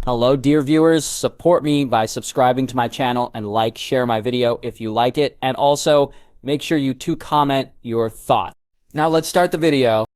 Hello dear viewers, support me by subscribing to my channel and share my video if you like it, and also make sure you comment your thought. Now let's start the video.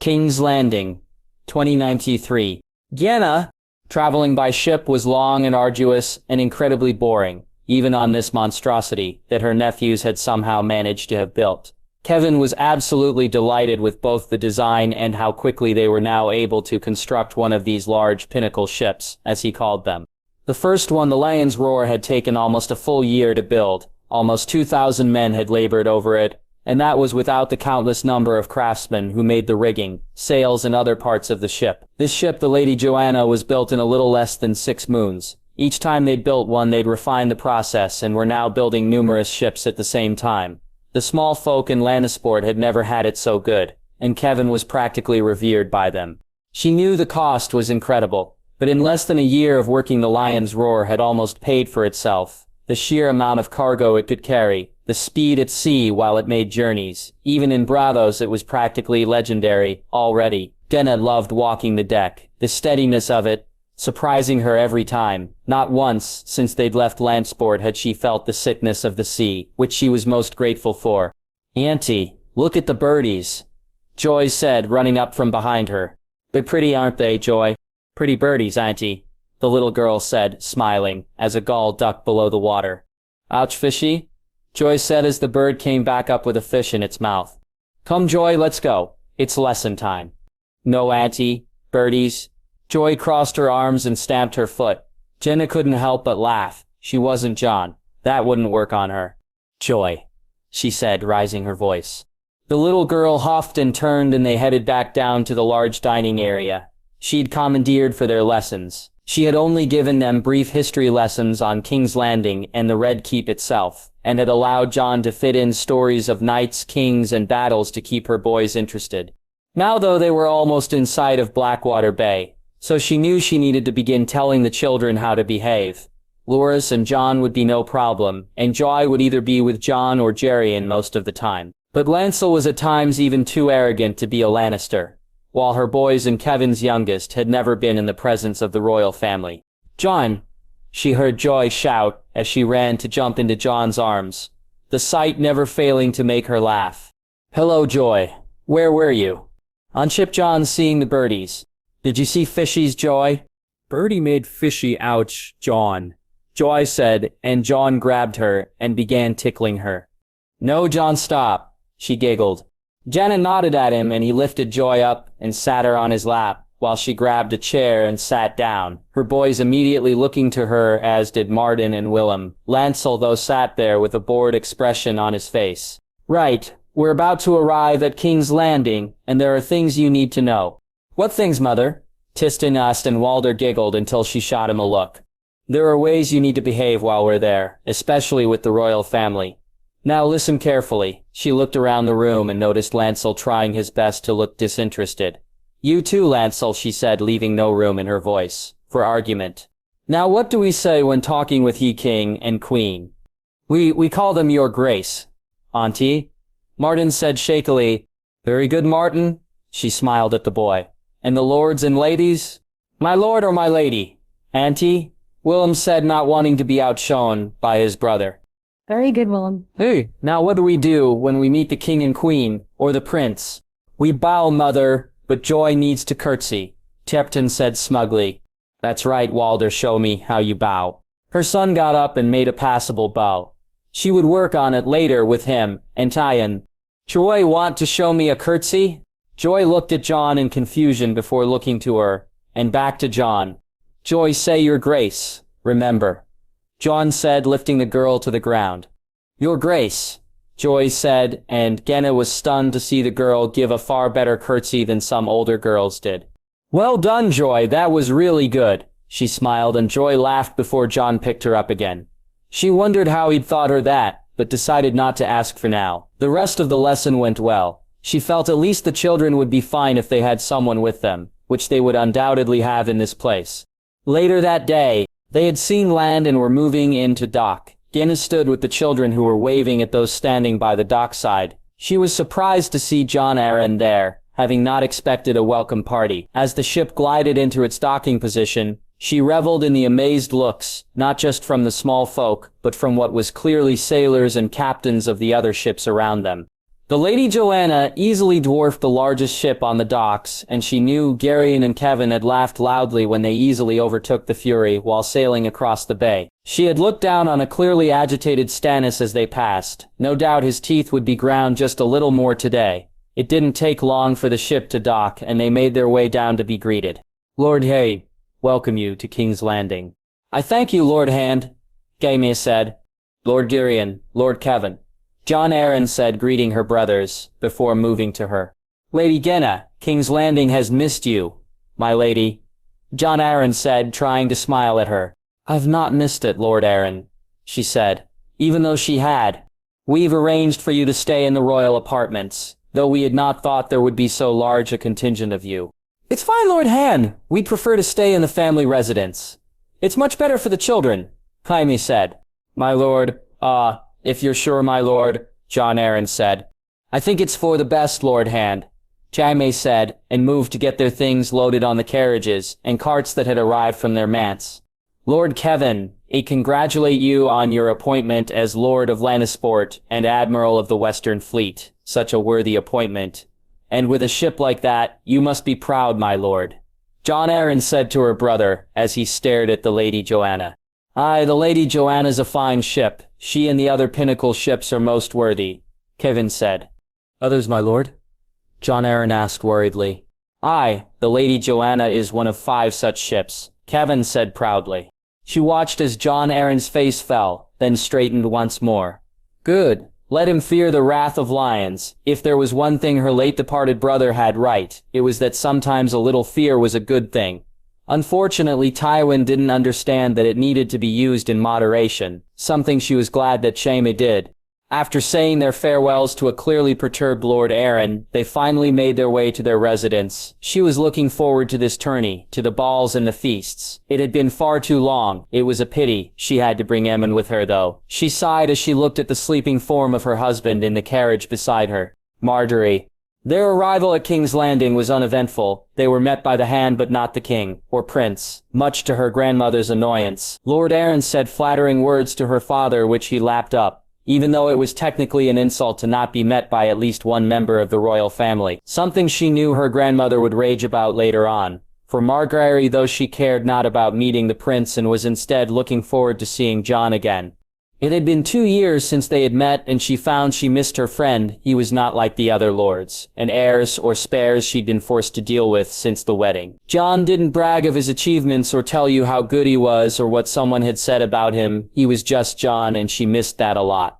King's Landing, 2093. Yenna, traveling by ship was long and arduous and incredibly boring, even on this monstrosity that her nephews had somehow managed to have built. Kevin was absolutely delighted with both the design and how quickly they were now able to construct one of these large pinnacle ships, as he called them. The first one, the Lion's Roar, had taken almost a full year to build. Almost 2,000 men had labored over it, and that was without the countless number of craftsmen who made the rigging, sails, and other parts of the ship. This ship, the Lady Joanna, was built in a little less than 6 moons. Each time they'd built one, they'd refined the process and were now building numerous ships at the same time. The small folk in Lannisport had never had it so good, and Kevin was practically revered by them. She knew the cost was incredible, but in less than a year of working the Lion's Roar had almost paid for itself. The sheer amount of cargo it could carry, the speed at sea while it made journeys. Even in Bravos it was practically legendary already. Yenna loved walking the deck, the steadiness of it, surprising her every time. Not once, since they'd left Lannisport, had she felt the sickness of the sea, which she was most grateful for. "Auntie, look at the birdies," Joy said, running up from behind her. "They're pretty, aren't they, Joy?" "Pretty birdies, Auntie," the little girl said, smiling, as a gull ducked below the water. "Ouch, fishy," Joy said as the bird came back up with a fish in its mouth. "Come, Joy, let's go. It's lesson time." "No, Auntie. Birdies." Joy crossed her arms and stamped her foot. Yenna couldn't help but laugh. She wasn't Jon. That wouldn't work on her. "Joy," she said, raising her voice. The little girl huffed and turned, and they headed back down to the large dining area. She'd commandeered for their lessons. She had only given them brief history lessons on King's Landing and the Red Keep itself, and had allowed Jon to fit in stories of knights, kings, and battles to keep her boys interested. Now, though, they were almost in sight of Blackwater Bay, so she knew she needed to begin telling the children how to behave. Loras and Jon would be no problem, and Joy would either be with Jon or Geryon most of the time. But Lancel was at times even too arrogant to be a Lannister, while her boys and Kevin's youngest had never been in the presence of the royal family. "Jon!" she heard Joy shout as she ran to jump into Jon's arms, the sight never failing to make her laugh. "Hello, Joy. Where were you?" "On ship, Jon, seeing the birdies." "Did you see fishies, Joy?" "Birdie made fishy, ouch, Jon," Joy said, and Jon grabbed her and began tickling her. "No, Jon, stop," she giggled. Jenna nodded at him, and he lifted Joy up and sat her on his lap, while she grabbed a chair and sat down, her boys immediately looking to her, as did Martin and Willem. Lancel, though, sat there with a bored expression on his face. "Right, we're about to arrive at King's Landing, and there are things you need to know." "What things, Mother?" Tistin asked, and Walder giggled until she shot him a look. "There are ways you need to behave while we're there, especially with the royal family. Now listen carefully." She looked around the room and noticed Lancel trying his best to look disinterested. "You too, Lancel," she said, leaving no room in her voice for argument. "Now what do we say when talking with ye king and queen?" We call them your grace, Auntie," Martin said shakily. "Very good, Martin," she smiled at the boy. "And the lords and ladies?" "My lord or my lady, Auntie," Willem said, not wanting to be outshone by his brother. "Very good, Willem." "Hey, now what do we do when we meet the king and queen, or the prince?" "We bow, Mother, but Joy needs to curtsy," Tepton said smugly. "That's right, Walder, show me how you bow." Her son got up and made a passable bow. She would work on it later with him and Tyon. "Joy, want to show me a curtsy?" Joy looked at Jon in confusion before looking to her, and back to Jon. "Joy, say your grace, remember," Jon said, lifting the girl to the ground. "Your grace," Joy said, and Yenna was stunned to see the girl give a far better curtsy than some older girls did. "Well done, Joy, that was really good," she smiled, and Joy laughed before Jon picked her up again. She wondered how he'd thought her that, but decided not to ask for now. The rest of the lesson went well. She felt at least the children would be fine if they had someone with them, which they would undoubtedly have in this place. Later that day, they had seen land and were moving in to dock. Yenna stood with the children, who were waving at those standing by the dockside. She was surprised to see Jon Arryn there, having not expected a welcome party. As the ship glided into its docking position, she reveled in the amazed looks, not just from the small folk, but from what was clearly sailors and captains of the other ships around them. The Lady Joanna easily dwarfed the largest ship on the docks, and she knew Garion and Kevin had laughed loudly when they easily overtook the Fury while sailing across the bay. She had looked down on a clearly agitated Stannis as they passed. No doubt his teeth would be ground just a little more today. It didn't take long for the ship to dock, and they made their way down to be greeted. "Lord Hay, welcome you to King's Landing." "I thank you, Lord Hand," Jaime said. "Lord Garion, Lord Kevin," Jon Arryn said, greeting her brothers, before moving to her. "Lady Genna, King's Landing has missed you, my lady," Jon Arryn said, trying to smile at her. "I've not missed it, Lord Arryn," she said, even though she had. "We've arranged for you to stay in the royal apartments, though we had not thought there would be so large a contingent of you." "It's fine, Lord Han. We'd prefer to stay in the family residence. It's much better for the children," Jaime said. "My lord, if you're sure, my lord," Jon Arryn said. "I think it's for the best, Lord Hand," Jaime said, and moved to get their things loaded on the carriages and carts that had arrived from their manse. "Lord Kevin, I congratulate you on your appointment as Lord of Lannisport and Admiral of the Western Fleet. Such a worthy appointment. And with a ship like that, you must be proud, my lord," Jon Arryn said to her brother as he stared at the Lady Joanna. "Aye, the Lady Joanna's a fine ship. She and the other pinnacle ships are most worthy," Kevin said. "Others, my lord?" Jon Arryn asked worriedly. "Aye, the Lady Joanna is one of 5 such ships," Kevin said proudly. She watched as Jon Arryn's face fell, then straightened once more. "Good. Let him fear the wrath of lions." If there was one thing her late departed brother had right, it was that sometimes a little fear was a good thing. Unfortunately, Tywin didn't understand that it needed to be used in moderation, something she was glad that Jaime did. After saying their farewells to a clearly perturbed Lord Arryn, they finally made their way to their residence. She was looking forward to this tourney, to the balls and the feasts. It had been far too long. It was a pity she had to bring Aemon with her, though. She sighed as she looked at the sleeping form of her husband in the carriage beside her. Marjorie. Their arrival at King's Landing was uneventful. They were met by the Hand but not the king, or prince, much to her grandmother's annoyance. Lord Arryn said flattering words to her father which he lapped up, even though it was technically an insult to not be met by at least one member of the royal family, something she knew her grandmother would rage about later on. For Margaery, though, she cared not about meeting the prince and was instead looking forward to seeing Jon again. It had been 2 years since they had met, and she found she missed her friend. He was not like the other lords, and heirs or spares she'd been forced to deal with since the wedding. Jon didn't brag of his achievements or tell you how good he was or what someone had said about him. He was just Jon, and she missed that a lot.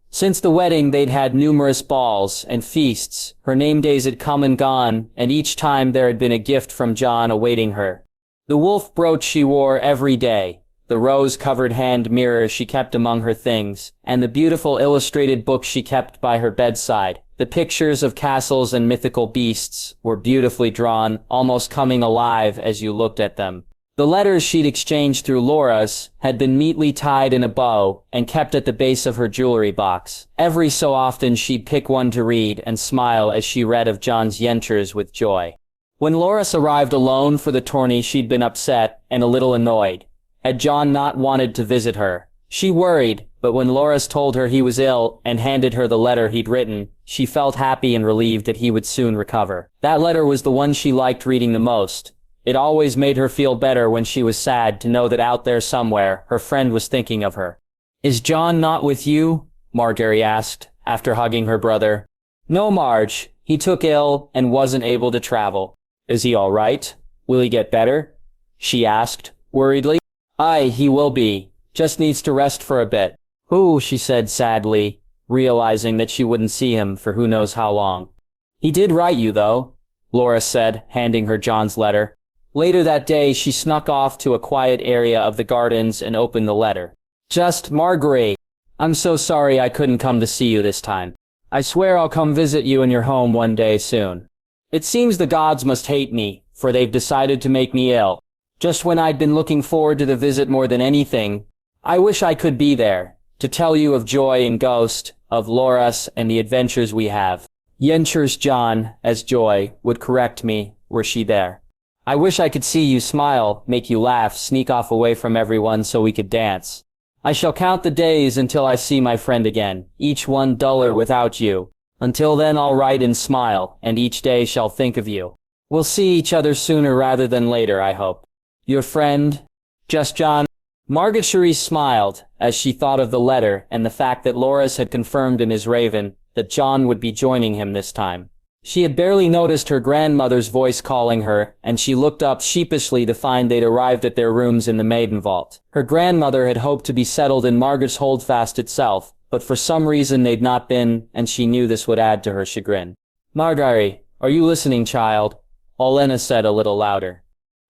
Since the wedding, they'd had numerous balls and feasts. Her name days had come and gone, and each time there had been a gift from Jon awaiting her. The wolf brooch she wore every day, the rose-covered hand mirror she kept among her things, and the beautiful illustrated book she kept by her bedside. The pictures of castles and mythical beasts were beautifully drawn, almost coming alive as you looked at them. The letters she'd exchanged through Loras had been neatly tied in a bow and kept at the base of her jewelry box. Every so often she'd pick one to read and smile as she read of Jon's yentures with joy. When Loras arrived alone for the tourney, she'd been upset and a little annoyed. Had Jon not wanted to visit her? She worried, but when Loras told her he was ill and handed her the letter he'd written, she felt happy and relieved that he would soon recover. That letter was the one she liked reading the most. It always made her feel better when she was sad to know that out there somewhere, her friend was thinking of her. "Is Jon not with you?" Margaery asked, after hugging her brother. "No, Marge. He took ill and wasn't able to travel." "Is he all right? Will he get better?" she asked, worriedly. "Aye, he will be. Just needs to rest for a bit." "Ooh," she said sadly, realizing that she wouldn't see him for who knows how long. "He did write you, though," Loras said, handing her Jon's letter. Later that day, she snuck off to a quiet area of the gardens and opened the letter. "Just Margaery. I'm so sorry I couldn't come to see you this time. I swear I'll come visit you in your home one day soon. It seems the gods must hate me, for they've decided to make me ill. Just when I'd been looking forward to the visit more than anything. I wish I could be there, to tell you of Joy and Ghost, of Loras and the adventures we have. Yenchers Jon, as Joy, would correct me, were she there. I wish I could see you smile, make you laugh, sneak off away from everyone so we could dance. I shall count the days until I see my friend again, each one duller without you. Until then I'll write and smile, and each day shall think of you. We'll see each other sooner rather than later, I hope. Your friend, Just Jon. Margaret Cherise smiled, as she thought of the letter and the fact that Loras had confirmed in his raven that Jon would be joining him this time. She had barely noticed her grandmother's voice calling her, and she looked up sheepishly to find they'd arrived at their rooms in the maiden vault. Her grandmother had hoped to be settled in Margaret's holdfast itself, but for some reason they'd not been, and she knew this would add to her chagrin. Margaery, are you listening, child? Olenna said a little louder.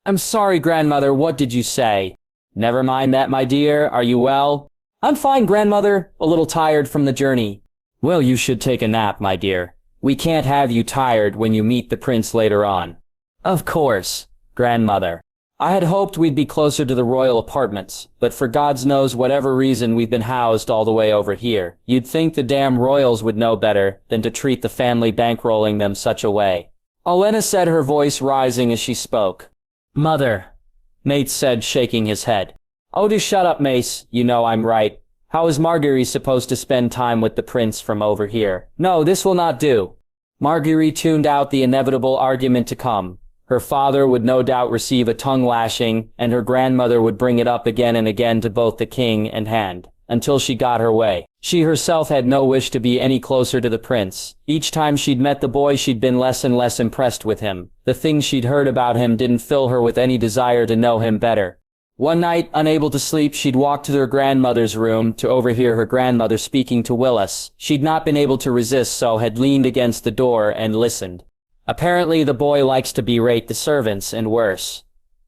I'm sorry, grandmother, what did you say? Never mind that, my dear, are you well? I'm fine, grandmother, a little tired from the journey. Well, you should take a nap, my dear. We can't have you tired when you meet the prince later on. Of course, grandmother. I had hoped we'd be closer to the royal apartments, but for God's knows whatever reason we've been housed all the way over here. You'd think the damn royals would know better than to treat the family bankrolling them such a way. Olenna said, her voice rising as she spoke. Mother, Mace said, shaking his head. Oh, do shut up, Mace, you know I'm right. How is Margaery supposed to spend time with the prince from over here? No, this will not do. Margaery tuned out the inevitable argument to come. Her father would no doubt receive a tongue lashing, and her grandmother would bring it up again and again to both the king and Hand, until she got her way. She herself had no wish to be any closer to the prince. Each time she'd met the boy she'd been less and less impressed with him. The things she'd heard about him didn't fill her with any desire to know him better. One night, unable to sleep, she'd walked to her grandmother's room to overhear her grandmother speaking to Willis. She'd not been able to resist, so had leaned against the door and listened. Apparently the boy likes to berate the servants, and worse.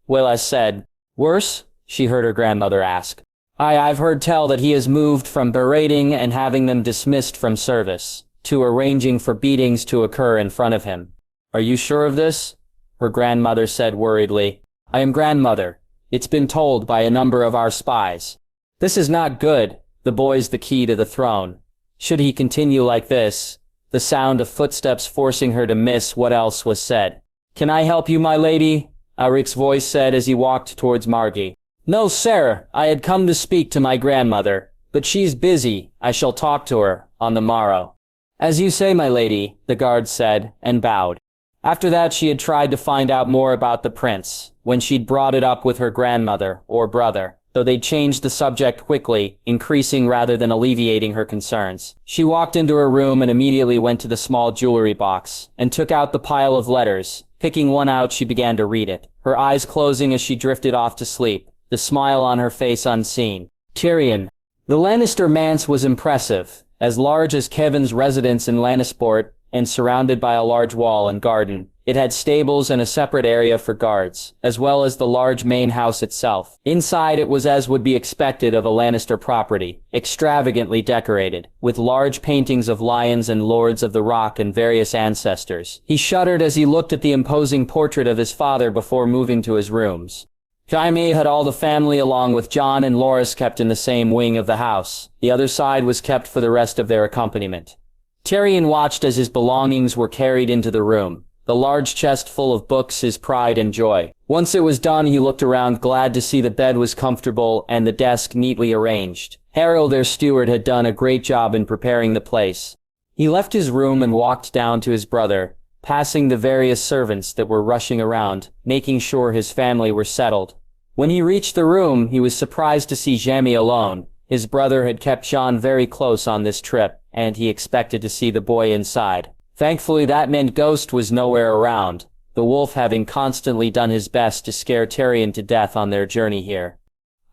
Willis said. Worse? She heard her grandmother ask. I've heard tell that he has moved from berating and having them dismissed from service, to arranging for beatings to occur in front of him. Are you sure of this? Her grandmother said worriedly. I am, grandmother. It's been told by a number of our spies. This is not good. The boy's the key to the throne. Should he continue like this? The sound of footsteps forcing her to miss what else was said. Can I help you, my lady? Arik's voice said as he walked towards Margie. No, sir. I had come to speak to my grandmother, but she's busy. I shall talk to her on the morrow. As you say, my lady, the guard said, and bowed. After that she had tried to find out more about the prince, when she'd brought it up with her grandmother, or brother, though they'd changed the subject quickly, increasing rather than alleviating her concerns. She walked into her room and immediately went to the small jewelry box, and took out the pile of letters. Picking one out, she began to read it, her eyes closing as she drifted off to sleep, the smile on her face unseen. Tyrion. The Lannister manse was impressive, as large as Kevin's residence in Lannisport, and surrounded by a large wall and garden. It had stables and a separate area for guards, as well as the large main house itself. Inside it was as would be expected of a Lannister property, extravagantly decorated, with large paintings of lions and lords of the rock and various ancestors. He shuddered as he looked at the imposing portrait of his father before moving to his rooms. Jaime had all the family along with Jon and Loras kept in the same wing of the house. The other side was kept for the rest of their accompaniment. Tyrion watched as his belongings were carried into the room, the large chest full of books his pride and joy. Once it was done, he looked around, glad to see the bed was comfortable and the desk neatly arranged. Harold, their steward, had done a great job in preparing the place. He left his room and walked down to his brother, passing the various servants that were rushing around, making sure his family were settled. When he reached the room, he was surprised to see Jaime alone. His brother had kept Jon very close on this trip, and he expected to see the boy inside. Thankfully that meant Ghost was nowhere around, the wolf having constantly done his best to scare Tyrion to death on their journey here.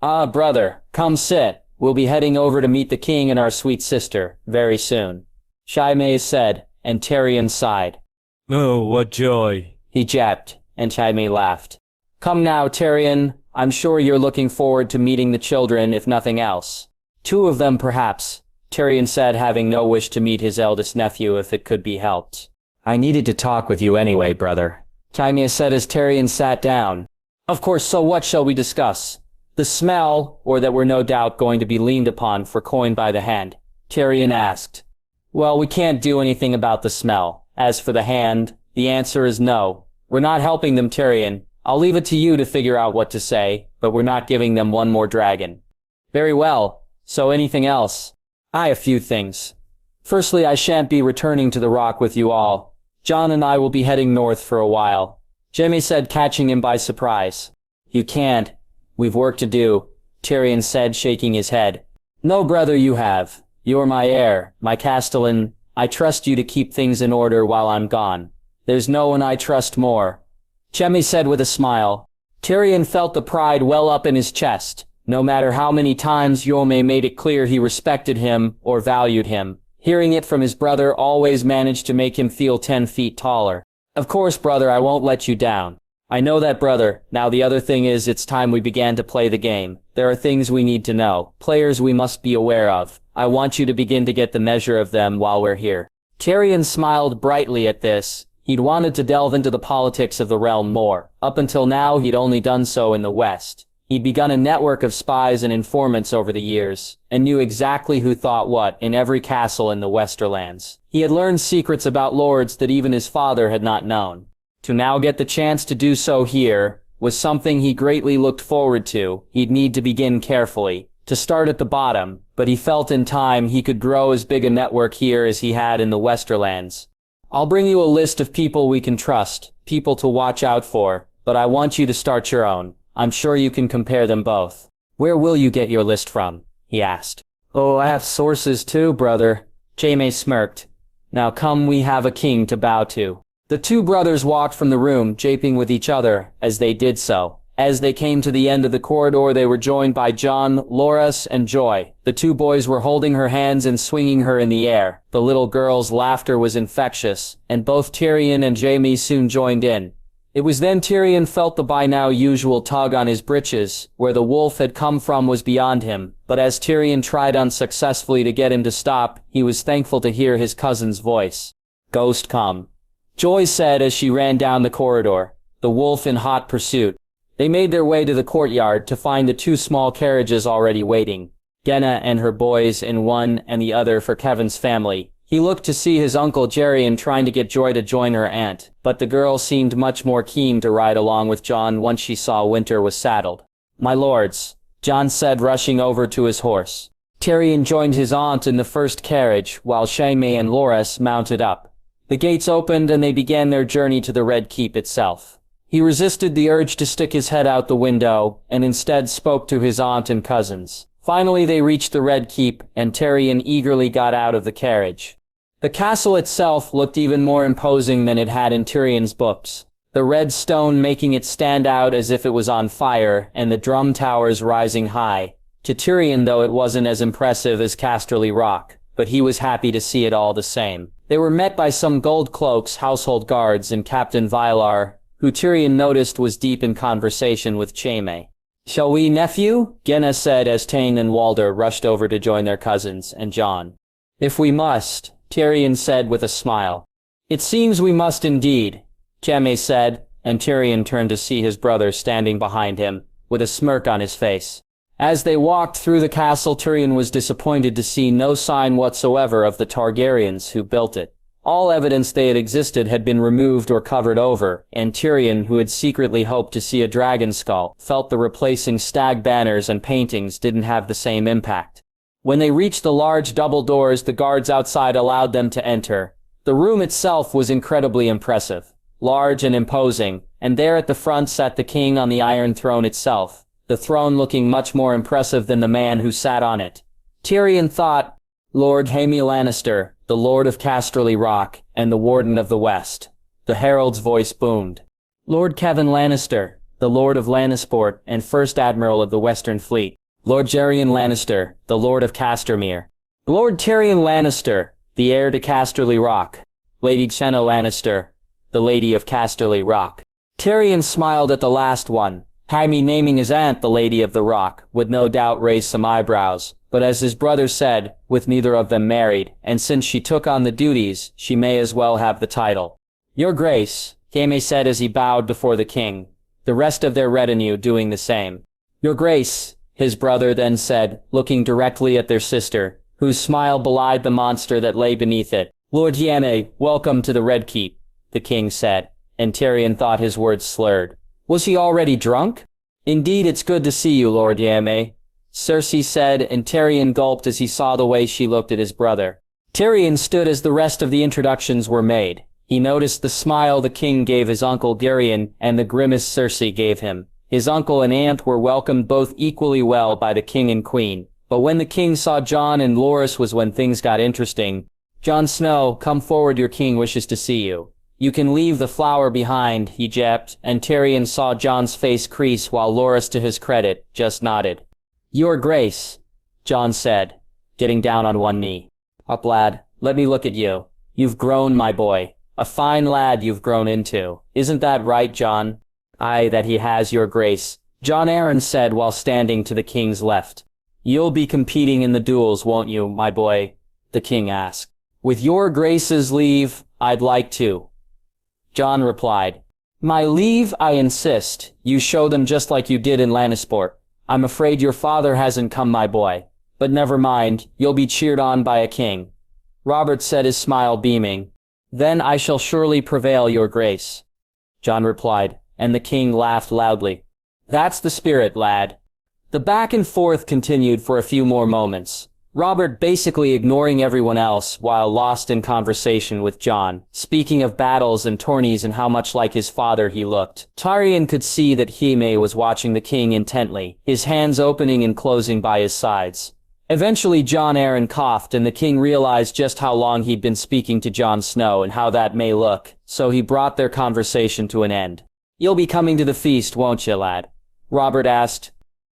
Ah, brother, come sit. We'll be heading over to meet the king and our sweet sister, very soon. Jaime said, and Tyrion sighed. Oh, what joy, he jabbed, and Jaime laughed. Come now, Tyrion. I'm sure you're looking forward to meeting the children, if nothing else. 2 of them, perhaps, Tyrion said, having no wish to meet his eldest nephew if it could be helped. I needed to talk with you anyway, brother, Jaime said as Tyrion sat down. Of course, so what shall we discuss? The smell, or that we're no doubt going to be leaned upon for coin by the hand? Tyrion asked. Well, we can't do anything about the smell. As for the hand, the answer is no. We're not helping them, Tyrion. I'll leave it to you to figure out what to say, but we're not giving them one more dragon. Very well. So anything else? A few things. Firstly, I shan't be returning to the Rock with you all. Jon and I will be heading north for a while. Jaime said, catching him by surprise. You can't. We've work to do, Tyrion said, shaking his head. No, brother, you have. You're my heir, my castellan. I trust you to keep things in order while I'm gone. There's no one I trust more. Jaime said with a smile. Tyrion felt the pride well up in his chest. No matter how many times Jaime made it clear he respected him or valued him, hearing it from his brother always managed to make him feel 10 feet taller. Of course, brother, I won't let you down. I know that, brother. Now the other thing is, it's time we began to play the game. There are things we need to know, players we must be aware of. I want you to begin to get the measure of them while we're here. Tyrion smiled brightly at this. He'd wanted to delve into the politics of the realm more. Up until now, he'd only done so in the West. He'd begun a network of spies and informants over the years, and knew exactly who thought what in every castle in the Westerlands. He had learned secrets about lords that even his father had not known. To now get the chance to do so here was something he greatly looked forward to. He'd need to begin carefully, to start at the bottom, but he felt in time he could grow as big a network here as he had in the Westerlands. I'll bring you a list of people we can trust, people to watch out for, but I want you to start your own. I'm sure you can compare them both. Where will you get your list from? He asked. Oh, I have sources too, brother. Jaime smirked. Now come, we have a king to bow to. The two brothers walked from the room, japing with each other as they did so. As they came to the end of the corridor, they were joined by Jon, Loras, and Joy. The two boys were holding her hands and swinging her in the air. The little girl's laughter was infectious, and both Tyrion and Jaime soon joined in. It was then Tyrion felt the by now usual tug on his britches. Where the wolf had come from was beyond him, but as Tyrion tried unsuccessfully to get him to stop, he was thankful to hear his cousin's voice. Ghost come. Joy said as she ran down the corridor, the wolf in hot pursuit. They made their way to the courtyard to find the two small carriages already waiting. Genna and her boys in one and the other for Kevin's family. He looked to see his uncle Jerian trying to get Joy to join her aunt, but the girl seemed much more keen to ride along with Jon once she saw Winter was saddled. My lords, Jon said, rushing over to his horse. Tyrion joined his aunt in the first carriage, while Jaime and Loras mounted up. The gates opened and they began their journey to the Red Keep itself. He resisted the urge to stick his head out the window, and instead spoke to his aunt and cousins. Finally they reached the Red Keep, and Tyrion eagerly got out of the carriage. The castle itself looked even more imposing than it had in Tyrion's books, the red stone making it stand out as if it was on fire, and the drum towers rising high. To Tyrion, though, it wasn't as impressive as Casterly Rock, but he was happy to see it all the same. They were met by some gold cloaks, household guards, and Captain Vylar, who Tyrion noticed was deep in conversation with Jaime. Shall we, nephew? Genna said as Tane and Walder rushed over to join their cousins and Jon. If we must, Tyrion said with a smile. It seems we must indeed, Jaime said, and Tyrion turned to see his brother standing behind him, with a smirk on his face. As they walked through the castle, Tyrion was disappointed to see no sign whatsoever of the Targaryens who built it. All evidence they had existed had been removed or covered over, and Tyrion, who had secretly hoped to see a dragon skull, felt the replacing stag banners and paintings didn't have the same impact. When they reached the large double doors, the guards outside allowed them to enter. The room itself was incredibly impressive, large and imposing, and there at the front sat the king on the Iron Throne itself, the throne looking much more impressive than the man who sat on it. Tyrion thought, Lord Jaime Lannister, the Lord of Casterly Rock, and the Warden of the West. The herald's voice boomed. Lord Kevin Lannister, the Lord of Lannisport and First Admiral of the Western Fleet. Lord Jerian Lannister, the Lord of Castamere. Lord Tyrion Lannister, the heir to Casterly Rock. Lady Jenna Lannister, the Lady of Casterly Rock. Tyrion smiled at the last one. Jaime naming his aunt the Lady of the Rock would no doubt raise some eyebrows, but as his brother said, with neither of them married, and since she took on the duties, she may as well have the title. Your Grace, Jaime said as he bowed before the king, the rest of their retinue doing the same. Your Grace, his brother then said, looking directly at their sister, whose smile belied the monster that lay beneath it. "Lord Jaime, welcome to the Red Keep," the king said, and Tyrion thought his words slurred. Was he already drunk? "Indeed, it's good to see you, Lord Jaime," Cersei said, and Tyrion gulped as he saw the way she looked at his brother. Tyrion stood as the rest of the introductions were made. He noticed the smile the king gave his uncle Tyrion and the grimace Cersei gave him. His uncle and aunt were welcomed both equally well by the king and queen. But when the king saw Jon and Loras was when things got interesting. "Jon Snow, come forward, your king wishes to see you." "You can leave the flower behind," he jabbed, and Tyrion saw Jon's face crease while Loras, to his credit, just nodded. "Your Grace," Jon said, getting down on one knee. "Up, lad, let me look at you. You've grown, my boy. A fine lad you've grown into. Isn't that right, Jon?" "Aye, that he has, your Grace," Jon Arryn said while standing to the king's left. "You'll be competing in the duels, won't you, my boy?" the king asked. "With your Grace's leave, I'd like to," Jon replied. "My leave, I insist. You show them just like you did in Lannisport. I'm afraid your father hasn't come, my boy. But never mind, you'll be cheered on by a king." Robert said, his smile beaming. "Then I shall surely prevail, your Grace," Jon replied, and the king laughed loudly. "That's the spirit, lad." The back and forth continued for a few more moments. Robert basically ignoring everyone else while lost in conversation with Jon, speaking of battles and tourneys and how much like his father he looked. Tyrion could see that Jaime was watching the king intently, his hands opening and closing by his sides. Eventually Jon Arryn coughed and the king realized just how long he'd been speaking to Jon Snow and how that may look, so he brought their conversation to an end. "You'll be coming to the feast, won't you, lad?" Robert asked.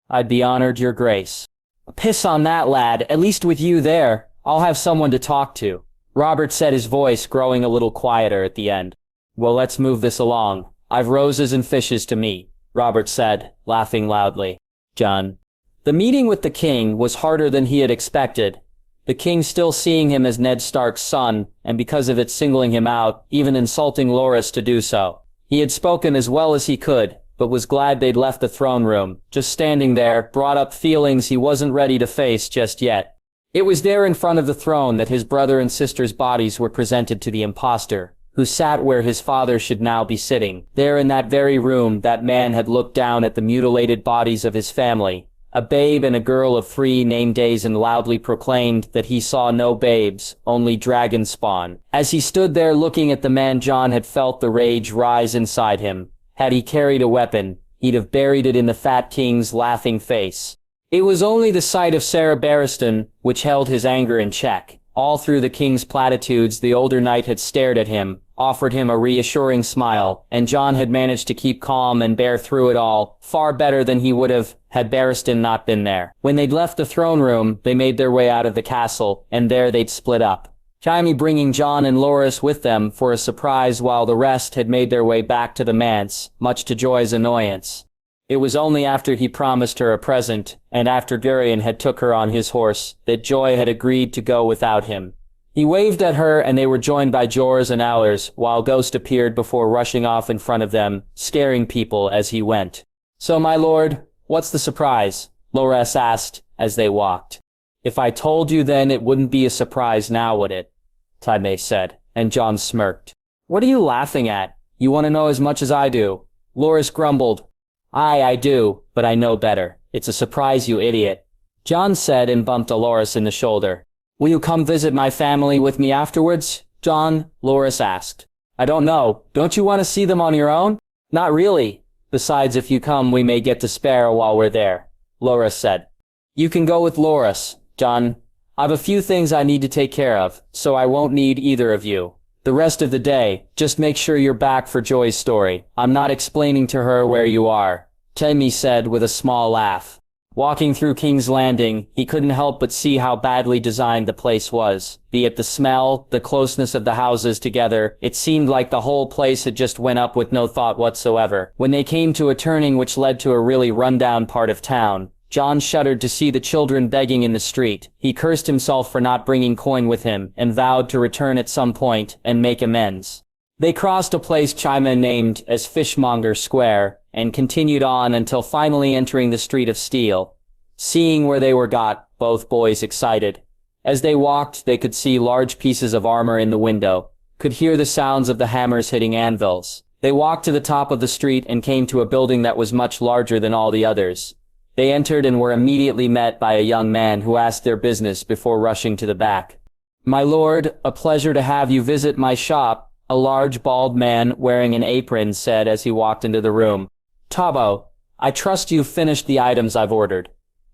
"I'd be honored, your Grace." "Piss on that, lad. At least with you there, I'll have someone to talk to," Robert said, his voice growing a little quieter at the end. "Well, let's move this along. I've roses and fishes to meet," Robert said, laughing loudly. "Jon." The meeting with the king was harder than he had expected. The king still seeing him as Ned Stark's son, and because of it singling him out, even insulting Loras to do so. He had spoken as well as he could, but was glad they'd left the throne room. Just standing there brought up feelings he wasn't ready to face just yet. It was there in front of the throne that his brother and sister's bodies were presented to the impostor, who sat where his father should now be sitting. There in that very room, that man had looked down at the mutilated bodies of his family, a babe and a girl of 3 named days, and loudly proclaimed that he saw no babes, only dragon spawn. As he stood there looking at the man, Jon had felt the rage rise inside him. Had he carried a weapon, he'd have buried it in the fat king's laughing face. It was only the sight of Sarah Barristan which held his anger in check. All through the king's platitudes, the older knight had stared at him, offered him a reassuring smile, and Jon had managed to keep calm and bear through it all, far better than he would have had Barristan not been there. When they'd left the throne room, they made their way out of the castle, and there they'd split up. Jaime bringing Jon and Loras with them for a surprise, while the rest had made their way back to the manse, much to Joy's annoyance. It was only after he promised her a present, and after Tyrion had took her on his horse, that Joy had agreed to go without him. He waved at her and they were joined by Jorahs and Owlers, while Ghost appeared before rushing off in front of them, scaring people as he went. "So, my lord, what's the surprise?" Loras asked as they walked. "If I told you then, it wouldn't be a surprise now, would it?" Jaime said, and Jon smirked. "What are you laughing at? You want to know as much as I do." Loras grumbled. "Aye, I do, but I know better. It's a surprise, you idiot," Jon said and bumped Loras in the shoulder. "Will you come visit my family with me afterwards, Jon?" Loras asked. "I don't know. Don't you want to see them on your own?" "Not really. Besides, if you come, we may get to spare while we're there," Loras said. "You can go with Loras, Jon. I've a few things I need to take care of, so I won't need either of you. The rest of the day, just make sure you're back for Joy's story. I'm not explaining to her where you are," Jaime said with a small laugh. Walking through King's Landing, he couldn't help but see how badly designed the place was. Be it the smell, the closeness of the houses together, it seemed like the whole place had just went up with no thought whatsoever. When they came to a turning which led to a really rundown part of town, Jon shuddered to see the children begging in the street. He cursed himself for not bringing coin with him, and vowed to return at some point and make amends. They crossed a place Jaime named as Fishmonger Square, and continued on until finally entering the Street of Steel. Seeing where they were got, both boys excited. As they walked, they could see large pieces of armor in the window, could hear the sounds of the hammers hitting anvils. They walked to the top of the street and came to a building that was much larger than all the others. They entered and were immediately met by a young man who asked their business before rushing to the back. "My lord, a pleasure to have you visit my shop," a large bald man wearing an apron said as he walked into the room. "Tabo, I trust you've finished the items I've ordered."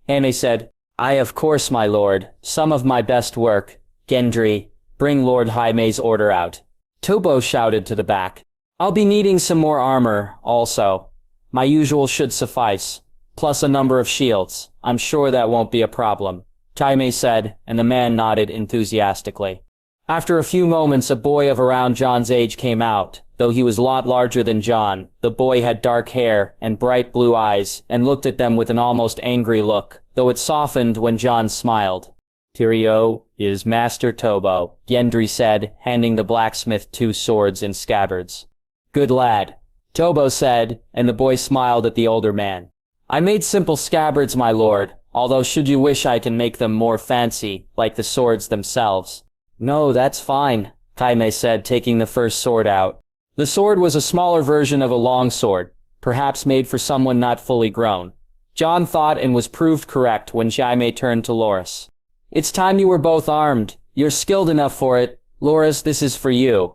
Jaime said, "Aye, of course, my lord. Some of my best work. Gendry, bring Lord Jaime's order out." Tobo shouted to the back. "I'll be needing some more armor, also. My usual should suffice, plus a number of shields. I'm sure that won't be a problem," Jaime said, and the man nodded enthusiastically. After a few moments, a boy of around Jon's age came out. Though he was a lot larger than Jon, the boy had dark hair and bright blue eyes and looked at them with an almost angry look, though it softened when Jon smiled. "Tyrio is Master Tobo," Gendry said, handing the blacksmith 2 swords in scabbards. "Good lad," Tobo said, and the boy smiled at the older man. "I made simple scabbards, my lord, although should you wish I can make them more fancy, like the swords themselves." "No, that's fine," Jaime said, taking the first sword out. The sword was a smaller version of a long sword, perhaps made for someone not fully grown. Jon thought and was proved correct when Jaime turned to Loras. "It's time you were both armed. You're skilled enough for it. Loras, this is for you,"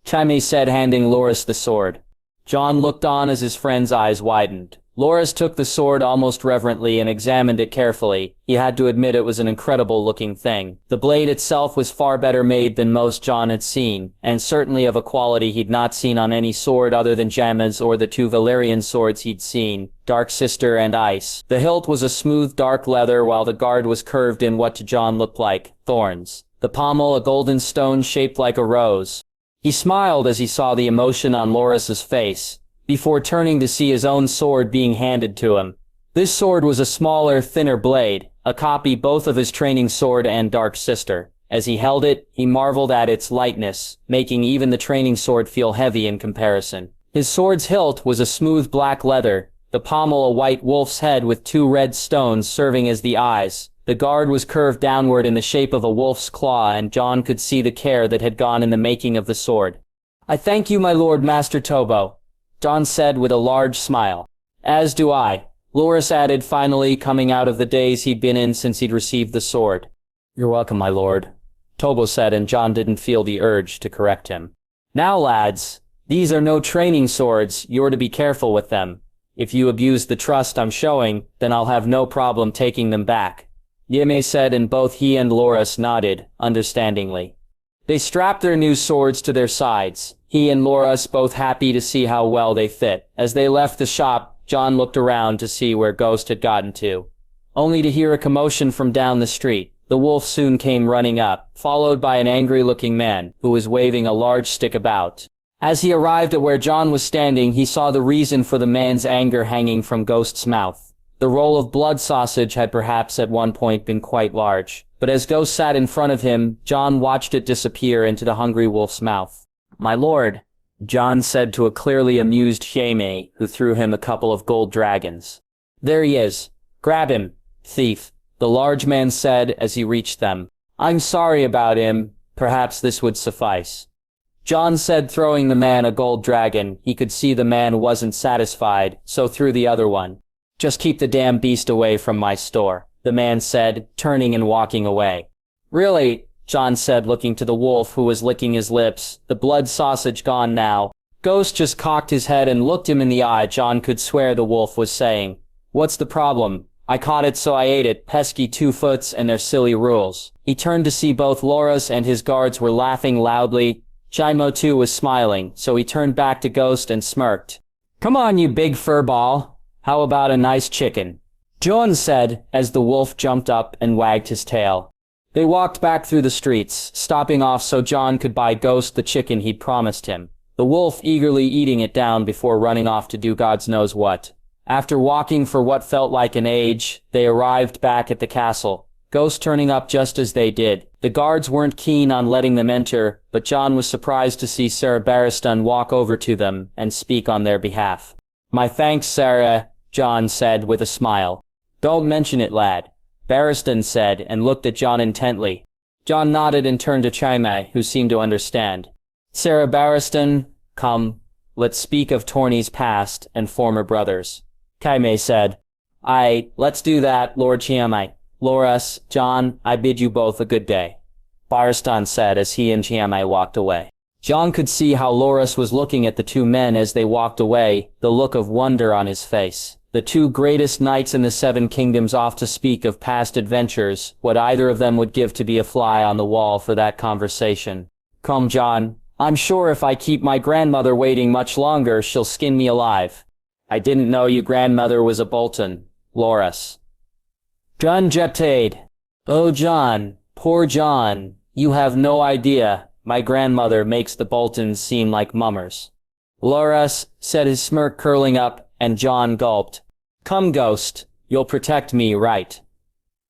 Jaime said, handing Loras the sword. Jon looked on as his friend's eyes widened. Loras took the sword almost reverently and examined it carefully. He had to admit it was an incredible-looking thing. The blade itself was far better made than most Jon had seen, and certainly of a quality he'd not seen on any sword other than Jaime's or the 2 Valyrian swords he'd seen, Dark Sister and Ice. The hilt was a smooth dark leather, while the guard was curved in what to Jon looked like thorns. The pommel a golden stone shaped like a rose. He smiled as he saw the emotion on Loras's face, before turning to see his own sword being handed to him. This sword was a smaller, thinner blade, a copy both of his training sword and Dark Sister. As he held it, he marveled at its lightness, making even the training sword feel heavy in comparison. His sword's hilt was a smooth black leather, the pommel a white wolf's head with 2 red stones serving as the eyes. The guard was curved downward in the shape of a wolf's claw, and Jon could see the care that had gone in the making of the sword. "I thank you, my lord, Master Tobo," Jon said with a large smile. "As do I," Loras added, finally coming out of the daze he'd been in since he'd received the sword. "You're welcome, my lord," Tobo said, and Jon didn't feel the urge to correct him. "Now, lads, these are no training swords. You're to be careful with them. If you abuse the trust I'm showing, then I'll have no problem taking them back," Jaime said, and both he and Loras nodded, understandingly. They strapped their new swords to their sides, he and Loras both happy to see how well they fit. As they left the shop, Jon looked around to see where Ghost had gotten to, only to hear a commotion from down the street. The wolf soon came running up, followed by an angry-looking man, who was waving a large stick about. As he arrived at where Jon was standing, he saw the reason for the man's anger hanging from Ghost's mouth. The roll of blood sausage had perhaps at one point been quite large, but as Ghost sat in front of him, Jon watched it disappear into the hungry wolf's mouth. "My lord," Jon said to a clearly amused Jaime, who threw him a couple of gold dragons. "There he is. Grab him, thief," the large man said as he reached them. "I'm sorry about him. Perhaps this would suffice," Jon said, throwing the man a gold dragon. He could see the man wasn't satisfied, so threw the other one. "Just keep the damn beast away from my store," the man said, turning and walking away. "Really?" Jon said, looking to the wolf, who was licking his lips, the blood sausage gone now. Ghost just cocked his head and looked him in the eye. Jon could swear the wolf was saying, "What's the problem? I caught it so I ate it, pesky 2-foots and their silly rules." He turned to see both Loras and his guards were laughing loudly. Jaime too was smiling, so he turned back to Ghost and smirked. "Come on, you big furball. How about a nice chicken?" Jon said, as the wolf jumped up and wagged his tail. They walked back through the streets, stopping off so Jon could buy Ghost the chicken he'd promised him, the wolf eagerly eating it down before running off to do God's knows what. After walking for what felt like an age, they arrived back at the castle, Ghost turning up just as they did. The guards weren't keen on letting them enter, but Jon was surprised to see Sarah Barristan walk over to them and speak on their behalf. "My thanks, Sarah," Jon said with a smile. "Don't mention it, lad," Barristan said, and looked at Jon intently. Jon nodded and turned to Jaime, who seemed to understand. Sarah Barristan, come, let's speak of Torny's past and former brothers. Jaime said. Aye, let's do that, Lord Jaime. Loras, Jon, I bid you both a good day. Barristan said as he and Jaime walked away. Jon could see how Loras was looking at the two men as they walked away, the look of wonder on his face. The two greatest knights in the Seven Kingdoms off to speak of past adventures, what either of them would give to be a fly on the wall for that conversation. Come, Jon, I'm sure if I keep my grandmother waiting much longer, she'll skin me alive. I didn't know your grandmother was a Bolton, Loras. Jon jetade. Oh, Jon, poor Jon, you have no idea. My grandmother makes the Boltons seem like mummers. Loras said, his smirk curling up, and Jon gulped. Come, ghost, you'll protect me, right?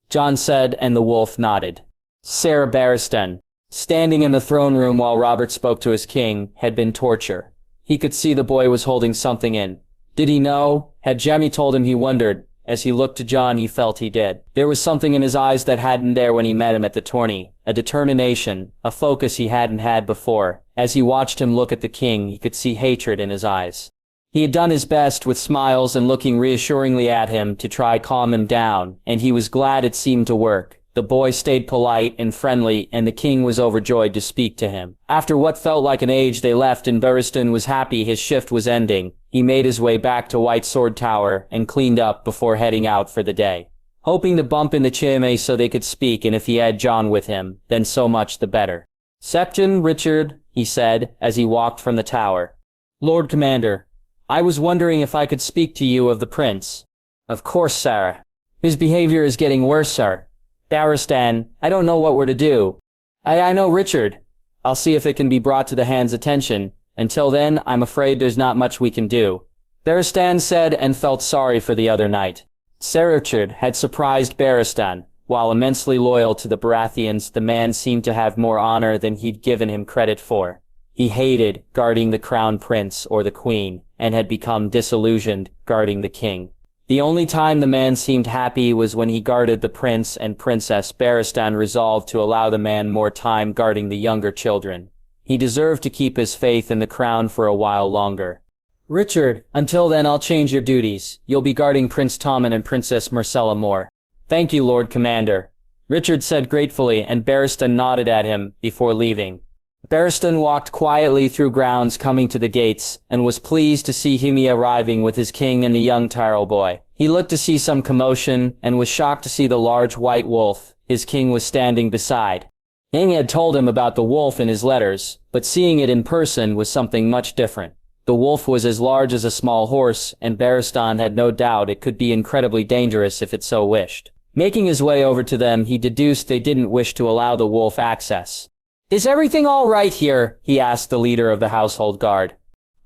Jon said, and the wolf nodded. Sarah Barristan, standing in the throne room while Robert spoke to his king, had been torture. He could see the boy was holding something in. Did he know? Had Jaime told him? He wondered. As he looked to Jon, he felt he did. There was something in his eyes that hadn't there when he met him at the tourney, a determination, a focus he hadn't had before. As he watched him look at the king, he could see hatred in his eyes. He had done his best with smiles and looking reassuringly at him to try calm him down, and he was glad it seemed to work. The boy stayed polite and friendly, and the king was overjoyed to speak to him. After what felt like an age, they left, and Barristan was happy his shift was ending. He made his way back to White Sword Tower and cleaned up before heading out for the day, hoping to bump into Jaime so they could speak, and if he had Jon with him, then so much the better. Septon, Richard, he said, as he walked from the tower. Lord Commander, I was wondering if I could speak to you of the prince. Of course, Sarah. His behavior is getting worse, sir. Barristan, I don't know what we're to do. I know, Richard. I'll see if it can be brought to the hand's attention. Until then, I'm afraid there's not much we can do. Barristan said and felt sorry for the other knight. Sir Richard had surprised Barristan. While immensely loyal to the Baratheons, the man seemed to have more honor than he'd given him credit for. He hated guarding the crown prince or the queen, and had become disillusioned guarding the king. The only time the man seemed happy was when he guarded the prince and princess. Barristan resolved to allow the man more time guarding the younger children. He deserved to keep his faith in the crown for a while longer. Richard, until then I'll change your duties. You'll be guarding Prince Tommen and Princess Myrcella Moore. Thank you, Lord Commander. Richard said gratefully, and Barristan nodded at him before leaving. Barristan walked quietly through grounds coming to the gates, and was pleased to see Jaime arriving with his king and the young Tyrell boy. He looked to see some commotion, and was shocked to see the large white wolf his king was standing beside. Jaime had told him about the wolf in his letters, but seeing it in person was something much different. The wolf was as large as a small horse, and Barristan had no doubt it could be incredibly dangerous if it so wished. Making his way over to them, he deduced they didn't wish to allow the wolf access. Is everything all right here? He asked the leader of the household guard.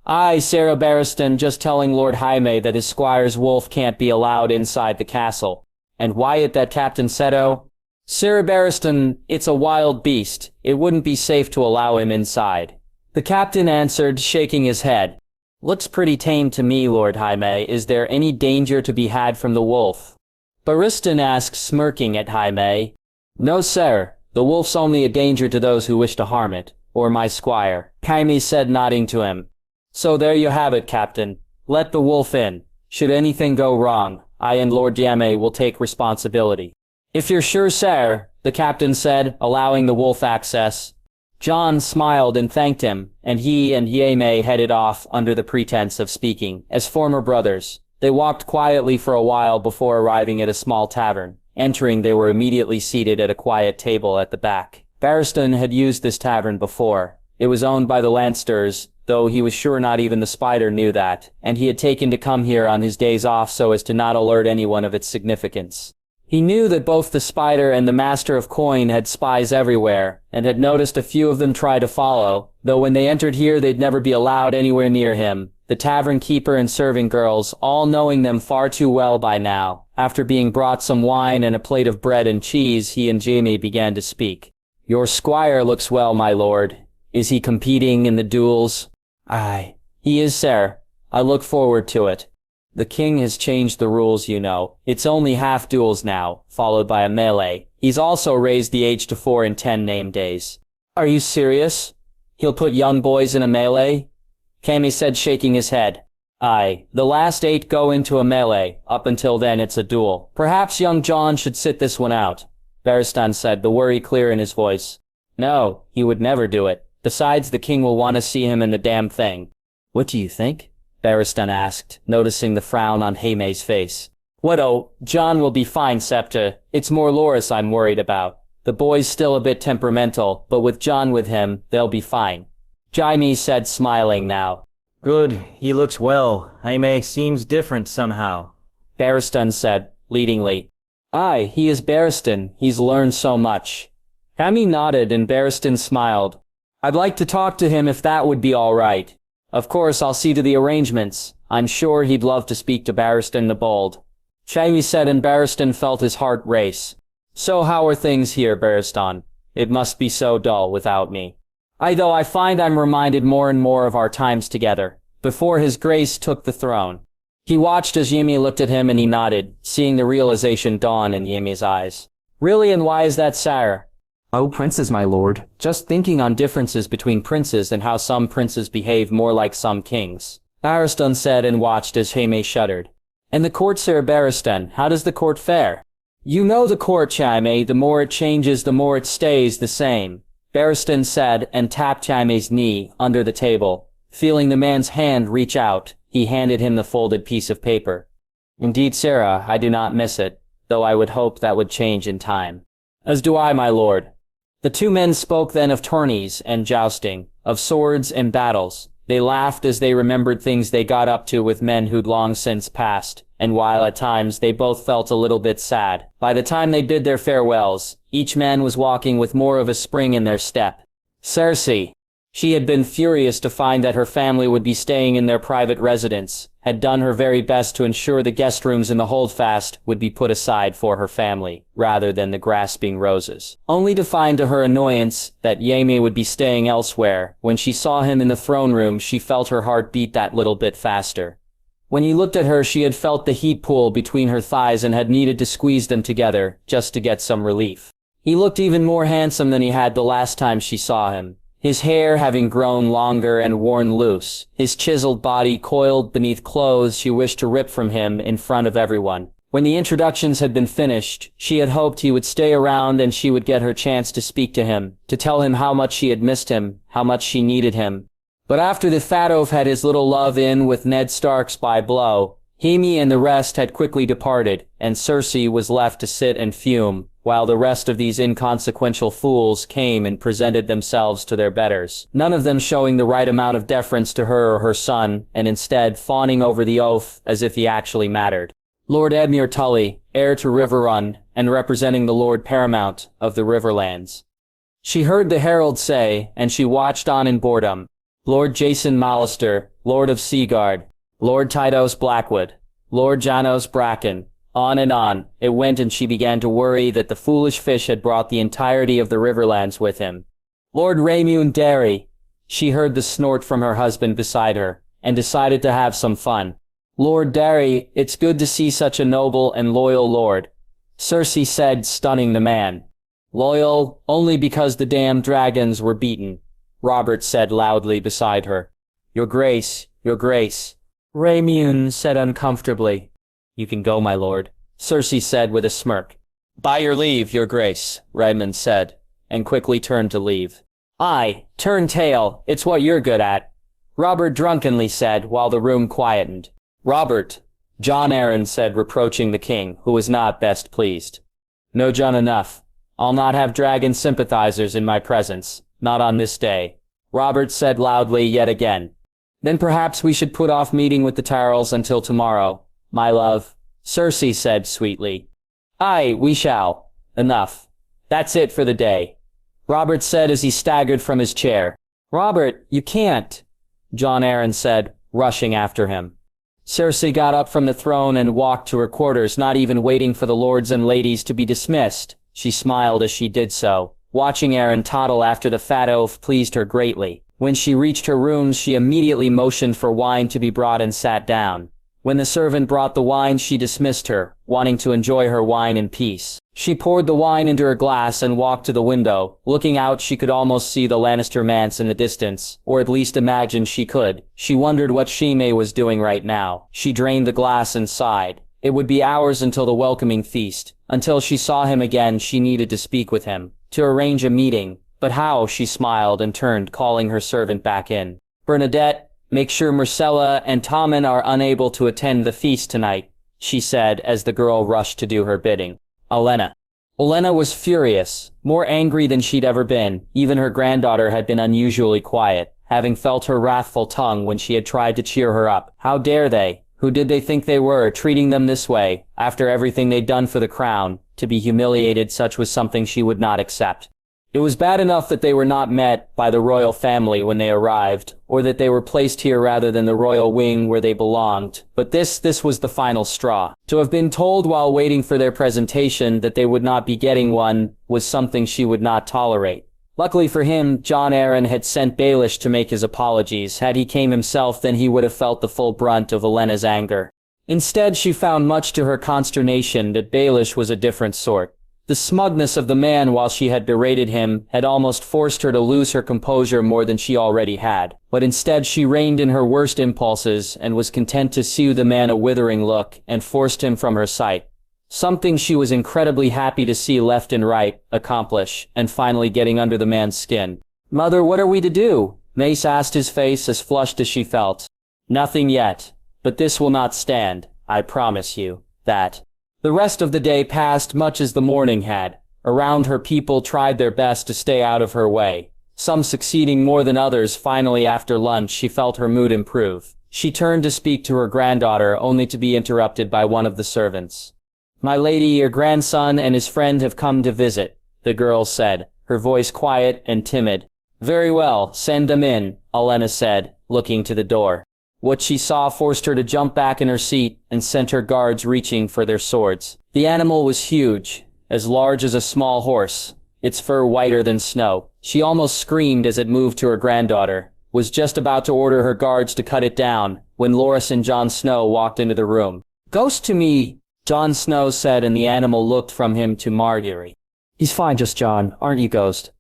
Aye, Sarah Barristan, just telling Lord Jaime that his squire's wolf can't be allowed inside the castle. And Wyatt, that Captain Seto? Sarah Barristan, it's a wild beast. It wouldn't be safe to allow him inside. The captain answered, shaking his head. Looks pretty tame to me, Lord Jaime. Is there any danger to be had from the wolf? Barristan asked, smirking at Jaime. No, sir. The wolf's only a danger to those who wish to harm it, or my squire, Jaime said, nodding to him. So there you have it, Captain. Let the wolf in. Should anything go wrong, I and Lord Jaime will take responsibility. If you're sure, sir, the captain said, allowing the wolf access. Jon smiled and thanked him, and he and Jaime headed off under the pretense of speaking as former brothers. They walked quietly for a while before arriving at a small tavern. Entering, they were immediately seated at a quiet table at the back. Barristan had used this tavern before. It was owned by the Lannisters, though he was sure not even the spider knew that, and he had taken to come here on his days off so as to not alert anyone of its significance. He knew that both the spider and the master of coin had spies everywhere, and had noticed a few of them try to follow, though when they entered here they'd never be allowed anywhere near him. The tavern keeper and serving girls, all knowing them far too well by now. After being brought some wine and a plate of bread and cheese, he and Jaime began to speak. Your squire looks well, my lord. Is he competing in the duels? Aye. He is, sir. I look forward to it. The king has changed the rules, you know. It's only half duels now, followed by a melee. He's also raised the age to 4 in 10 name days. Are you serious? He'll put young boys in a melee? Jaime said, shaking his head. Aye, the last 8 go into a melee. Up until then it's a duel. Perhaps young Jon should sit this one out, Barristan said, the worry clear in his voice. No, he would never do it. Besides, the king will want to see him in the damn thing. What do you think? Barristan asked, noticing the frown on Jaime's face. What, oh, Jon will be fine, Septa. It's more Loras I'm worried about. The boy's still a bit temperamental, but with Jon with him, they'll be fine. Jaime said, smiling now. Good, he looks well. Jaime seems different somehow. Barristan said, leadingly. Aye, he is Barristan. He's learned so much. Jaime nodded and Barristan smiled. I'd like to talk to him if that would be all right. Of course, I'll see to the arrangements. I'm sure he'd love to speak to Barristan the Bold. Jaime said, and Barristan felt his heart race. So how are things here, Barristan? It must be so dull without me. Though I find I'm reminded more and more of our times together, before his grace took the throne. He watched as Jaime looked at him and he nodded, seeing the realization dawn in Yemi's eyes. Really, and why is that, sire? Oh, princes, my lord. Just thinking on differences between princes and how some princes behave more like some kings. Barristan said and watched as Jaime shuddered. And the court, Sir Barristan, how does the court fare? You know the court, Jaime, the more it changes, the more it stays the same. Barristan said and tapped Jaime's knee under the table. Feeling the man's hand reach out, he handed him the folded piece of paper. Indeed, Sarah, I do not miss it, though I would hope that would change in time. As do I, my lord. The two men spoke then of tourneys and jousting, of swords and battles. They laughed as they remembered things they got up to with men who'd long since passed, and while at times they both felt a little bit sad, by the time they bid their farewells, each man was walking with more of a spring in their step. Cersei. She had been furious to find that her family would be staying in their private residence, had done her very best to ensure the guest rooms in the holdfast would be put aside for her family, rather than the grasping roses. Only to find to her annoyance that Jaime would be staying elsewhere. When she saw him in the throne room, she felt her heart beat that little bit faster. When he looked at her, she had felt the heat pool between her thighs and had needed to squeeze them together, just to get some relief. He looked even more handsome than he had the last time she saw him. His hair having grown longer and worn loose, his chiseled body coiled beneath clothes she wished to rip from him in front of everyone. When the introductions had been finished, she had hoped he would stay around and she would get her chance to speak to him, to tell him how much she had missed him, how much she needed him. But after the fat oaf had his little love-in with Ned Stark's by blow, Jaime and the rest had quickly departed, and Cersei was left to sit and fume, while the rest of these inconsequential fools came and presented themselves to their betters, none of them showing the right amount of deference to her or her son, and instead fawning over the oath as if he actually mattered. Lord Edmure Tully, heir to Riverrun, and representing the Lord Paramount of the Riverlands. She heard the herald say, and she watched on in boredom. Lord Jason Mallister, Lord of Seaguard, Lord Tydos Blackwood, Lord Janos Bracken. On and on it went, and she began to worry that the foolish fish had brought the entirety of the Riverlands with him. Lord Reimagined Derry. She heard the snort from her husband beside her, and decided to have some fun. Lord Derry, it's good to see such a noble and loyal lord. Cersei said, stunning the man. Loyal, only because the damned dragons were beaten. Robert said loudly beside her. Your grace, your grace. Reimagined said uncomfortably. You can go, my lord, Cersei said with a smirk. By your leave, your grace, Redmond said, and quickly turned to leave. Aye, turn tail, it's what you're good at, Robert drunkenly said while the room quietened. Robert, Jon Arryn said, reproaching the king, who was not best pleased. No, Jon, enough. I'll not have dragon sympathizers in my presence, not on this day, Robert said loudly yet again. Then perhaps we should put off meeting with the Tyrells until tomorrow. My love, Cersei said sweetly. Aye, we shall. Enough. That's it for the day, Robert said as he staggered from his chair. Robert, you can't, Jon Arryn said, rushing after him. Cersei got up from the throne and walked to her quarters, not even waiting for the lords and ladies to be dismissed. She smiled as she did so. Watching Arryn toddle after the fat oaf pleased her greatly. When she reached her rooms, she immediately motioned for wine to be brought and sat down. When the servant brought the wine, she dismissed her, wanting to enjoy her wine in peace. She poured the wine into her glass and walked to the window. Looking out, she could almost see the Lannister manse in the distance, or at least imagined she could. She wondered what Jaime was doing right now. She drained the glass and sighed. It would be hours until the welcoming feast. Until she saw him again, she needed to speak with him, to arrange a meeting. But how? She smiled and turned, calling her servant back in. Bernadette, make sure Marcella and Tommen are unable to attend the feast tonight, she said as the girl rushed to do her bidding. Olenna was furious, more angry than she'd ever been. Even her granddaughter had been unusually quiet, having felt her wrathful tongue when she had tried to cheer her up. How dare they? Who did they think they were, treating them this way, after everything they'd done for the crown? To be humiliated, such was something she would not accept. It was bad enough that they were not met by the royal family when they arrived, or that they were placed here rather than the royal wing where they belonged, but this was the final straw. To have been told while waiting for their presentation that they would not be getting one was something she would not tolerate. Luckily for him, Jon Arryn had sent Baelish to make his apologies. Had he came himself, then he would have felt the full brunt of Olenna's anger. Instead, she found much to her consternation that Baelish was a different sort. The smugness of the man while she had berated him had almost forced her to lose her composure more than she already had. But instead she reined in her worst impulses and was content to see the man a withering look and forced him from her sight. Something she was incredibly happy to see left and right accomplish, and finally getting under the man's skin. "Mother, what are we to do?" Mace asked, his face as flushed as she felt. "Nothing yet. But this will not stand. I promise you that." The rest of the day passed much as the morning had. Around her, people tried their best to stay out of her way, some succeeding more than others. Finally, after lunch, she felt her mood improve. She turned to speak to her granddaughter, only to be interrupted by one of the servants. "My lady, your grandson and his friend have come to visit," the girl said, her voice quiet and timid. "Very well, send them in," Olenna said, looking to the door. What she saw forced her to jump back in her seat and sent her guards reaching for their swords. The animal was huge, as large as a small horse, its fur whiter than snow. She almost screamed as it moved to her granddaughter, was just about to order her guards to cut it down, when Loras and Jon Snow walked into the room. "Ghost to me," Jon Snow said, and the animal looked from him to Margaery. "He's fine, just Jon, aren't you, Ghost?"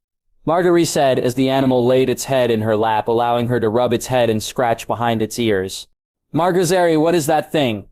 Margaery said as the animal laid its head in her lap, allowing her to rub its head and scratch behind its ears. "Margaery, what is that thing?"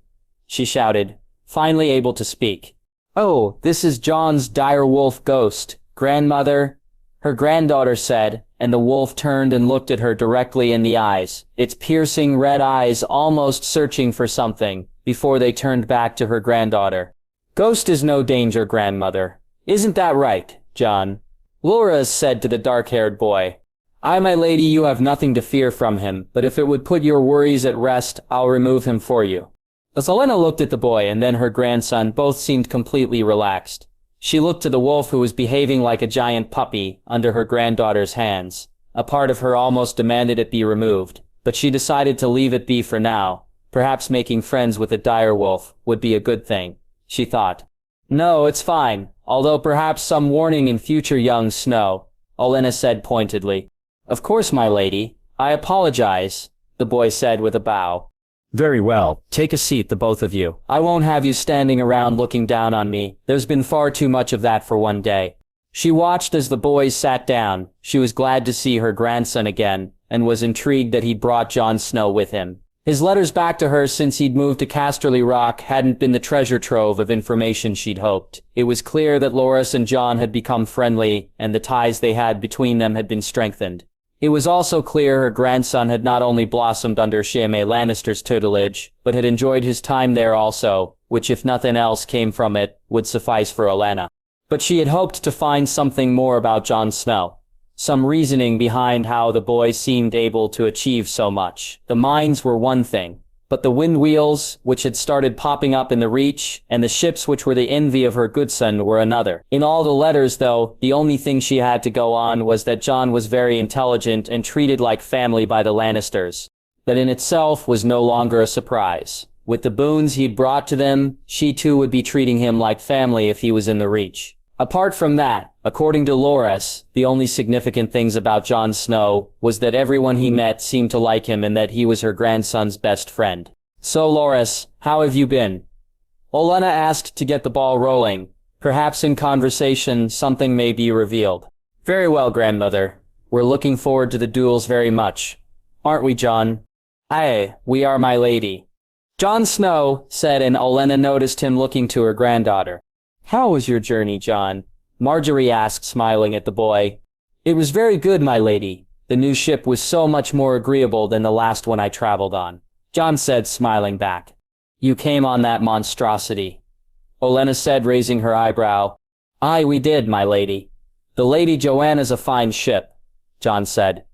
she shouted, finally able to speak. "Oh, this is Jon's dire wolf Ghost, grandmother," her granddaughter said, and the wolf turned and looked at her directly in the eyes, its piercing red eyes almost searching for something, before they turned back to her granddaughter. "Ghost is no danger, grandmother. Isn't that right, Jon?" Loras said to the dark-haired boy. "Aye, my lady, you have nothing to fear from him, but if it would put your worries at rest, I'll remove him for you." Olenna looked at the boy and then her grandson. Both seemed completely relaxed. She looked to the wolf, who was behaving like a giant puppy under her granddaughter's hands. A part of her almost demanded it be removed, but she decided to leave it be for now. Perhaps making friends with a dire wolf would be a good thing, she thought. "No, it's fine. Although perhaps some warning in future, young Snow," Olenna said pointedly. "Of course, my lady. I apologize," the boy said with a bow. "Very well. Take a seat, the both of you. I won't have you standing around looking down on me. There's been far too much of that for one day." She watched as the boys sat down. She was glad to see her grandson again, and was intrigued that he'd brought Jon Snow with him. His letters back to her since he'd moved to Casterly Rock hadn't been the treasure trove of information she'd hoped. It was clear that Loras and Jon had become friendly, and the ties they had between them had been strengthened. It was also clear her grandson had not only blossomed under Jaime Lannister's tutelage, but had enjoyed his time there also, which, if nothing else came from it, would suffice for Olenna. But she had hoped to find something more about Jon Snow. Some reasoning behind how the boy seemed able to achieve so much. The mines were one thing, but the wind wheels, which had started popping up in the Reach, and the ships which were the envy of her good son, were another. In all the letters, though, the only thing she had to go on was that Jon was very intelligent and treated like family by the Lannisters. That in itself was no longer a surprise. With the boons he'd brought to them, she too would be treating him like family if he was in the Reach. Apart from that, according to Loras, the only significant things about Jon Snow was that everyone he met seemed to like him and that he was her grandson's best friend. So Loras, how have you been? Olenna asked to get the ball rolling. Perhaps in conversation something may be revealed. Very well, grandmother. We're looking forward to the duels very much. Aren't we, Jon? Aye, we are, my lady. Jon Snow said, and Olenna noticed him looking to her granddaughter. How was your journey, Jon? Marjorie asked, smiling at the boy. It was very good, my lady. The new ship was so much more agreeable than the last one I traveled on. Jon said, smiling back. You came on that monstrosity. Olenna said, raising her eyebrow. Aye, we did, my lady. The Lady Joanna's a fine ship, Jon said.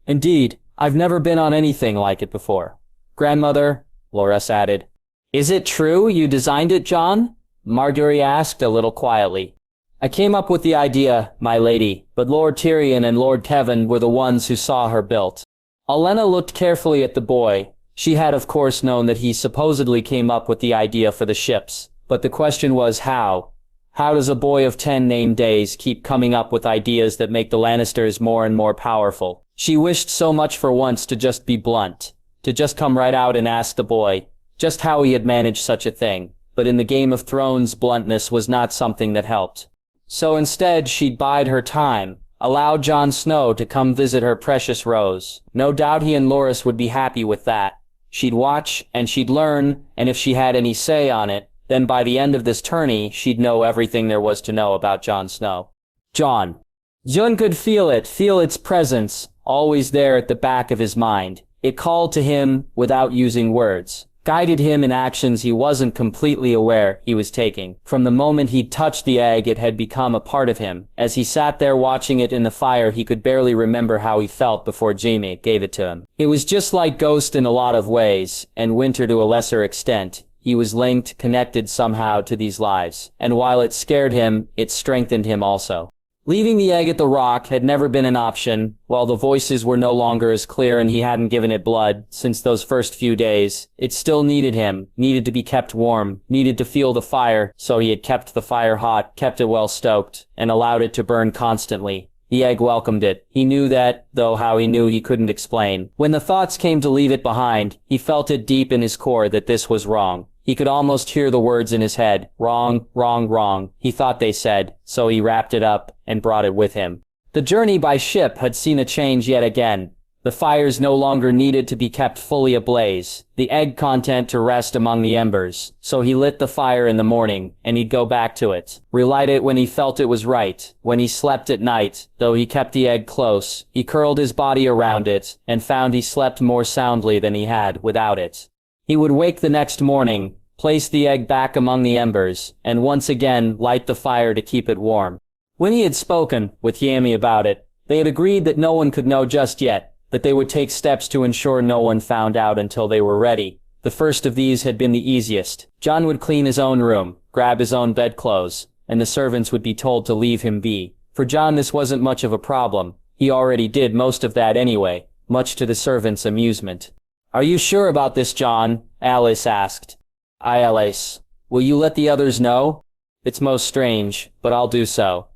Indeed, I've never been on anything like it before. Grandmother, Loras added. Is it true you designed it, Jon? Marjorie asked a little quietly. I came up with the idea, my lady, but Lord Tyrion and Lord Kevin were the ones who saw her built. Olenna looked carefully at the boy. She had of course known that he supposedly came up with the idea for the ships, but the question was how. How does a boy of 10 named days keep coming up with ideas that make the Lannisters more and more powerful? She wished so much for once to just be blunt, to just come right out and ask the boy just how he had managed such a thing, but in the Game of Thrones bluntness was not something that helped. So instead she'd bide her time, allow Jon Snow to come visit her precious Rose. No doubt he and Loras would be happy with that. She'd watch, and she'd learn, and if she had any say on it, then by the end of this tourney, she'd know everything there was to know about Jon Snow. Jon. Jon could feel its presence, always there at the back of his mind. It called to him without using words, guided him in actions he wasn't completely aware he was taking. From the moment he'd touched the egg, it had become a part of him. As he sat there watching it in the fire, he could barely remember how he felt before Jaime gave it to him. It was just like Ghost in a lot of ways, and Winter to a lesser extent. He was linked, connected somehow to these lives, and while it scared him, it strengthened him also. Leaving the egg at the rock had never been an option, while the voices were no longer as clear and he hadn't given it blood since those first few days. It still needed him, needed to be kept warm, needed to feel the fire, so he had kept the fire hot, kept it well stoked, and allowed it to burn constantly. The egg welcomed it. He knew that, though how he knew he couldn't explain. When the thoughts came to leave it behind, he felt it deep in his core that this was wrong. He could almost hear the words in his head. Wrong, wrong, wrong, he thought they said, so he wrapped it up and brought it with him. The journey by ship had seen a change yet again. The fires no longer needed to be kept fully ablaze, the egg content to rest among the embers, so he lit the fire in the morning, and he'd go back to it, relight it when he felt it was right. When he slept at night, though he kept the egg close, he curled his body around it, and found he slept more soundly than he had without it. He would wake the next morning, place the egg back among the embers, and once again light the fire to keep it warm. When he had spoken with Jaime about it, they had agreed that no one could know just yet, that they would take steps to ensure no one found out until they were ready. The first of these had been the easiest. Jon would clean his own room, grab his own bedclothes, and the servants would be told to leave him be. For Jon this wasn't much of a problem. He already did most of that anyway, much to the servants' amusement. Are you sure about this, Jon? Alice asked. Aye, Alice. Will you let the others know? It's most strange, but I'll do so.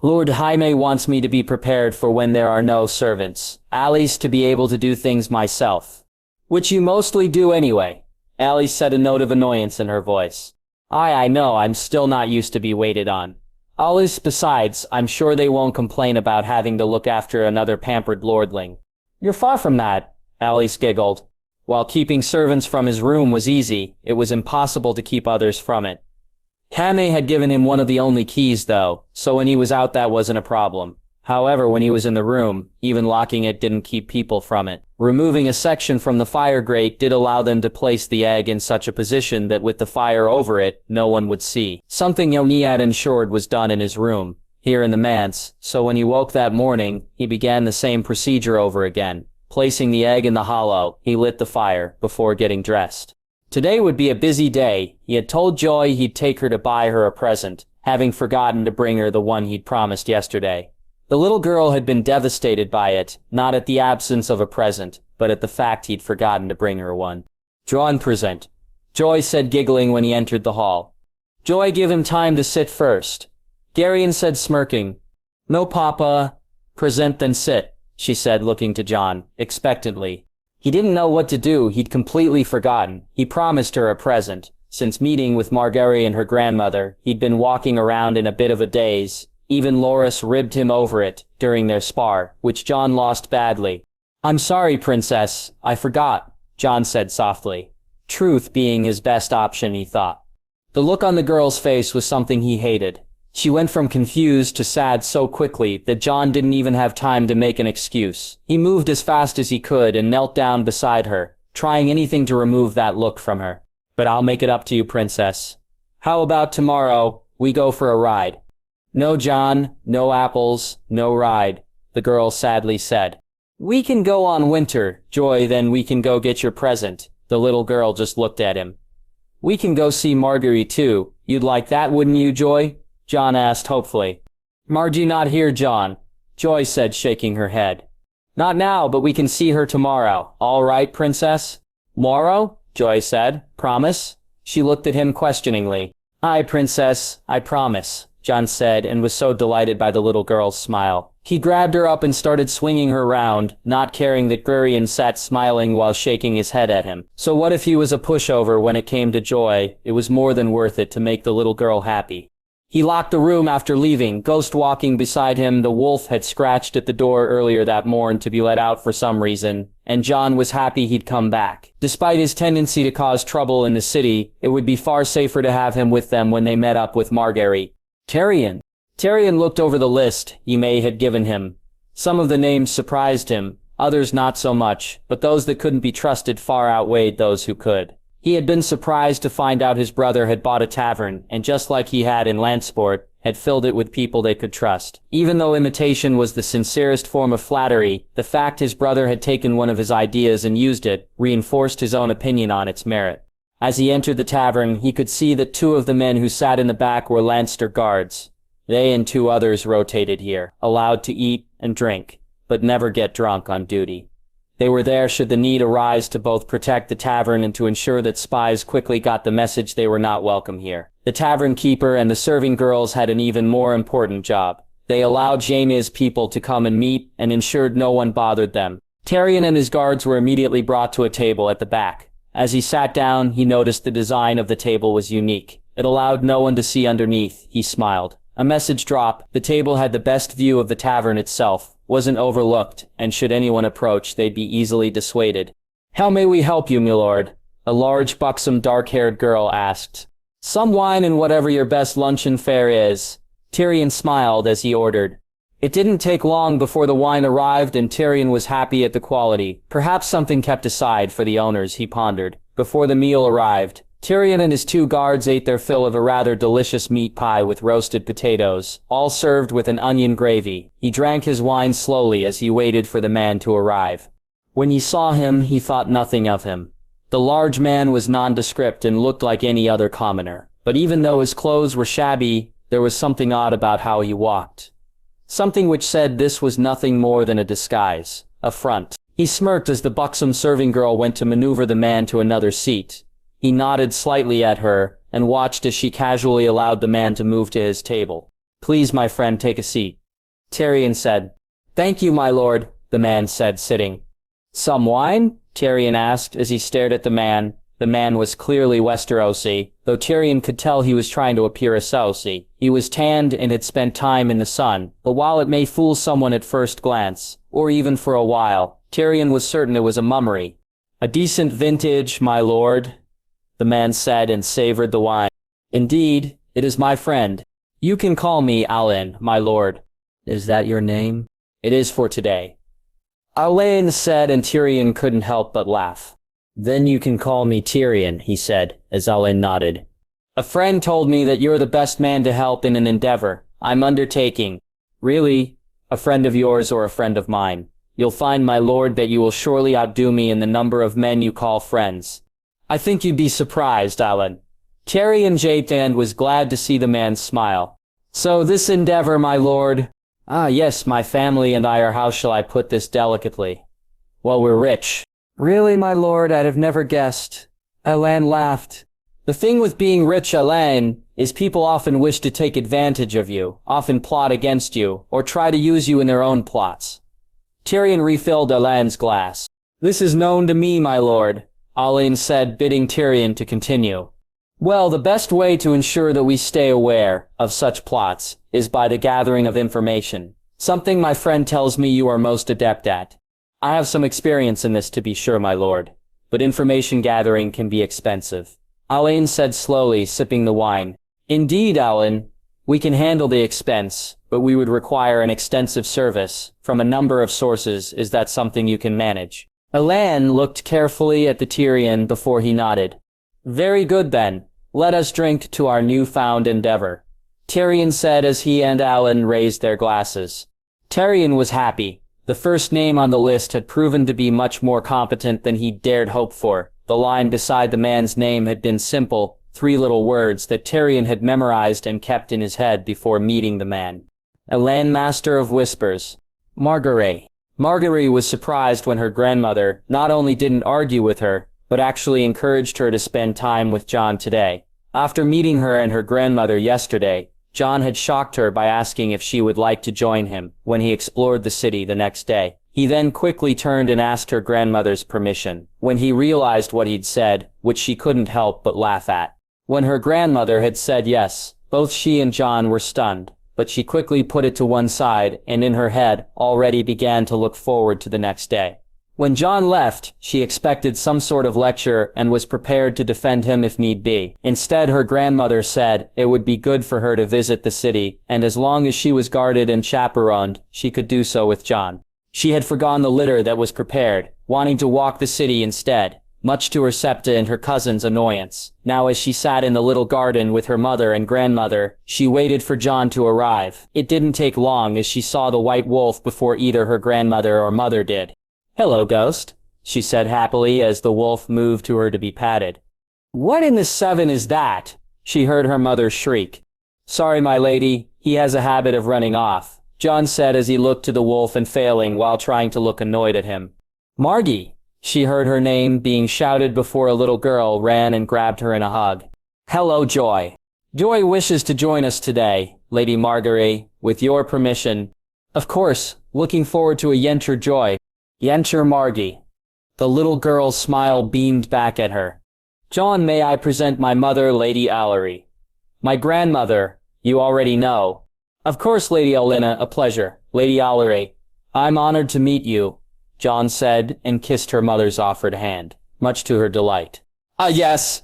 Lord Jaime wants me to be prepared for when there are no servants. Alice to be able to do things myself. Which you mostly do anyway. Alice said, a note of annoyance in her voice. Aye, I know, I'm still not used to be waited on. Alice, besides, I'm sure they won't complain about having to look after another pampered lordling. You're far from that, Alice giggled. While keeping servants from his room was easy, it was impossible to keep others from it. Jaime had given him one of the only keys, though, so when he was out that wasn't a problem. However, when he was in the room, even locking it didn't keep people from it. Removing a section from the fire grate did allow them to place the egg in such a position that with the fire over it, no one would see. Something Jaime had ensured was done in his room, here in the manse, so when he woke that morning, he began the same procedure over again. Placing the egg in the hollow, he lit the fire before getting dressed. Today would be a busy day. He had told Joy he'd take her to buy her a present, having forgotten to bring her the one he'd promised yesterday. The little girl had been devastated by it, not at the absence of a present, but at the fact he'd forgotten to bring her one. Drawn present, Joy said, giggling when he entered the hall. Joy, give him time to sit first. Garion said, smirking. No, Papa. Present then sit, she said, looking to Jon, expectantly. He didn't know what to do. He'd completely forgotten. He promised her a present. Since meeting with Margaery and her grandmother, he'd been walking around in a bit of a daze. Even Loras ribbed him over it during their spar, which Jon lost badly. "I'm sorry, princess. I forgot," Jon said softly. Truth being his best option, he thought. The look on the girl's face was something he hated. She went from confused to sad so quickly that Jon didn't even have time to make an excuse. He moved as fast as he could and knelt down beside her, trying anything to remove that look from her. "But I'll make it up to you, princess. How about tomorrow we go for a ride?" "No, Jon, no apples, no ride," the girl sadly said. "We can go on Winter, Joy, then we can go get your present." The little girl just looked at him. "We can go see Margaery too. You'd like that, wouldn't you, Joy?" Jon asked hopefully. "Margie not here, Jon," Joy said, shaking her head. "Not now, but we can see her tomorrow. All right, princess?" "Morrow?" Joy said. "Promise?" She looked at him questioningly. "Aye, princess, I promise," Jon said, and was so delighted by the little girl's smile. He grabbed her up and started swinging her round, not caring that Gurion sat smiling while shaking his head at him. So what if he was a pushover when it came to Joy? It was more than worth it to make the little girl happy. He locked the room after leaving, Ghost walking beside him. The wolf had scratched at the door earlier that morn to be let out for some reason, and Jon was happy he'd come back. Despite his tendency to cause trouble in the city, it would be far safer to have him with them when they met up with Margaery. Tyrion. Tyrion looked over the list Jaime had given him. Some of the names surprised him, others not so much, but those that couldn't be trusted far outweighed those who could. He had been surprised to find out his brother had bought a tavern, and just like he had in Lansport, had filled it with people they could trust. Even though imitation was the sincerest form of flattery, the fact his brother had taken one of his ideas and used it reinforced his own opinion on its merit. As he entered the tavern, he could see that 2 of the men who sat in the back were Lannister guards. They and 2 others rotated here, allowed to eat and drink, but never get drunk on duty. They were there should the need arise to both protect the tavern and to ensure that spies quickly got the message they were not welcome here. The tavern keeper and the serving girls had an even more important job. They allowed Jaime's people to come and meet and ensured no one bothered them. Tyrion and his guards were immediately brought to a table at the back. As he sat down, he noticed the design of the table was unique. It allowed no one to see underneath. He smiled. A message drop. The table had the best view of the tavern itself, wasn't overlooked, and should anyone approach, they'd be easily dissuaded. "How may we help you, milord?" a large, buxom, dark-haired girl asked. "Some wine and whatever your best luncheon fare is." Tyrion smiled as he ordered. It didn't take long before the wine arrived, and Tyrion was happy at the quality. Perhaps something kept aside for the owners, he pondered. Before the meal arrived, Tyrion and his 2 guards ate their fill of a rather delicious meat pie with roasted potatoes, all served with an onion gravy. He drank his wine slowly as he waited for the man to arrive. When he saw him, he thought nothing of him. The large man was nondescript and looked like any other commoner. But even though his clothes were shabby, there was something odd about how he walked. Something which said this was nothing more than a disguise, a front. He smirked as the buxom serving girl went to maneuver the man to another seat. He nodded slightly at her, and watched as she casually allowed the man to move to his table. "Please, my friend, take a seat," Tyrion said. "Thank you, my lord," the man said, sitting. "Some wine?" Tyrion asked as he stared at the man. The man was clearly Westerosi, though Tyrion could tell he was trying to appear Essosi. He was tanned and had spent time in the sun, but while it may fool someone at first glance, or even for a while, Tyrion was certain it was a mummery. "A decent vintage, my lord," the man said and savored the wine. "Indeed, it is my friend. You can call me Alan, my lord." "Is that your name?" "It is for today," Alain said, and Tyrion couldn't help but laugh. "Then you can call me Tyrion," he said, as Alain nodded. "A friend told me that you're the best man to help in an endeavor I'm undertaking." "Really? A friend of yours or a friend of mine? You'll find, my lord, that you will surely outdo me in the number of men you call friends." "I think you'd be surprised, Alan." Tyrion japed and was glad to see the man smile. "So this endeavor, my lord?" "Ah, yes, my family and I are, how shall I put this delicately? Well, we're rich." "Really, my lord, I'd have never guessed." Alan laughed. "The thing with being rich, Alan, is people often wish to take advantage of you, often plot against you, or try to use you in their own plots." Tyrion refilled Alan's glass. This is known to me, my lord, Aline said, bidding Tyrion to continue. Well, the best way to ensure that we stay aware of such plots is by the gathering of information, something my friend tells me you are most adept at. I have some experience in this, to be sure, my lord, but information gathering can be expensive. Aline said slowly, sipping the wine. Indeed, Aline, we can handle the expense, but we would require an extensive service from a number of sources. Is that something you can manage? Alan looked carefully at the Tyrion before he nodded. Very good then. Let us drink to our newfound endeavor, Tyrion said as he and Alan raised their glasses. Tyrion was happy. The first name on the list had proven to be much more competent than he dared hope for. The line beside the man's name had been simple, 3 little words that Tyrion had memorized and kept in his head before meeting the man. Alan, Master of Whispers. Margaery. Margaery was surprised when her grandmother not only didn't argue with her, but actually encouraged her to spend time with Jon today. After meeting her and her grandmother yesterday, Jon had shocked her by asking if she would like to join him when he explored the city the next day. He then quickly turned and asked her grandmother's permission, when he realized what he'd said, which she couldn't help but laugh at. When her grandmother had said yes, both she and Jon were stunned, but she quickly put it to one side and in her head already began to look forward to the next day. When Jon left, she expected some sort of lecture and was prepared to defend him if need be. Instead, her grandmother said it would be good for her to visit the city, and as long as she was guarded and chaperoned, she could do so with Jon. She had forgone the litter that was prepared, wanting to walk the city instead, much to her septa and her cousin's annoyance. Now as she sat in the little garden with her mother and grandmother, she waited for Jon to arrive. It didn't take long as she saw the white wolf before either her grandmother or mother did. "Hello, Ghost," she said happily as the wolf moved to her to be patted. "What in the 7 is that?" she heard her mother shriek. "Sorry, my lady, he has a habit of running off," Jon said as he looked to the wolf and failing while trying to look annoyed at him. "Margie," she heard her name being shouted before a little girl ran and grabbed her in a hug. "Hello, Joy. Joy wishes to join us today, Lady Margaery, with your permission." "Of course, looking forward to a Yenter, Joy." "Yenter, Margie." The little girl's smile beamed back at her. "Jon, may I present my mother, Lady Allery. My grandmother, you already know." "Of course, Lady Olenna, a pleasure, Lady Allery. I'm honored to meet you," Jon said and kissed her mother's offered hand, much to her delight. Yes.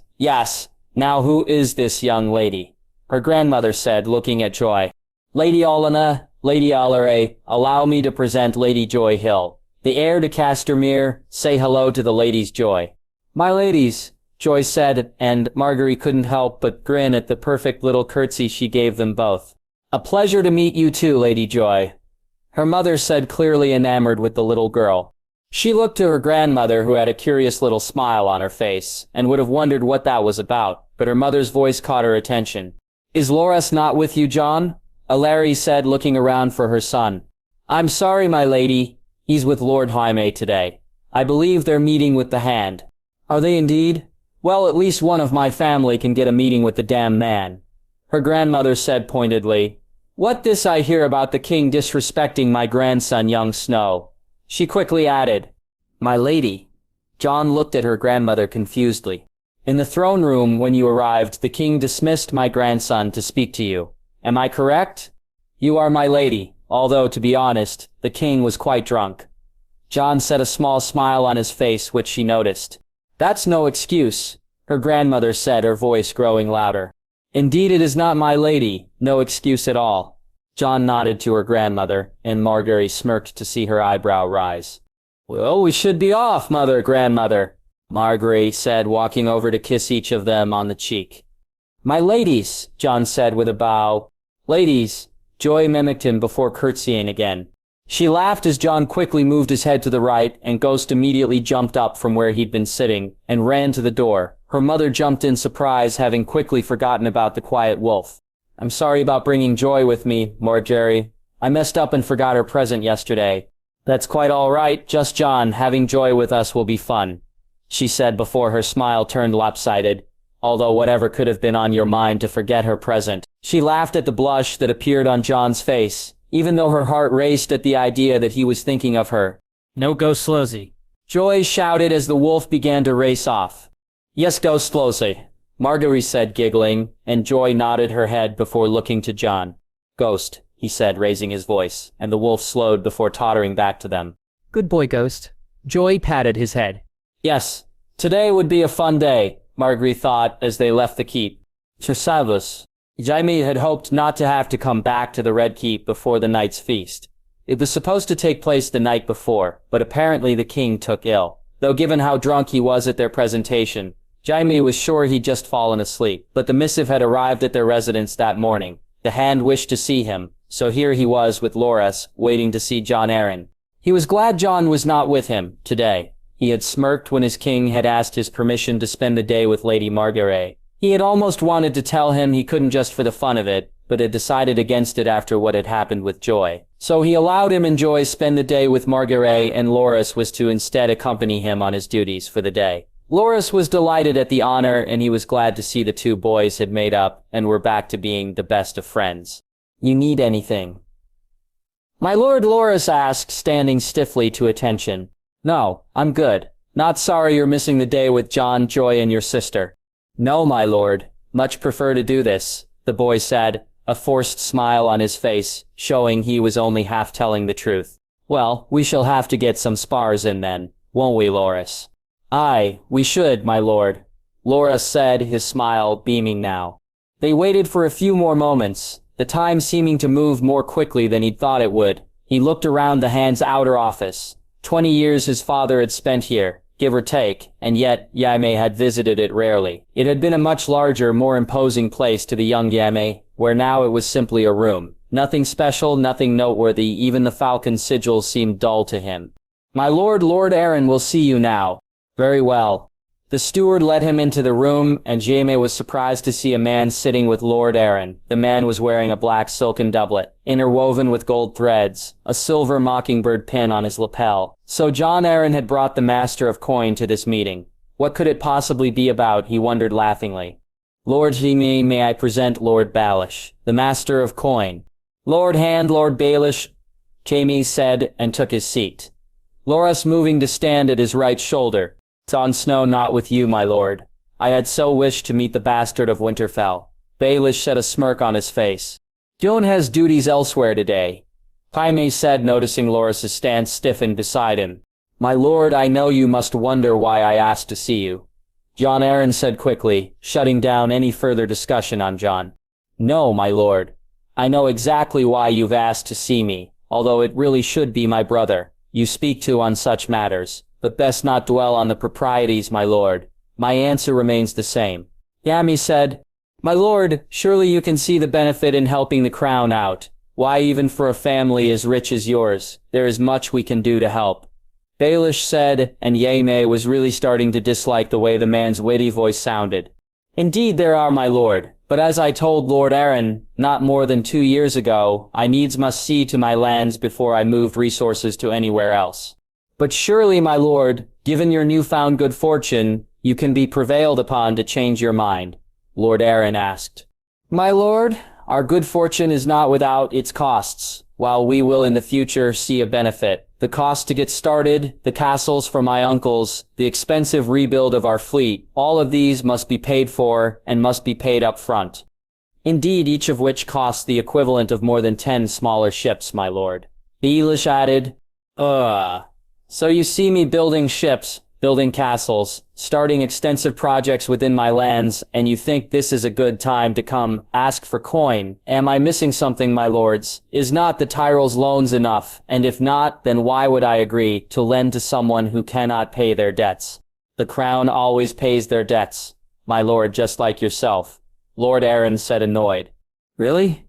Now who is this young lady?" her grandmother said, looking at Joy. "Lady Olenna, Lady Allery, allow me to present Lady Joy Hill, the heir to Castamere. Say hello to the ladies, Joy." "My ladies," Joy said, and Margaery couldn't help but grin at the perfect little curtsy she gave them both. "A pleasure to meet you too, Lady Joy," her mother said, clearly enamored with the little girl. She looked to her grandmother, who had a curious little smile on her face, and would have wondered what that was about, but her mother's voice caught her attention. "Is Loras not with you, Jon?" Allery said, looking around for her son. "I'm sorry, my lady. He's with Lord Jaime today. I believe they're meeting with the Hand." "Are they indeed? Well, at least one of my family can get a meeting with the damn man," her grandmother said pointedly. "What this I hear about the king disrespecting my grandson, young Snow?" She quickly added, "My lady." Jon looked at her grandmother confusedly. "In the throne room when you arrived, the king dismissed my grandson to speak to you. Am I correct?" "You are, my lady, although, to be honest, the king was quite drunk." Jon set a small smile on his face, which she noticed. "That's no excuse," her grandmother said, her voice growing louder. "Indeed it is not, my lady, no excuse at all." Jon nodded to her grandmother, and Margaery smirked to see her eyebrow rise. "Well, we should be off, grandmother," Margaery said, walking over to kiss each of them on the cheek. "My ladies," Jon said with a bow. "Ladies," Joy mimicked him before curtsying again. She laughed as Jon quickly moved his head to the right, and Ghost immediately jumped up from where he'd been sitting, and ran to the door. Her mother jumped in surprise, having quickly forgotten about the quiet wolf. "I'm sorry about bringing Joy with me, Margaery. I messed up and forgot her present yesterday." "That's quite all right, just Jon. Having Joy with us will be fun," she said before her smile turned lopsided. "Although whatever could have been on your mind to forget her present?" She laughed at the blush that appeared on Jon's face, even though her heart raced at the idea that he was thinking of her. "No go slowsy," Joy shouted as the wolf began to race off. Yes, go slowly, Marguerite said, giggling, and Joy nodded her head before looking to Jon. Ghost, he said, raising his voice, and the wolf slowed before tottering back to them. Good boy, Ghost. Joy patted his head. Yes, today would be a fun day, Marguerite thought as they left the keep. Chersavus. Jaime had hoped not to have to come back to the Red Keep before the night's feast. It was supposed to take place the night before, but apparently the king took ill. Though given how drunk he was at their presentation, Jaime was sure he'd just fallen asleep. But the missive had arrived at their residence that morning. The Hand wished to see him, so here he was with Loras, waiting to see Jon Arryn. He was glad Jon was not with him today. He had smirked when his king had asked his permission to spend the day with Lady Margaery. He had almost wanted to tell him he couldn't just for the fun of it, but had decided against it after what had happened with Joy. So he allowed him and Joy spend the day with Margaery, and Loras was to instead accompany him on his duties for the day. Loras was delighted at the honor, and he was glad to see the two boys had made up and were back to being the best of friends. You need anything? My lord, Loras asked, standing stiffly to attention. No, I'm good. Not sorry you're missing the day with Jon, Joy, and your sister. No, my lord. Much prefer to do this, the boy said, a forced smile on his face, showing he was only half telling the truth. Well, we shall have to get some spars in then, won't we, Loras? Aye, we should, my lord, Loras said, his smile beaming now. They waited for a few more moments, the time seeming to move more quickly than he'd thought it would. He looked around the Hand's outer office. 20 years his father had spent here, give or take, and yet Jaime had visited it rarely. It had been a much larger, more imposing place to the young Jaime, where now it was simply a room. Nothing special, nothing noteworthy, even the falcon sigil seemed dull to him. My lord, Lord Arryn will see you now. Very well. The steward led him into the room, and Jaime was surprised to see a man sitting with Lord Arryn. The man was wearing a black silken doublet, interwoven with gold threads, a silver mockingbird pin on his lapel. So Jon Arryn had brought the Master of Coin to this meeting. What could it possibly be about, he wondered laughingly. Lord Jaime, may I present Lord Baelish, the Master of Coin. Lord Hand, Lord Baelish, Jaime said, and took his seat. Loras moving to stand at his right shoulder. Jon Snow, not with you, my lord. I had so wished to meet the bastard of Winterfell. Baelish set a smirk on his face. Jon has duties elsewhere today, Jaime said, noticing Loras's stance stiffened beside him. My lord, I know you must wonder why I asked to see you. Jon Arryn said quickly, shutting down any further discussion on Jon. No, my lord. I know exactly why you've asked to see me, although it really should be my brother you speak to on such matters. But best not dwell on the proprieties, my lord. My answer remains the same. Jaime said, My lord, surely you can see the benefit in helping the crown out. Why, even for a family as rich as yours, there is much we can do to help. Baelish said, and Jaime was really starting to dislike the way the man's witty voice sounded. Indeed there are, my lord, but as I told Lord Arryn, not more than 2 years ago, I needs must see to my lands before I moved resources to anywhere else. But surely, my lord, given your newfound good fortune, you can be prevailed upon to change your mind, Lord Arryn asked. My lord, our good fortune is not without its costs, while we will in the future see a benefit. The cost to get started, the castles for my uncles, the expensive rebuild of our fleet, all of these must be paid for and must be paid up front. Indeed, each of which costs the equivalent of more than 10 smaller ships, my lord. Baelish added, So you see me building ships, building castles, starting extensive projects within my lands, and you think this is a good time to come ask for coin. Am I missing something, my lords? Is not the Tyrell's loans enough? And if not, then why would I agree to lend to someone who cannot pay their debts? The crown always pays their debts, my lord, just like yourself, Lord Arryn said, annoyed. Really?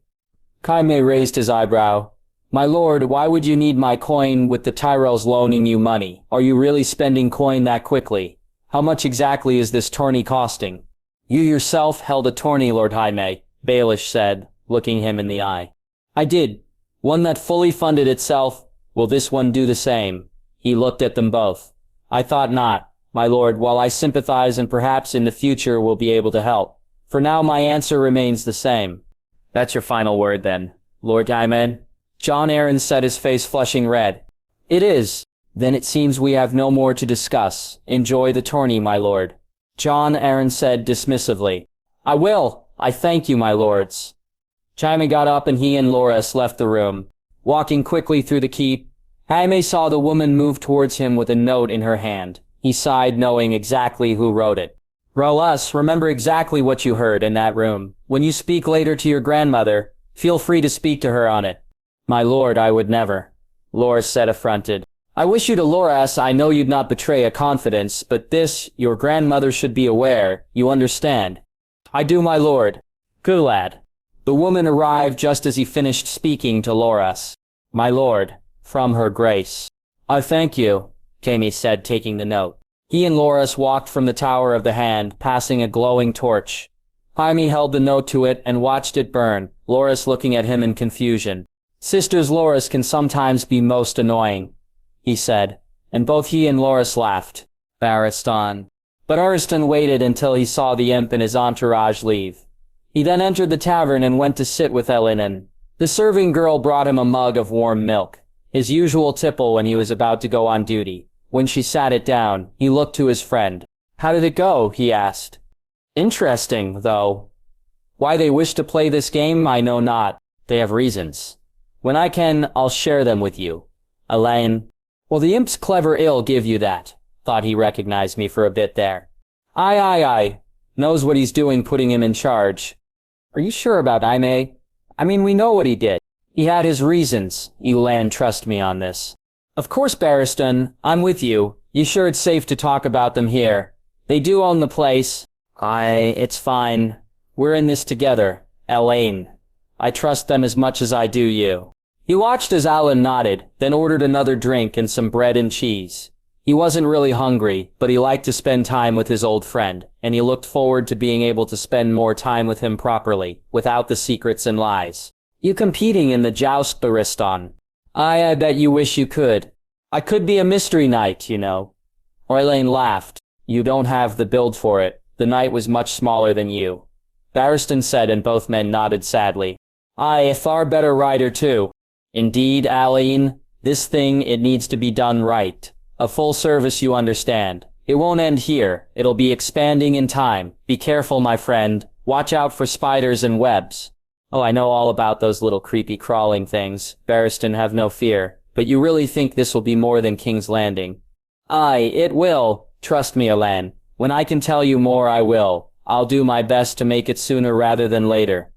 Jaime raised his eyebrow. My lord, why would you need my coin with the Tyrells loaning you money? Are you really spending coin that quickly? How much exactly is this tourney costing? You yourself held a tourney, Lord Jaime, Baelish said, looking him in the eye. I did. One that fully funded itself. Will this one do the same? He looked at them both. I thought not, my lord, while I sympathize and perhaps in the future will be able to help. For now my answer remains the same. That's your final word then, Lord Jaime? Jon Arryn said, his face flushing red. It is. Then it seems we have no more to discuss. Enjoy the tourney, my lord. Jon Arryn said dismissively. I will. I thank you, my lords. Jaime got up and he and Loras left the room. Walking quickly through the keep, Jaime saw the woman move towards him with a note in her hand. He sighed, knowing exactly who wrote it. Loras, remember exactly what you heard in that room. When you speak later to your grandmother, feel free to speak to her on it. My lord, I would never. Loras said, affronted. I wish you to Loras, I know you'd not betray a confidence, but this, your grandmother should be aware, you understand. I do, my lord. Good lad. The woman arrived just as he finished speaking to Loras. My lord, from her grace. I thank you, Jaime said, taking the note. He and Loras walked from the Tower of the Hand, passing a glowing torch. Jaime held the note to it and watched it burn, Loras looking at him in confusion. Sisters Loras can sometimes be most annoying, he said, and both he and Loras laughed. Barristan. But Ariston waited until he saw the imp and his entourage leave. He then entered the tavern and went to sit with Elendil. The serving girl brought him a mug of warm milk, his usual tipple when he was about to go on duty. When she sat it down, he looked to his friend. How did it go? He asked. Interesting, though. Why they wish to play this game, I know not. They have reasons. When I can, I'll share them with you. Elaine. Well, the imp's clever ill give you that. Thought he recognized me for a bit there. Aye. Knows what he's doing, putting him in charge. Are you sure about Jaime? I mean, we know what he did. He had his reasons. Elaine, trust me on this. Of course, Barristan, I'm with you. You sure it's safe to talk about them here? They do own the place. It's fine. We're in this together, Elaine. I trust them as much as I do you. He watched as Alan nodded, then ordered another drink and some bread and cheese. He wasn't really hungry, but he liked to spend time with his old friend, and he looked forward to being able to spend more time with him properly, without the secrets and lies. You competing in the joust, Barristan? I bet you wish you could. I could be a mystery knight, you know. Orlane laughed. You don't have the build for it. The knight was much smaller than you. Barristan said, and both men nodded sadly. A far better rider too. Indeed, Aline, this thing, it needs to be done right. A full service, you understand. It won't end here. It'll be expanding in time. Be careful, my friend. Watch out for spiders and webs. Oh, I know all about those little creepy crawling things. Barristan, have no fear. But you really think this will be more than King's Landing? Aye, it will. Trust me, Alan. When I can tell you more, I will. I'll do my best to make it sooner rather than later.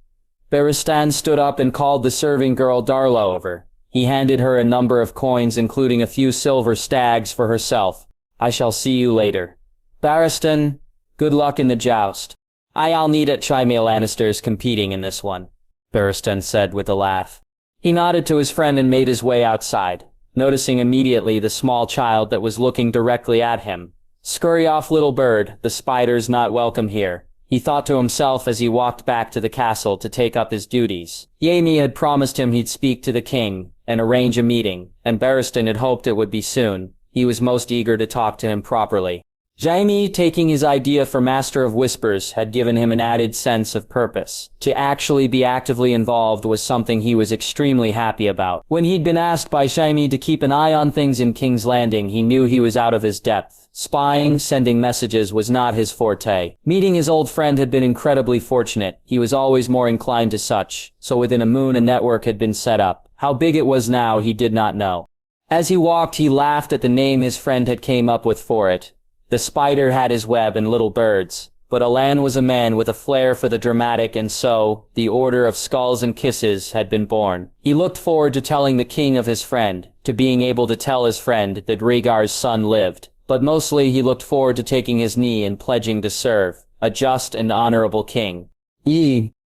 Barristan stood up and called the serving girl Darla over. He handed her a number of coins, including a few silver stags for herself. I shall see you later. Barristan, good luck in the joust. I'll need it. Jaime Lannister's competing in this one, Barristan said with a laugh. He nodded to his friend and made his way outside, noticing immediately the small child that was looking directly at him. Scurry off, little bird, the spider's not welcome here, he thought to himself as he walked back to the castle to take up his duties. Jaime had promised him he'd speak to the king and arrange a meeting, and Barristan had hoped it would be soon. He was most eager to talk to him properly. Jaime, taking his idea for Master of Whispers, had given him an added sense of purpose. To actually be actively involved was something he was extremely happy about. When he'd been asked by Jaime to keep an eye on things in King's Landing, he knew he was out of his depth. Spying, sending messages was not his forte. Meeting his old friend had been incredibly fortunate. He was always more inclined to such, so within a moon a network had been set up. How big it was now, he did not know. As he walked, he laughed at the name his friend had came up with for it. The spider had his web and little birds, but Alan was a man with a flair for the dramatic, and so, the Order of Skulls and Kisses had been born. He looked forward to telling the king of his friend, to being able to tell his friend that Rhaegar's son lived. But mostly he looked forward to taking his knee and pledging to serve, a just and honorable king.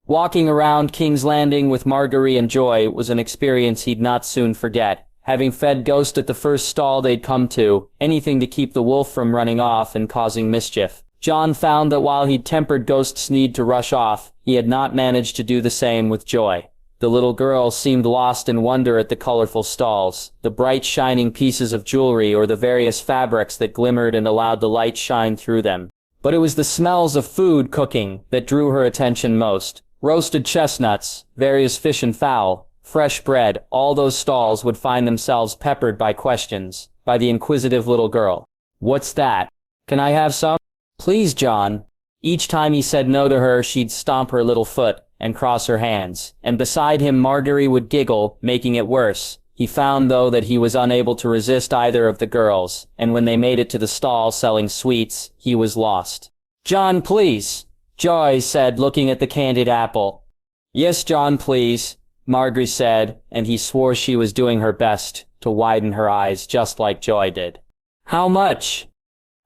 Walking around King's Landing with Marguerite and Joy was an experience he'd not soon forget. Having fed Ghost at the first stall they'd come to, anything to keep the wolf from running off and causing mischief. Jon found that while he'd tempered Ghost's need to rush off, he had not managed to do the same with Joy. The little girl seemed lost in wonder at the colorful stalls, the bright shining pieces of jewelry or the various fabrics that glimmered and allowed the light shine through them. But it was the smells of food cooking that drew her attention most. Roasted chestnuts, various fish and fowl, fresh bread, all those stalls would find themselves peppered by questions. by the inquisitive little girl. What's that? Can I have some? Please, Jon. Each time he said no to her, she'd stomp her little foot and cross her hands, and beside him Margaery would giggle, making it worse. He found, though, that he was unable to resist either of the girls, and when they made it to the stall selling sweets, he was lost. Jon, please, Joy said, looking at the candied apple. Yes, Jon, please, Margaery said, and he swore she was doing her best to widen her eyes just like Joy did. How much?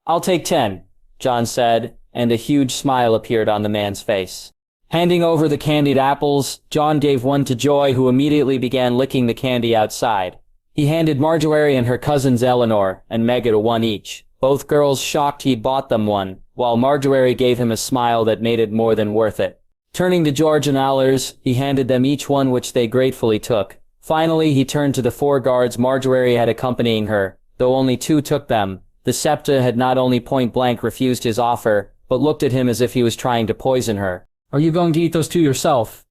I'll take 10, Jon said, and a huge smile appeared on the man's face. Handing over the candied apples, Jon gave one to Joy, who immediately began licking the candy outside. He handed Marjorie and her cousins Eleanor and Meghan one each, both girls shocked he'd bought them one, while Marjorie gave him a smile that made it more than worth it. Turning to George and Allers, he handed them each one, which they gratefully took. Finally, he turned to the 4 guards Marjorie had accompanying her, though only 2 took them. The Septa had not only point-blank refused his offer, but looked at him as if he was trying to poison her. Are you going to eat those 2 yourself?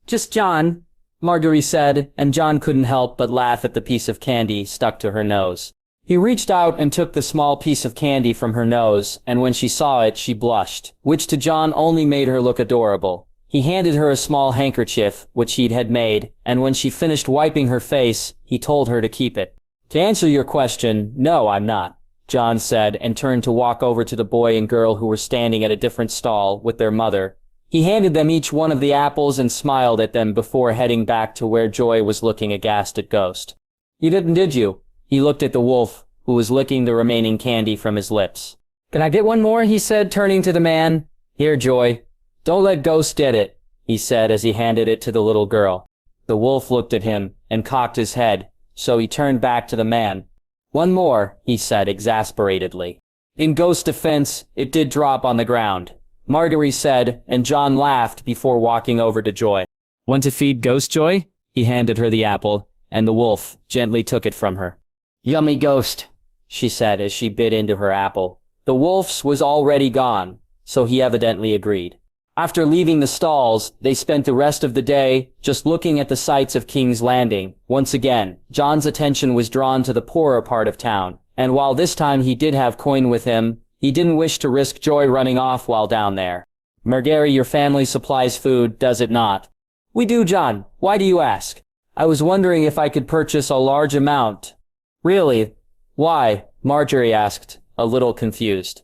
Just Jon, Marjorie said, and Jon couldn't help but laugh at the piece of candy stuck to her nose. He reached out and took the small piece of candy from her nose, and when she saw it, she blushed, which to Jon only made her look adorable. He handed her a small handkerchief, which he had made, and when she finished wiping her face, he told her to keep it. To answer your question, no, I'm not, Jon said, and turned to walk over to the boy and girl who were standing at a different stall with their mother. He handed them each one of the apples and smiled at them before heading back to where Joy was looking aghast at Ghost. You didn't, did you? He looked at the wolf, who was licking the remaining candy from his lips. Can I get one more? He said, turning to the man. Here, Joy. Don't let Ghost get it, he said as he handed it to the little girl. The wolf looked at him and cocked his head, so he turned back to the man. One more, he said exasperatedly. In Ghost's defense, it did drop on the ground. Margaery said, and Jon laughed before walking over to Joy. Want to feed Ghost, Joy? He handed her the apple, and the wolf gently took it from her. Yummy, Ghost, she said as she bit into her apple. The wolf's was already gone, so he evidently agreed. After leaving the stalls, they spent the rest of the day just looking at the sights of King's Landing. Once again, Jon's attention was drawn to the poorer part of town, and while this time he did have coin with him, he didn't wish to risk Joy running off while down there. Margaery, your family supplies food, does it not? We do, Jon. Why do you ask? I was wondering if I could purchase a large amount. Really? Why? Marjorie asked, a little confused.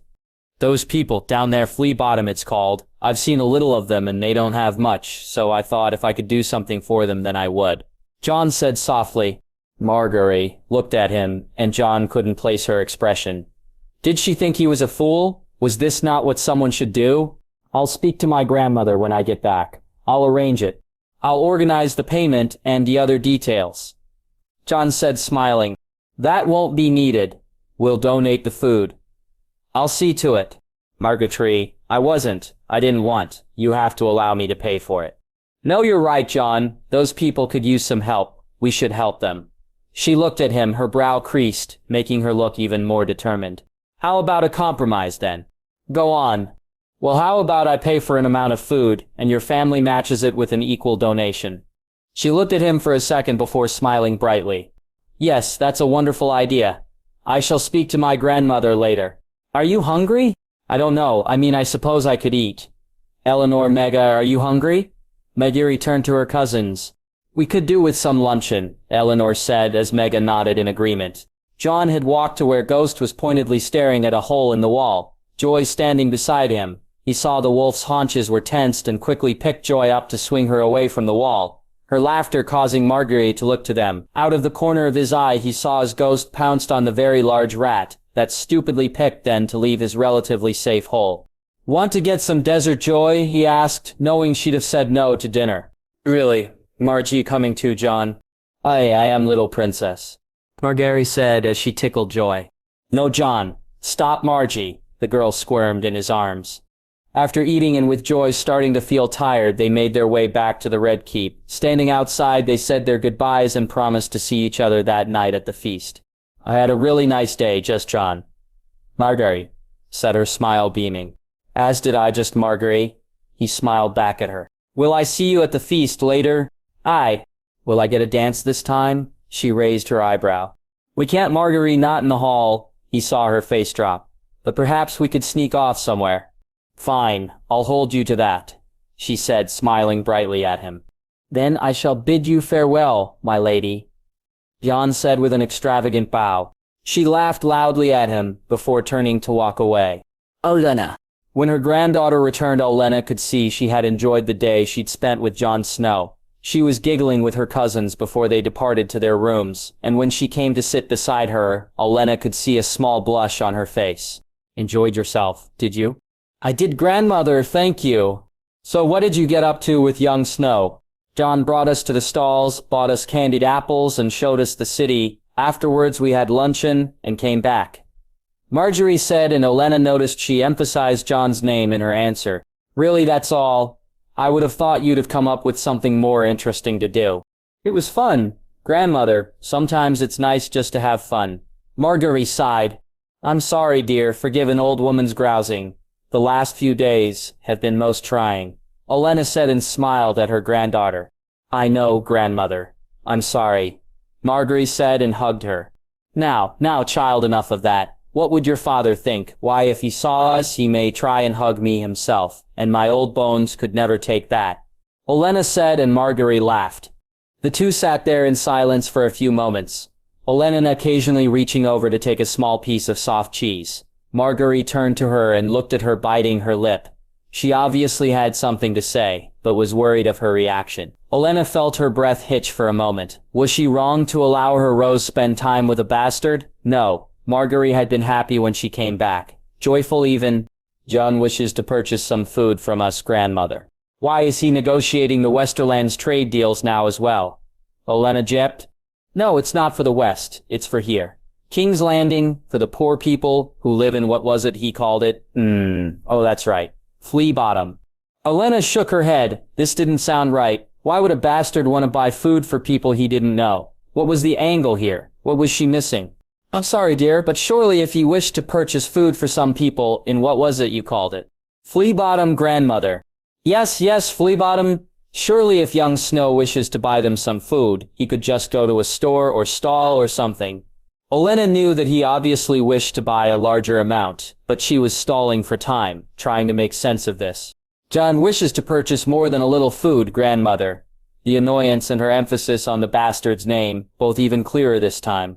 Those people down there, Flea Bottom it's called. I've seen a little of them and they don't have much, so I thought if I could do something for them then I would. Jon said softly. Margaery looked at him, and Jon couldn't place her expression. Did she think he was a fool? Was this not what someone should do? I'll speak to my grandmother when I get back. I'll arrange it. I'll organize the payment and the other details. Jon said, smiling. That won't be needed. We'll donate the food. I'll see to it. Margaery, I didn't want. You have to allow me to pay for it. No, you're right, Jon. Those people could use some help. We should help them. She looked at him, her brow creased, making her look even more determined. How about a compromise, then? Go on. Well, how about I pay for an amount of food, and your family matches it with an equal donation? She looked at him for a second before smiling brightly. Yes, that's a wonderful idea. I shall speak to my grandmother later. Are you hungry? I don't know. I suppose I could eat. Eleanor, Meghan, are you hungry? Margaery turned to her cousins. We could do with some luncheon, Eleanor said as Meghan nodded in agreement. Jon had walked to where Ghost was pointedly staring at a hole in the wall, Joy standing beside him. He saw the wolf's haunches were tensed and quickly picked Joy up to swing her away from the wall, her laughter causing Margaery to look to them. Out of the corner of his eye he saw as Ghost pounced on the very large rat that stupidly picked then to leave his relatively safe hole. Want to get some dessert, Joy? He asked, knowing she'd have said no to dinner. Really? Margie coming too, Jon? I am little princess, Margaery said as she tickled Joy. No, Jon. Stop, Margie. The girl squirmed in his arms. After eating and with Joy starting to feel tired, they made their way back to the Red Keep. Standing outside, they said their goodbyes and promised to see each other that night at the feast. I had a really nice day, just Jon. Margaery, said her smile beaming. As did I, just Margaery. He smiled back at her. Will I see you at the feast later? Aye. Will I get a dance this time? She raised her eyebrow. We can't, Marguerite, not in the hall. He saw her face drop. But perhaps we could sneak off somewhere. Fine, I'll hold you to that, she said, smiling brightly at him. Then I shall bid you farewell, my lady, Jon said with an extravagant bow. She laughed loudly at him before turning to walk away. Olenna. When her granddaughter returned, Olenna could see she had enjoyed the day she'd spent with Jon Snow. She was giggling with her cousins before they departed to their rooms, and when she came to sit beside her, Olenna could see a small blush on her face. Enjoyed yourself, did you? I did, grandmother, thank you. So what did you get up to with young Snow? Jon brought us to the stalls, bought us candied apples, and showed us the city. Afterwards we had luncheon and came back, Marjorie said, and Olenna noticed she emphasized Jon's name in her answer. Really, that's all? I would have thought you'd have come up with something more interesting to do. It was fun, grandmother. Sometimes it's nice just to have fun. Marjorie sighed. I'm sorry, dear, forgive an old woman's grousing. The last few days have been most trying, Olenna said and smiled at her granddaughter. I know, grandmother. I'm sorry, Marjorie said and hugged her. Now, child, enough of that. What would your father think? Why, if he saw us, he may try and hug me himself, and my old bones could never take that, Olenna said, and Marjorie laughed. The two sat there in silence for a few moments, Olenna occasionally reaching over to take a small piece of soft cheese. Marjorie turned to her and looked at her, biting her lip. She obviously had something to say, but was worried of her reaction. Olenna felt her breath hitch for a moment. Was she wrong to allow her Rose spend time with a bastard? No. Marjorie had been happy when she came back. Joyful even. Jon wishes to purchase some food from us, grandmother. Why is he negotiating the Westerlands trade deals now as well? Olenna jepped. No, it's not for the West. It's for here. King's Landing, for the poor people who live in what was it he called it? Oh, that's right. Flea Bottom. Olenna shook her head. This didn't sound right. Why would a bastard want to buy food for people he didn't know? What was the angle here? What was she missing? I'm sorry, dear, but surely if you wished to purchase food for some people in what was it you called it? Flea Bottom, grandmother. Yes, Flea Bottom. Surely if young Snow wishes to buy them some food, he could just go to a store or stall or something. Olenna knew that he obviously wished to buy a larger amount, but she was stalling for time, trying to make sense of this. Jon wishes to purchase more than a little food, grandmother. The annoyance and her emphasis on the bastard's name, both even clearer this time.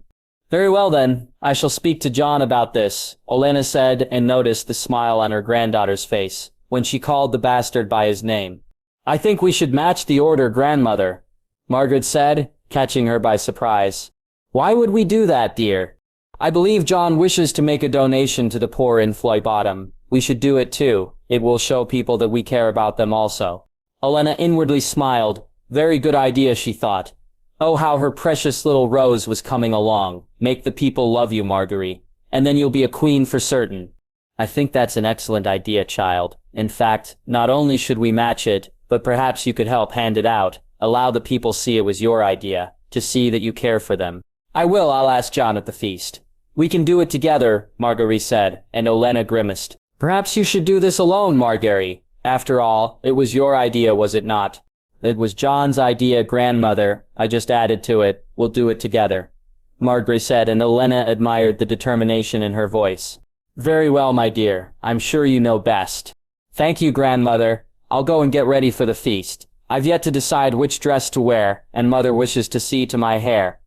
Very well then, I shall speak to Jon about this, Olenna said, and noticed the smile on her granddaughter's face when she called the bastard by his name. I think we should match the order, grandmother, Margaret said, catching her by surprise. Why would we do that, dear? I believe Jon wishes to make a donation to the poor in Flea Bottom. We should do it too. It will show people that we care about them also. Olenna inwardly smiled. Very good idea, she thought. Oh, how her precious little Rose was coming along. Make the people love you, Marguerite, and then you'll be a queen for certain. I think that's an excellent idea, child. In fact, not only should we match it, but perhaps you could help hand it out. Allow the people see it was your idea, to see that you care for them. I'll ask Jon at the feast. We can do it together, Marguerite said, and Olenna grimaced. Perhaps you should do this alone, Marguerite. After all, it was your idea, was it not? It was Jon's idea, grandmother. I just added to it. We'll do it together, Margaret said, and Olenna admired the determination in her voice. Very well, my dear. I'm sure you know best. Thank you, grandmother. I'll go and get ready for the feast. I've yet to decide which dress to wear, and mother wishes to see to my hair.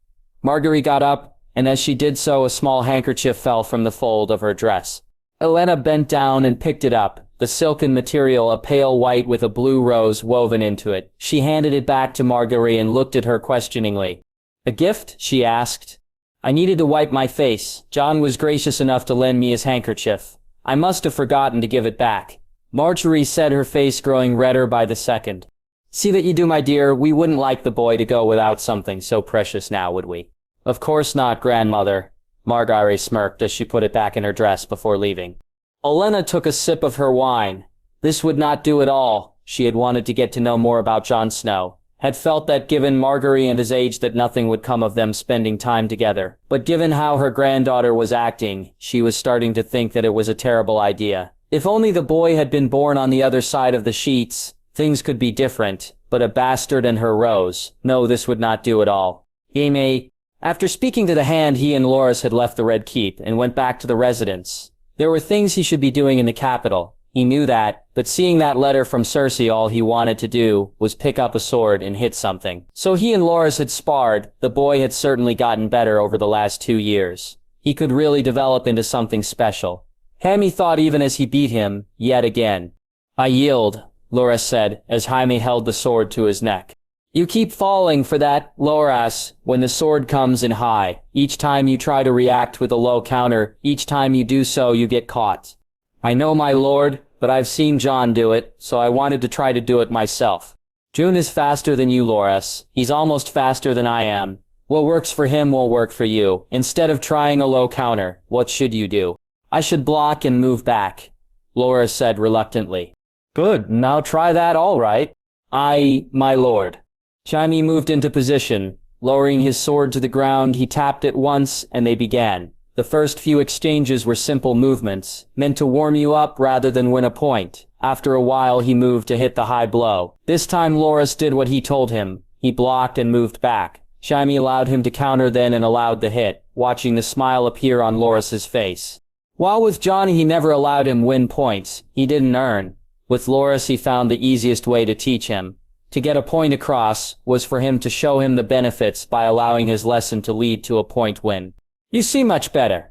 Marguerite got up, and as she did so, a small handkerchief fell from the fold of her dress. Olenna bent down and picked it up. The silken material, a pale white with a blue rose woven into it. She handed it back to Marguerite and looked at her questioningly. A gift? She asked. I needed to wipe my face. Jon was gracious enough to lend me his handkerchief. I must have forgotten to give it back. Marjorie said, her face growing redder by the second. See that you do, my dear. We wouldn't like the boy to go without something so precious now, would we? Of course not, grandmother. Marjorie smirked as she put it back in her dress before leaving. Olenna took a sip of her wine. This would not do at all. She had wanted to get to know more about Jon Snow. Had felt that given Marguerite and his age that nothing would come of them spending time together. But given how her granddaughter was acting, she was starting to think that it was a terrible idea. If only the boy had been born on the other side of the sheets, things could be different. But a bastard and her Rose. No, this would not do at all. Jaime, After speaking to the hand, he and Loras had left the Red Keep and went back to the residence. There were things he should be doing in the capital. He knew that, but seeing that letter from Cersei, all he wanted to do was pick up a sword and hit something. So he and Loras had sparred. The boy had certainly gotten better over the last 2 years. He could really develop into something special. Jaime thought even as he beat him, yet again. I yield, Loras said, as Jaime held the sword to his neck. You keep falling for that, Loras, when the sword comes in high. Each time you try to react with a low counter, each time you do so you get caught. I know, my lord, but I've seen Jon do it, so I wanted to try to do it myself. Jon is faster than you, Loras. He's almost faster than I am. What works for him will work for you. Instead of trying a low counter, what should you do? I should block and move back, Loras said reluctantly. Good, now try that all right. My lord. Jaime moved into position. Lowering his sword to the ground, he tapped it once, and they began. The first few exchanges were simple movements, meant to warm you up rather than win a point. After a while he moved to hit the high blow. This time Loras did what he told him. He blocked and moved back. Jaime allowed him to counter then and allowed the hit, watching the smile appear on Loras's face. While with Jon he never allowed him win points, he didn't earn. With Loras he found the easiest way to teach him. To get a point across was for him to show him the benefits by allowing his lesson to lead to a point win. You see much better,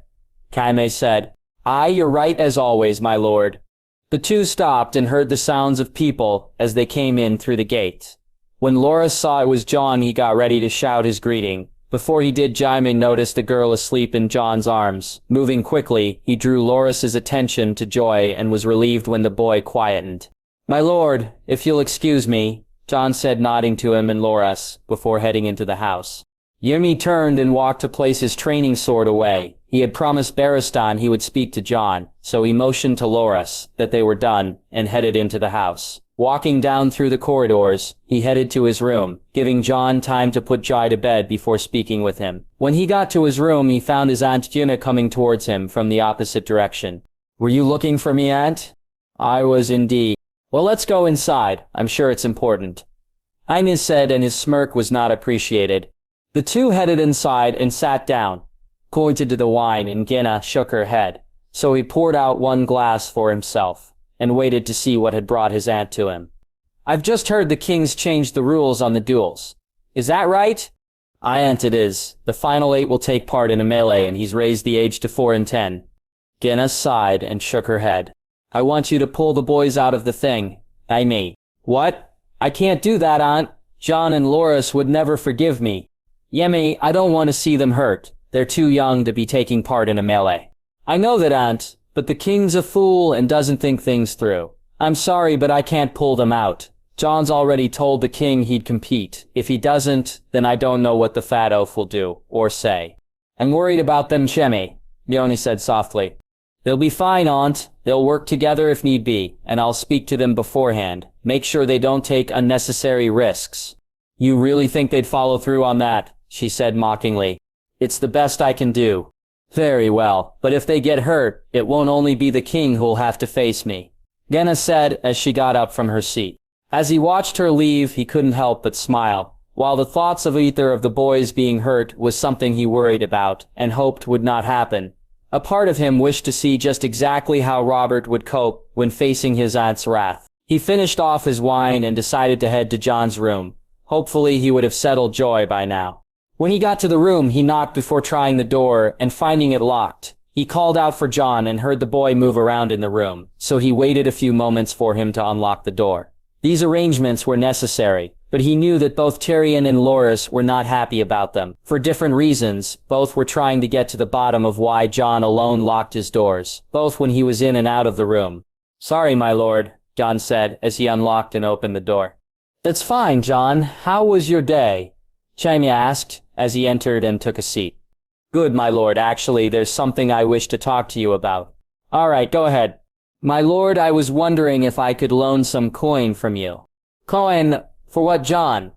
Jaime said. Aye, you're right as always, my lord. The two stopped and heard the sounds of people as they came in through the gate. When Loras saw it was Jon, he got ready to shout his greeting. Before he did, Jaime noticed a girl asleep in Jon's arms. Moving quickly, he drew Loras's attention to Joy and was relieved when the boy quietened. My lord, if you'll excuse me, Jon said, nodding to him and Loras, before heading into the house. Jaime turned and walked to place his training sword away. He had promised Barristan he would speak to Jon, so he motioned to Loras that they were done and headed into the house. Walking down through the corridors, he headed to his room, giving Jon time to put Jai to bed before speaking with him. When he got to his room, he found his Aunt Gina coming towards him from the opposite direction. Were you looking for me, Aunt? I was indeed. Well, let's go inside. I'm sure it's important. Jaime said, and his smirk was not appreciated. The two headed inside and sat down, pointed to the wine, and Gina shook her head. So he poured out one glass for himself, and waited to see what had brought his aunt to him. I've just heard the king's changed the rules on the duels. Is that right? Aye, aunt, it is. The final 8 will take part in a melee, and he's raised the age to 4 and 10. Gina sighed and shook her head. I want you to pull the boys out of the thing. Jaime. What? I can't do that, aunt. Jon and Loras would never forgive me. Jaime, I don't want to see them hurt. They're too young to be taking part in a melee. I know that, aunt, but the king's a fool and doesn't think things through. I'm sorry, but I can't pull them out. Jon's already told the king he'd compete. If he doesn't, then I don't know what the fat oaf will do, or say. I'm worried about them, Jaime, Yoni said softly. They'll be fine, aunt. They'll work together if need be, and I'll speak to them beforehand. Make sure they don't take unnecessary risks. You really think they'd follow through on that? She said mockingly. It's the best I can do. Very well, but if they get hurt, it won't only be the king who'll have to face me, Gina said as she got up from her seat. As he watched her leave, he couldn't help but smile. While the thoughts of either of the boys being hurt was something he worried about and hoped would not happen, a part of him wished to see just exactly how Robert would cope when facing his aunt's wrath. He finished off his wine and decided to head to Jon's room. Hopefully he would have settled Joy by now. When he got to the room, he knocked before trying the door and finding it locked. He called out for Jon and heard the boy move around in the room, so he waited a few moments for him to unlock the door. These arrangements were necessary, but he knew that both Tyrion and Loras were not happy about them. For different reasons, both were trying to get to the bottom of why Jon alone locked his doors, both when he was in and out of the room. Sorry, my lord, Jon said as he unlocked and opened the door. That's fine, Jon. How was your day? Jaime asked as he entered and took a seat. Good, my lord. Actually, there's something I wish to talk to you about. All right, go ahead. My lord, I was wondering if I could loan some coin from you. Coin? For what, Jon?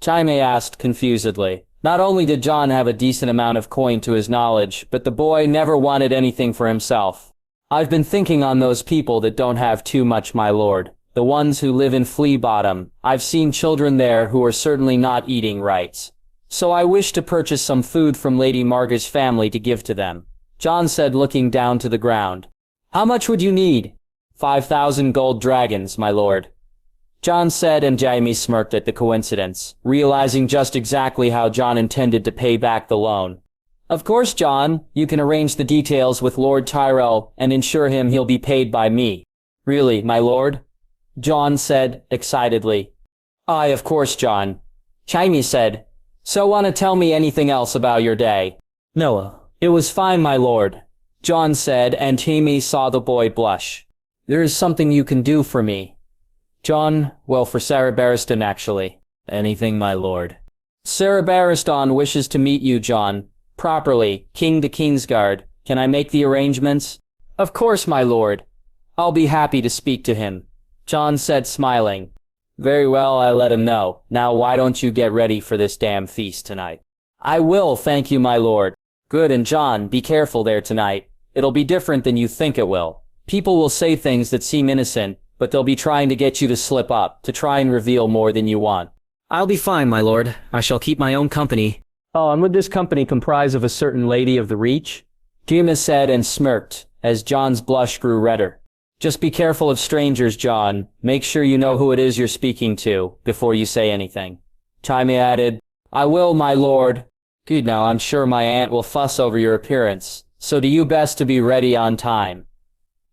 Jaime asked confusedly. Not only did Jon have a decent amount of coin to his knowledge, but the boy never wanted anything for himself. I've been thinking on those people that don't have too much, my lord. The ones who live in Flea Bottom. I've seen children there who are certainly not eating right. So I wish to purchase some food from Lady Marga's family to give to them. Jon said, looking down to the ground. How much would you need? 5,000 gold dragons, my lord. Jon said, and Jaime smirked at the coincidence, realizing just exactly how Jon intended to pay back the loan. Of course, Jon, you can arrange the details with Lord Tyrell and ensure him he'll be paid by me. Really, my lord? Jon said, excitedly. Aye, of course, Jon. Jaime said. So wanna tell me anything else about your day? Noah. It was fine, my lord. Jon said, and Jaime saw the boy blush. There is something you can do for me. Jon, well, for Sarah Barristan, actually. Anything, my lord. Sarah Barristan wishes to meet you, Jon. Properly, King to Kingsguard. Can I make the arrangements? Of course, my lord. I'll be happy to speak to him. Jon said, smiling. Very well, I let him know. Now why don't you get ready for this damn feast tonight? I will, thank you, my lord. Good, and Jon, be careful there tonight. It'll be different than you think it will. People will say things that seem innocent, but they'll be trying to get you to slip up, to try and reveal more than you want. I'll be fine, my lord. I shall keep my own company. Oh, and would this company comprise of a certain lady of the Reach? Jaime said and smirked, as Jon's blush grew redder. Just be careful of strangers, Jon. Make sure you know who it is you're speaking to, before you say anything. Jaime added, I will, my lord. Good, now I'm sure my aunt will fuss over your appearance, so do you best to be ready on time.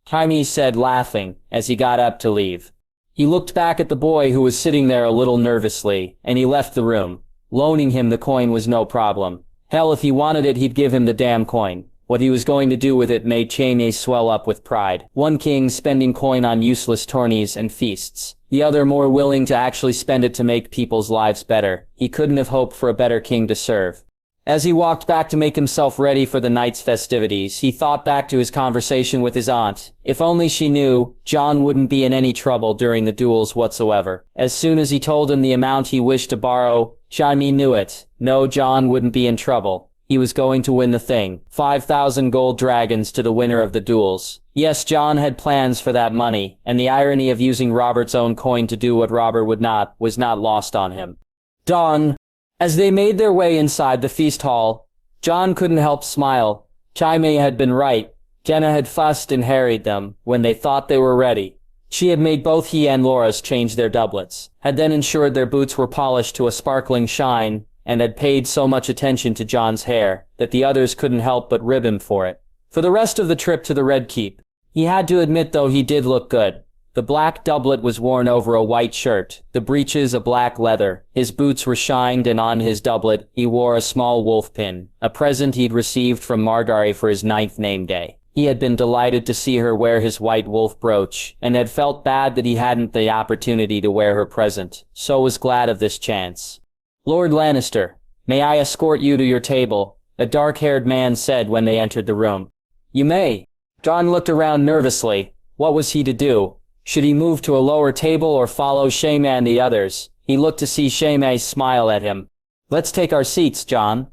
Jaime said, laughing, as he got up to leave. He looked back at the boy who was sitting there a little nervously, and he left the room. Loaning him the coin was no problem. Hell, if he wanted it, he'd give him the damn coin. What he was going to do with it made Jaime swell up with pride. One king spending coin on useless tourneys and feasts. The other more willing to actually spend it to make people's lives better. He couldn't have hoped for a better king to serve. As he walked back to make himself ready for the night's festivities, he thought back to his conversation with his aunt. If only she knew, Jon wouldn't be in any trouble during the duels whatsoever. As soon as he told him the amount he wished to borrow, Jaime knew it. No, Jon wouldn't be in trouble. He was going to win the thing. 5,000 gold dragons to the winner of the duels. Yes, Jon had plans for that money, and the irony of using Robert's own coin to do what Robert would not, was not lost on him. Dawn. As they made their way inside the feast hall, Jon couldn't help smile. Jaime had been right. Jenna had fussed and harried them when they thought they were ready. She had made both he and Loras change their doublets, had then ensured their boots were polished to a sparkling shine, and had paid so much attention to Jon's hair that the others couldn't help but rib him for it. For the rest of the trip to the Red Keep, he had to admit, though, he did look good. The black doublet was worn over a white shirt, the breeches a black leather, his boots were shined, and on his doublet he wore a small wolf pin, a present he'd received from Margaery for his 9th name day. He had been delighted to see her wear his white wolf brooch, and had felt bad that he hadn't the opportunity to wear her present, so was glad of this chance. Lord Lannister, may I escort you to your table? A dark-haired man said when they entered the room. You may. Jon looked around nervously. What was he to do? Should he move to a lower table or follow Jaime and the others? He looked to see Jaime smile at him. Let's take our seats, Jon.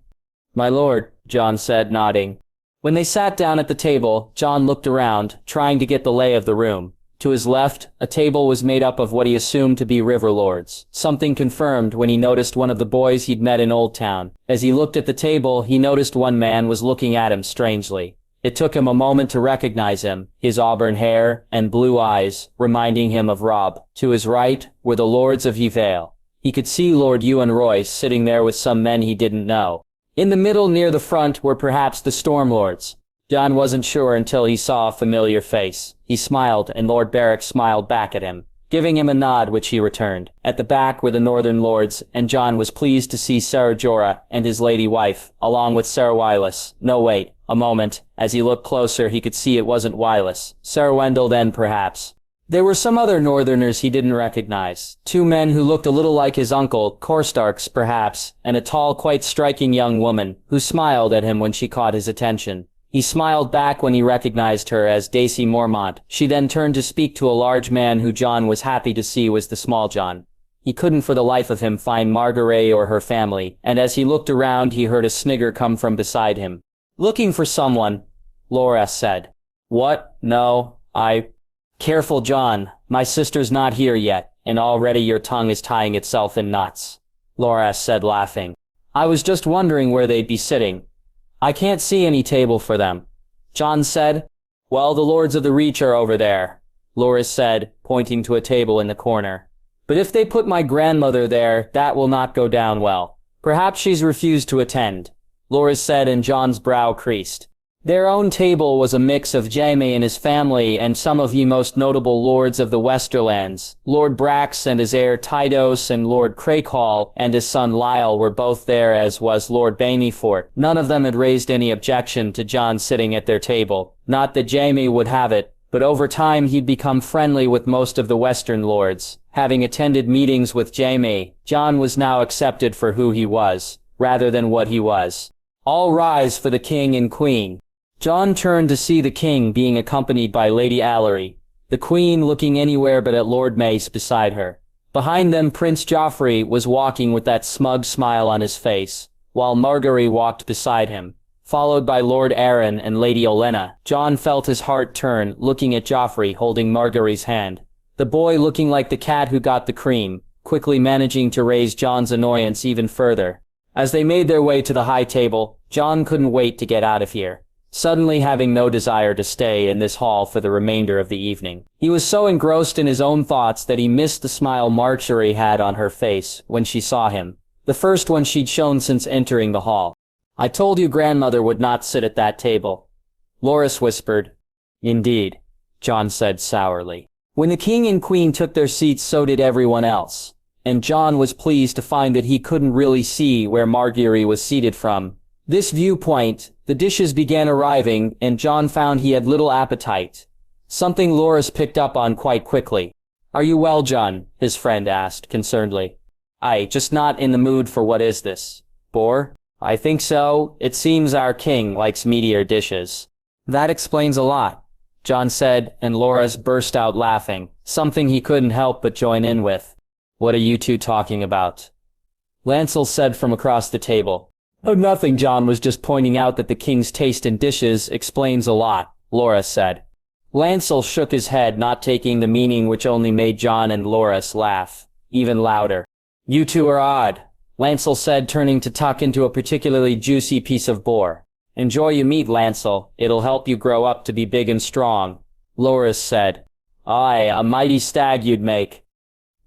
My lord, Jon said, nodding. When they sat down at the table, Jon looked around, trying to get the lay of the room. To his left, a table was made up of what he assumed to be river lords, something confirmed when he noticed one of the boys he'd met in Old Town. As he looked at the table, he noticed one man was looking at him strangely. It took him a moment to recognize him, his auburn hair and blue eyes, reminding him of Robb. To his right were the lords of Yvain. He could see Lord Ewan Royce sitting there with some men he didn't know. In the middle near the front were perhaps the Stormlords. Jon wasn't sure until he saw a familiar face. He smiled, and Lord Beric smiled back at him, giving him a nod which he returned. At the back were the Northern Lords, and Jon was pleased to see Ser Jorah and his lady wife, along with Ser Wylis. No, wait, a moment. As he looked closer, he could see it wasn't Wylis. Ser Wendell then, perhaps. There were some other Northerners he didn't recognize. 2 men who looked a little like his uncle, Corstarks, perhaps, and a tall, quite striking young woman, who smiled at him when she caught his attention. He smiled back when he recognized her as Daisy Mormont. She then turned to speak to a large man who Jon was happy to see was the Small Jon. He couldn't for the life of him find Margaery or her family, and as he looked around he heard a snigger come from beside him. Looking for someone, Loras said. What? No, Careful, Jon. My sister's not here yet, and already your tongue is tying itself in knots. Loras said, laughing. I was just wondering where they'd be sitting. I can't see any table for them. Jon said. Well, the Lords of the Reach are over there, Loras said, pointing to a table in the corner. But if they put my grandmother there, that will not go down well. Perhaps she's refused to attend, Loras said, and Jon's brow creased. Their own table was a mix of Jaime and his family and some of the most notable lords of the Westerlands. Lord Brax and his heir Tydos and Lord Crakehall and his son Lyle were both there, as was Lord Baneyfort. None of them had raised any objection to Jon sitting at their table. Not that Jaime would have it, but over time he'd become friendly with most of the Western lords. Having attended meetings with Jaime, Jon was now accepted for who he was, rather than what he was. All rise for the king and queen. Jon turned to see the king being accompanied by Lady Allery, the queen looking anywhere but at Lord Mace beside her. Behind them, Prince Joffrey was walking with that smug smile on his face, while Margaery walked beside him, followed by Lord Arryn and Lady Olenna. Jon felt his heart turn, looking at Joffrey holding Margaery's hand. The boy looking like the cat who got the cream, quickly managing to raise Jon's annoyance even further. As they made their way to the high table, Jon couldn't wait to get out of here, suddenly having no desire to stay in this hall for the remainder of the evening. He was so engrossed in his own thoughts that he missed the smile Marjorie had on her face when she saw him, the first one she'd shown since entering the hall. I told you grandmother would not sit at that table, Loras whispered. Indeed, Jon said sourly. When the king and queen took their seats, so did everyone else, and Jon was pleased to find that he couldn't really see where Margaery was seated from this viewpoint. The dishes began arriving, and Jon found he had little appetite, something Loras picked up on quite quickly. Are you well, Jon? His friend asked concernedly. Just not in the mood for what is this, boar? I think so. It seems our king likes meatier dishes. That explains a lot, Jon said, and Loras burst out laughing, something he couldn't help but join in with. What are you two talking about? Lancel said from across the table. Oh, nothing. Jon was just pointing out that the king's taste in dishes explains a lot, Loras said. Lancel shook his head, not taking the meaning, which only made Jon and Loras laugh, even louder. You two are odd, Lancel said, turning to tuck into a particularly juicy piece of boar. Enjoy your meat, Lancel. It'll help you grow up to be big and strong, Loras said. Aye, a mighty stag you'd make,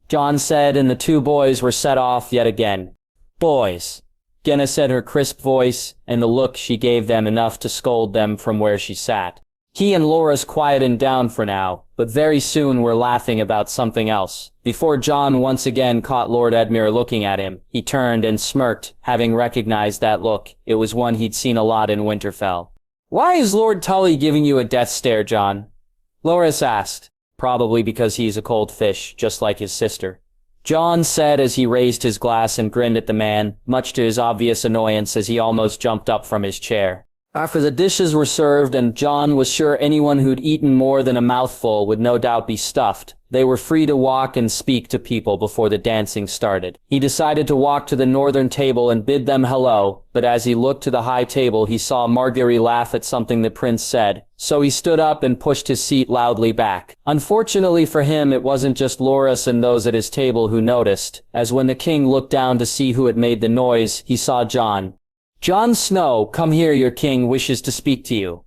Jon said, and the two boys were set off yet again. Boys, Genna said, her crisp voice and the look she gave them enough to scold them from where she sat. He and Loras quieted down for now, but very soon were laughing about something else. Before Jon once again caught Lord Edmure looking at him, he turned and smirked, having recognized that look. It was one he'd seen a lot in Winterfell. Why is Lord Tully giving you a death stare, Jon? Loras asked. Probably because he's a cold fish, just like his sister, Jon said as he raised his glass and grinned at the man, much to his obvious annoyance as he almost jumped up from his chair. After the dishes were served, and Jon was sure anyone who'd eaten more than a mouthful would no doubt be stuffed, they were free to walk and speak to people before the dancing started. He decided to walk to the northern table and bid them hello, but as he looked to the high table he saw Margaery laugh at something the prince said, so he stood up and pushed his seat loudly back. Unfortunately for him, it wasn't just Loras and those at his table who noticed, as when the king looked down to see who had made the noise, he saw Jon. Jon Snow, come here, your king wishes to speak to you,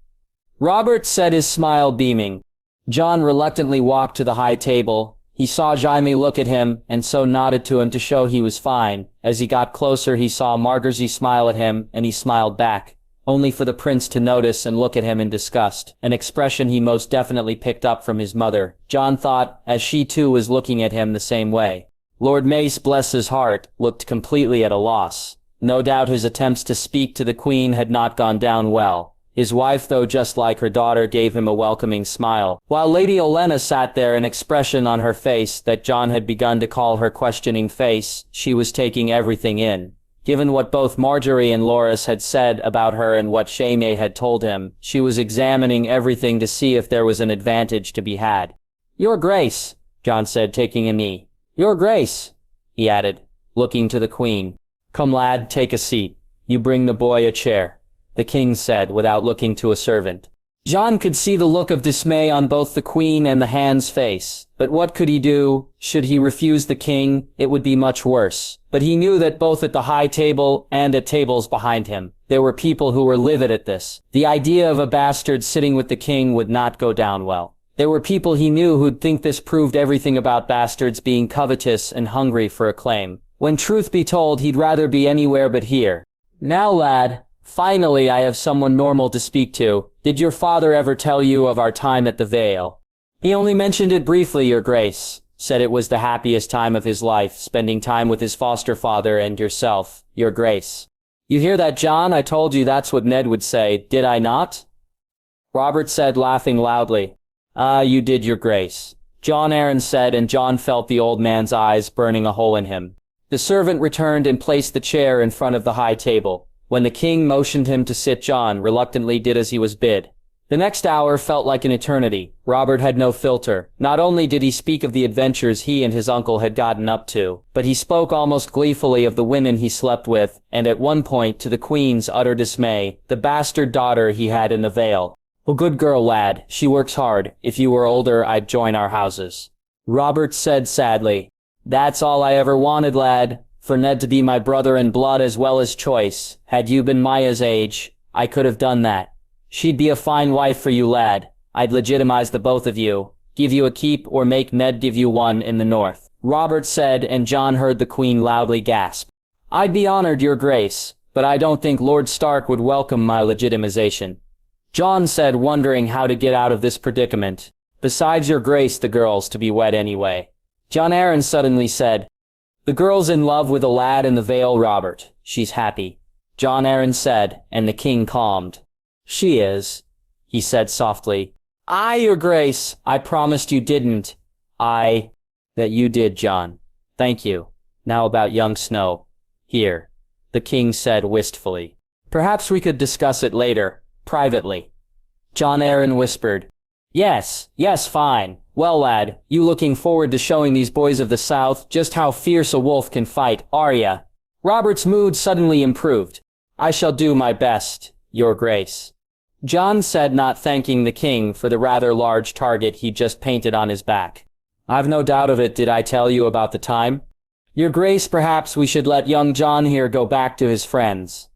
Robert said, his smile beaming. Jon reluctantly walked to the high table. He saw Jaime look at him, and so nodded to him to show he was fine. As he got closer he saw Margaery smile at him, and he smiled back, only for the prince to notice and look at him in disgust, an expression he most definitely picked up from his mother, Jon thought, as she too was looking at him the same way. Lord Mace, bless his heart, looked completely at a loss. No doubt his attempts to speak to the queen had not gone down well. His wife, though, just like her daughter, gave him a welcoming smile, while Lady Olenna sat there, an expression on her face that Jon had begun to call her questioning face. She was taking everything in. Given what both Margaery and Loras had said about her and what Jaime had told him, she was examining everything to see if there was an advantage to be had. Your Grace, Jon said, taking a knee. Your Grace, he added, looking to the queen. Come, lad, take a seat. You bring the boy a chair, the king said without looking to a servant. Jon could see the look of dismay on both the queen and the hand's face. But what could he do? Should he refuse the king, it would be much worse. But he knew that both at the high table and at tables behind him, there were people who were livid at this. The idea of a bastard sitting with the king would not go down well. There were people he knew who'd think this proved everything about bastards being covetous and hungry for acclaim. When truth be told, he'd rather be anywhere but here. Now, lad, finally I have someone normal to speak to. Did your father ever tell you of our time at the Vale? He only mentioned it briefly, your grace. Said it was the happiest time of his life, spending time with his foster father and yourself, your grace. You hear that, Jon? I told you that's what Ned would say, did I not? Robert said, laughing loudly. Ah, you did, your grace. Jon Arryn said, and Jon felt the old man's eyes burning a hole in him. The servant returned and placed the chair in front of the high table. When the king motioned him to sit, Jon reluctantly did as he was bid. The next hour felt like an eternity. Robert had no filter. Not only did he speak of the adventures he and his uncle had gotten up to, but he spoke almost gleefully of the women he slept with, and at one point, to the queen's utter dismay, the bastard daughter he had in the Vale. "A good girl, lad. She works hard. If you were older, I'd join our houses." Robert said sadly, "That's all I ever wanted, lad. For Ned to be my brother in blood as well as choice. Had you been Maya's age, I could have done that. She'd be a fine wife for you, lad. I'd legitimize the both of you, give you a keep or make Ned give you one in the north." Robert said, and Jon heard the queen loudly gasp. "I'd be honored, your grace, but I don't think Lord Stark would welcome my legitimization." Jon said, wondering how to get out of this predicament. "Besides, your grace, the girl's to be wed anyway." Jon Arryn suddenly said, "The girl's in love with a lad in the Vale, Robert. She's happy." Jon Arryn said, and the king calmed. "She is," he said softly. "Aye, your grace. I promised you didn't." "Aye, that you did, Jon. Thank you. Now about young Snow." "Here," the king said wistfully. "Perhaps we could discuss it later, privately." Jon Arryn whispered. Yes, fine. Well, lad, you looking forward to showing these boys of the South just how fierce a wolf can fight, are ya?" Robert's mood suddenly improved. "I shall do my best, your grace." Jon said, not thanking the king for the rather large target he'd just painted on his back. "I've no doubt of it. Did I tell you about the time?" "Your grace, perhaps we should let young Jon here go back to his friends."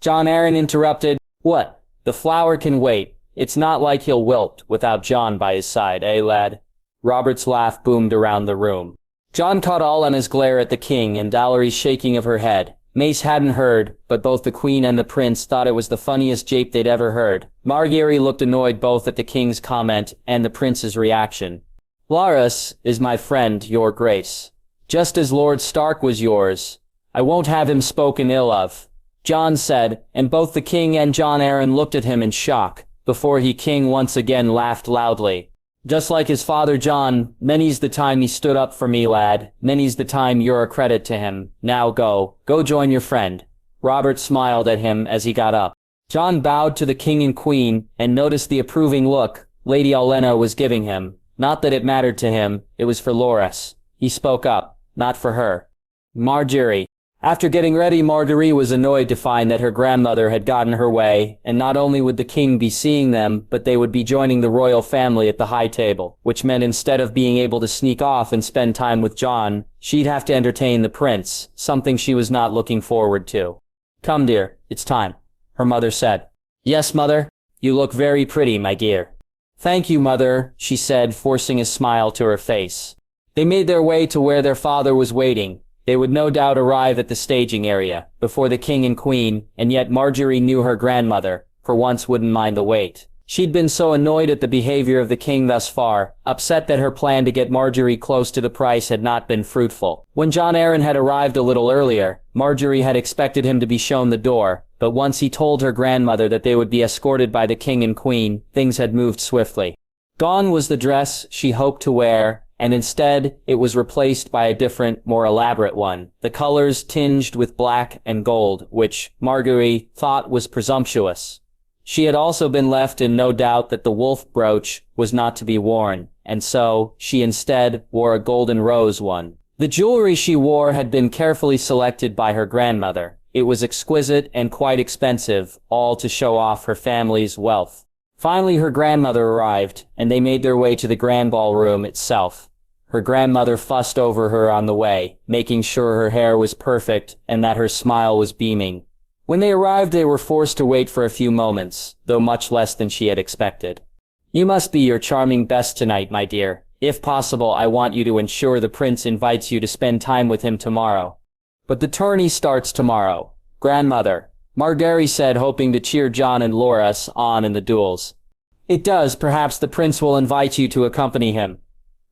Jon Arryn interrupted. "What? The flower can wait. It's not like he'll wilt without Jon by his side, eh, lad?" Robert's laugh boomed around the room. Jon caught all on his glare at the king and Dalary's shaking of her head. Mace hadn't heard, but both the queen and the prince thought it was the funniest jape they'd ever heard. Margaery looked annoyed both at the king's comment and the prince's reaction. "Larys is my friend, your grace. Just as Lord Stark was yours. I won't have him spoken ill of," Jon said, and both the king and Jon Arryn looked at him in shock, before he king once again laughed loudly. "Just like his father Jon, many's the time he stood up for me, lad. Many's the time you're a credit to him. Now go join your friend." Robert smiled at him as he got up. Jon bowed to the king and queen, and noticed the approving look Lady Olenna was giving him. Not that it mattered to him, it was for Larys. He spoke up, not for her. "Margaery." After getting ready, Margaery was annoyed to find that her grandmother had gotten her way, and not only would the king be seeing them, but they would be joining the royal family at the high table, which meant instead of being able to sneak off and spend time with Jon, she'd have to entertain the prince, something she was not looking forward to. "Come, dear, it's time," her mother said. "Yes, mother. You look very pretty, my dear." "Thank you, mother," she said, forcing a smile to her face. They made their way to where their father was waiting. They would no doubt arrive at the staging area, before the king and queen, and yet Margaery knew her grandmother, for once wouldn't mind the wait. She'd been so annoyed at the behavior of the king thus far, upset that her plan to get Margaery close to the price had not been fruitful. When Jon Arryn had arrived a little earlier, Margaery had expected him to be shown the door, but once he told her grandmother that they would be escorted by the king and queen, things had moved swiftly. Gone was the dress she hoped to wear, and instead, it was replaced by a different, more elaborate one, the colors tinged with black and gold, which Margaery thought was presumptuous. She had also been left in no doubt that the wolf brooch was not to be worn, and so she instead wore a golden rose one. The jewelry she wore had been carefully selected by her grandmother. It was exquisite and quite expensive, all to show off her family's wealth. Finally her grandmother arrived, and they made their way to the grand ballroom itself. Her grandmother fussed over her on the way, making sure her hair was perfect and that her smile was beaming. When they arrived, they were forced to wait for a few moments, though much less than she had expected. "You must be your charming best tonight, my dear. If possible, I want you to ensure the prince invites you to spend time with him tomorrow." "But the tourney starts tomorrow, grandmother," Margaery said, hoping to cheer Jon and Loras on in the duels. "It does. Perhaps the prince will invite you to accompany him,"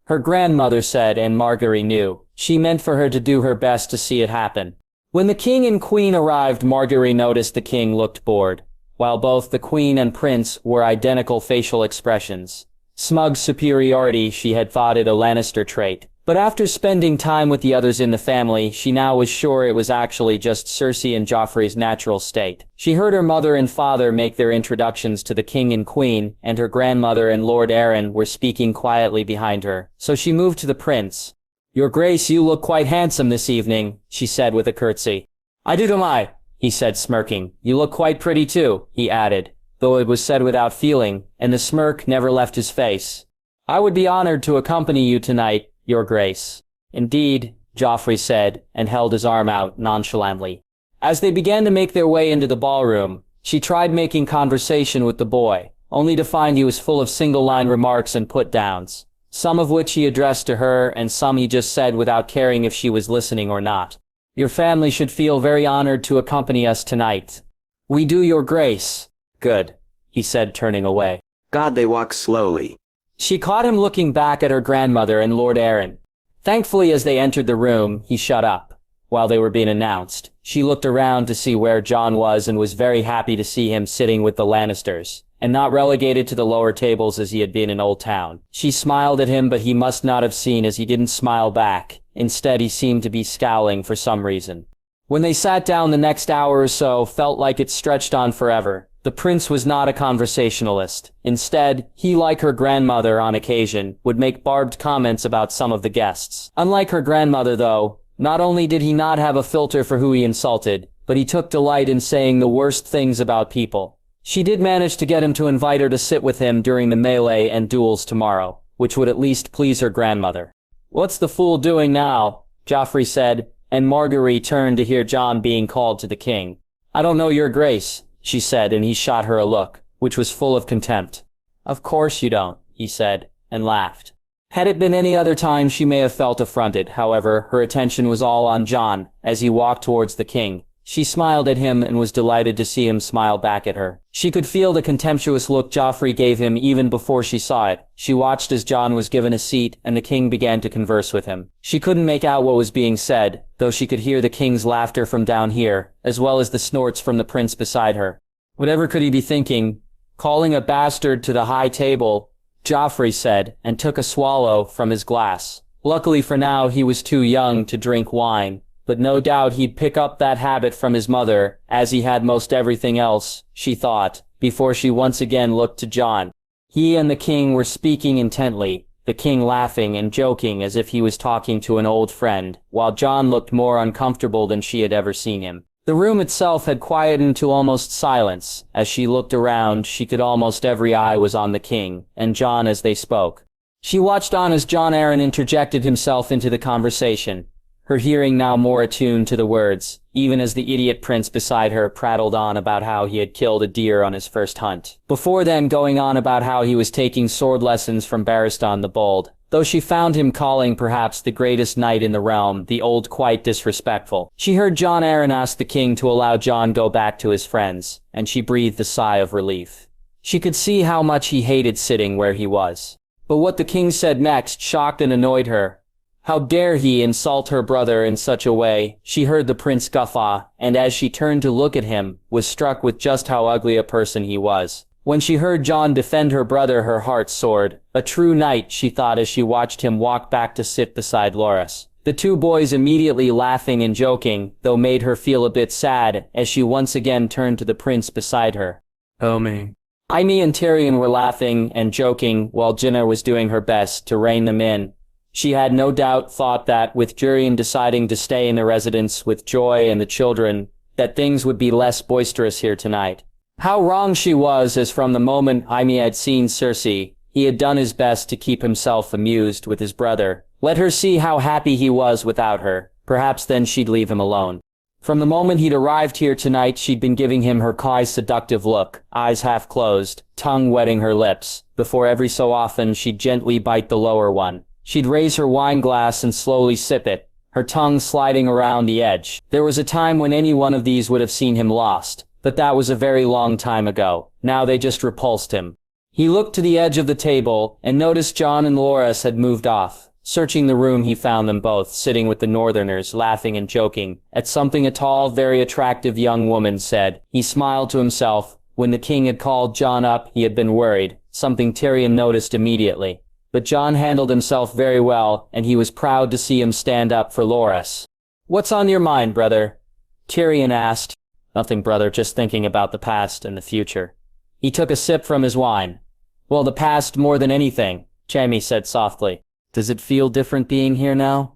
her grandmother said, and Margaery knew. She meant for her to do her best to see it happen. When the king and queen arrived, Margaery noticed the king looked bored, while both the queen and prince wore identical facial expressions. Smug superiority, she had thought it a Lannister trait. But after spending time with the others in the family, she now was sure it was actually just Cersei and Joffrey's natural state. She heard her mother and father make their introductions to the king and queen, and her grandmother and Lord Arryn were speaking quietly behind her. So she moved to the prince. "Your Grace, you look quite handsome this evening," she said with a curtsy. "I do to my," he said, smirking. "You look quite pretty too," he added, though it was said without feeling, and the smirk never left his face. "I would be honored to accompany you tonight, Your Grace." "Indeed," Joffrey said, and held his arm out nonchalantly. As they began to make their way into the ballroom, she tried making conversation with the boy, only to find he was full of single-line remarks and put-downs, some of which he addressed to her and some he just said without caring if she was listening or not. "Your family should feel very honored to accompany us tonight." "We do, Your Grace." "Good," he said, turning away. God, they walk slowly. She caught him looking back at her grandmother and Lord Arryn. Thankfully, as they entered the room, he shut up. While they were being announced, she looked around to see where Jon was and was very happy to see him sitting with the Lannisters, and not relegated to the lower tables as he had been in Old Town. She smiled at him, but he must not have seen, as he didn't smile back. Instead, he seemed to be scowling for some reason. When they sat down, the next hour or so felt like it stretched on forever. The prince was not a conversationalist. Instead, he, like her grandmother on occasion, would make barbed comments about some of the guests. Unlike her grandmother, though, not only did he not have a filter for who he insulted, but he took delight in saying the worst things about people. She did manage to get him to invite her to sit with him during the melee and duels tomorrow, which would at least please her grandmother. "What's the fool doing now?" Joffrey said, and Margaery turned to hear Jon being called to the king. "I don't know, Your Grace," she said, and he shot her a look, which was full of contempt. "Of course you don't," he said, and laughed. Had it been any other time, she may have felt affronted. However, her attention was all on Jon as he walked towards the king. She smiled at him and was delighted to see him smile back at her. She could feel the contemptuous look Joffrey gave him even before she saw it. She watched as Jon was given a seat and the king began to converse with him. She couldn't make out what was being said, though she could hear the king's laughter from down here, as well as the snorts from the prince beside her. Whatever could he be thinking? "Calling a bastard to the high table," Joffrey said, and took a swallow from his glass. Luckily for now, he was too young to drink wine, but no doubt he'd pick up that habit from his mother, as he had most everything else, she thought, before she once again looked to Jon. He and the king were speaking intently, the king laughing and joking as if he was talking to an old friend, while Jon looked more uncomfortable than she had ever seen him. The room itself had quietened to almost silence. As she looked around, she could almost every eye was on the king and Jon as they spoke. She watched on as Jon Arryn interjected himself into the conversation, her hearing now more attuned to the words, even as the idiot prince beside her prattled on about how he had killed a deer on his first hunt. Before then, going on about how he was taking sword lessons from Barristan the Bold, though she found him calling perhaps the greatest knight in the realm the old quite disrespectful. She heard Jon Arryn ask the king to allow Jon go back to his friends, and she breathed a sigh of relief. She could see how much he hated sitting where he was. But what the king said next shocked and annoyed her. How dare he insult her brother in such a way? She heard the prince guffaw, and as she turned to look at him, was struck with just how ugly a person he was. When she heard Jon defend her brother, her heart soared. A true knight, she thought as she watched him walk back to sit beside Loras. The two boys immediately laughing and joking, though made her feel a bit sad, as she once again turned to the prince beside her. "Oh me." Jaime and Tyrion were laughing and joking, while Jenna was doing her best to rein them in. She had no doubt thought that, with Tyrion deciding to stay in the residence with Joy and the children, that things would be less boisterous here tonight. How wrong she was, as from the moment Jaime had seen Cersei, he had done his best to keep himself amused with his brother. Let her see how happy he was without her, perhaps then she'd leave him alone. From the moment he'd arrived here tonight, she'd been giving him her coy seductive look, eyes half closed, tongue wetting her lips. Before every so often she'd gently bite the lower one. She'd raise her wine glass and slowly sip it, her tongue sliding around the edge. There was a time when any one of these would have seen him lost, but that was a very long time ago. Now they just repulsed him. He looked to the edge of the table and noticed Jon and Loras had moved off. Searching the room, he found them both sitting with the Northerners, laughing and joking at something a tall, very attractive young woman said. He smiled to himself. When the king had called Jon up, he had been worried, something Tyrion noticed immediately. But Jon handled himself very well, and he was proud to see him stand up for Loras. "What's on your mind, brother?" Tyrion asked. "Nothing, brother, just thinking about the past and the future." He took a sip from his wine. "Well, the past more than anything," Jaime said softly. "Does it feel different being here now?"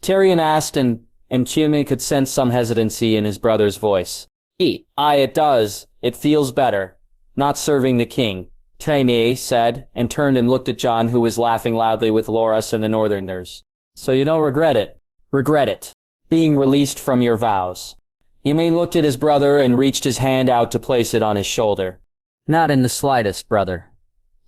Tyrion asked, and Jaime could sense some hesitancy in his brother's voice. Aye, it does. It feels better. Not serving the king," Jaime said, and turned and looked at Jon, who was laughing loudly with Loras and the Northerners. "So you don't regret it?" "Regret it. Being released from your vows." Jaime looked at his brother and reached his hand out to place it on his shoulder. "Not in the slightest, brother,"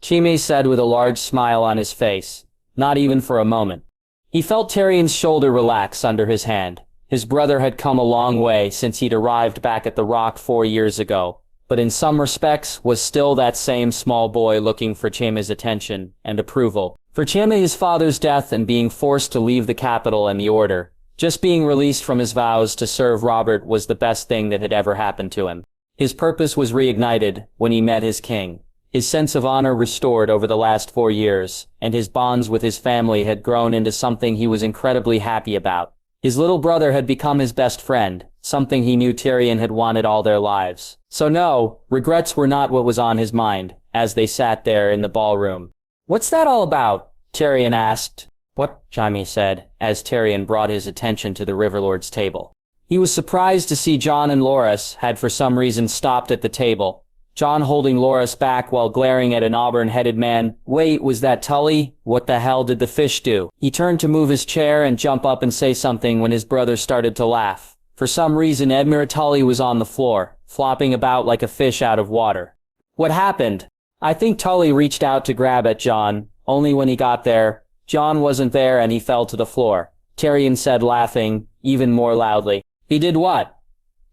Jaime said with a large smile on his face. Not even for a moment. He felt Tyrion's shoulder relax under his hand. His brother had come a long way since he'd arrived back at the Rock 4 years ago, but in some respects was still that same small boy looking for Jaime's attention and approval. For Jaime, his father's death and being forced to leave the capital and the order, just being released from his vows to serve Robert was the best thing that had ever happened to him. His purpose was reignited when he met his king. His sense of honor restored over the last 4 years, and his bonds with his family had grown into something he was incredibly happy about. His little brother had become his best friend, something he knew Tyrion had wanted all their lives. So no, regrets were not what was on his mind, as they sat there in the ballroom. "What's that all about?" Tyrion asked. "What?" Jaime said, as Tyrion brought his attention to the Riverlord's table. He was surprised to see Jon and Loras had for some reason stopped at the table. Jon holding Loras back while glaring at an auburn-headed man. "Wait, was that Tully? What the hell did the fish do?" He turned to move his chair and jump up and say something when his brother started to laugh. For some reason, Edmure Tully was on the floor, flopping about like a fish out of water. "What happened?" I think Tully reached out to grab at Jon, only when he got there, Jon wasn't there and he fell to the floor. Tyrion said, laughing, even more loudly. "He did what?"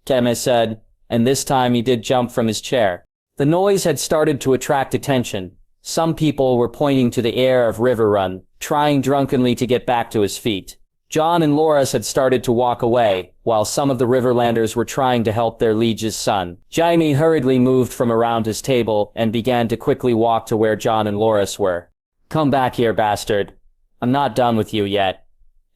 Jaime said, and this time he did jump from his chair. The noise had started to attract attention. Some people were pointing to the air of Riverrun, trying drunkenly to get back to his feet. Jon and Loras had started to walk away, while some of the Riverlanders were trying to help their liege's son. Jaime hurriedly moved from around his table and began to quickly walk to where Jon and Loras were. "Come back here, bastard. I'm not done with you yet."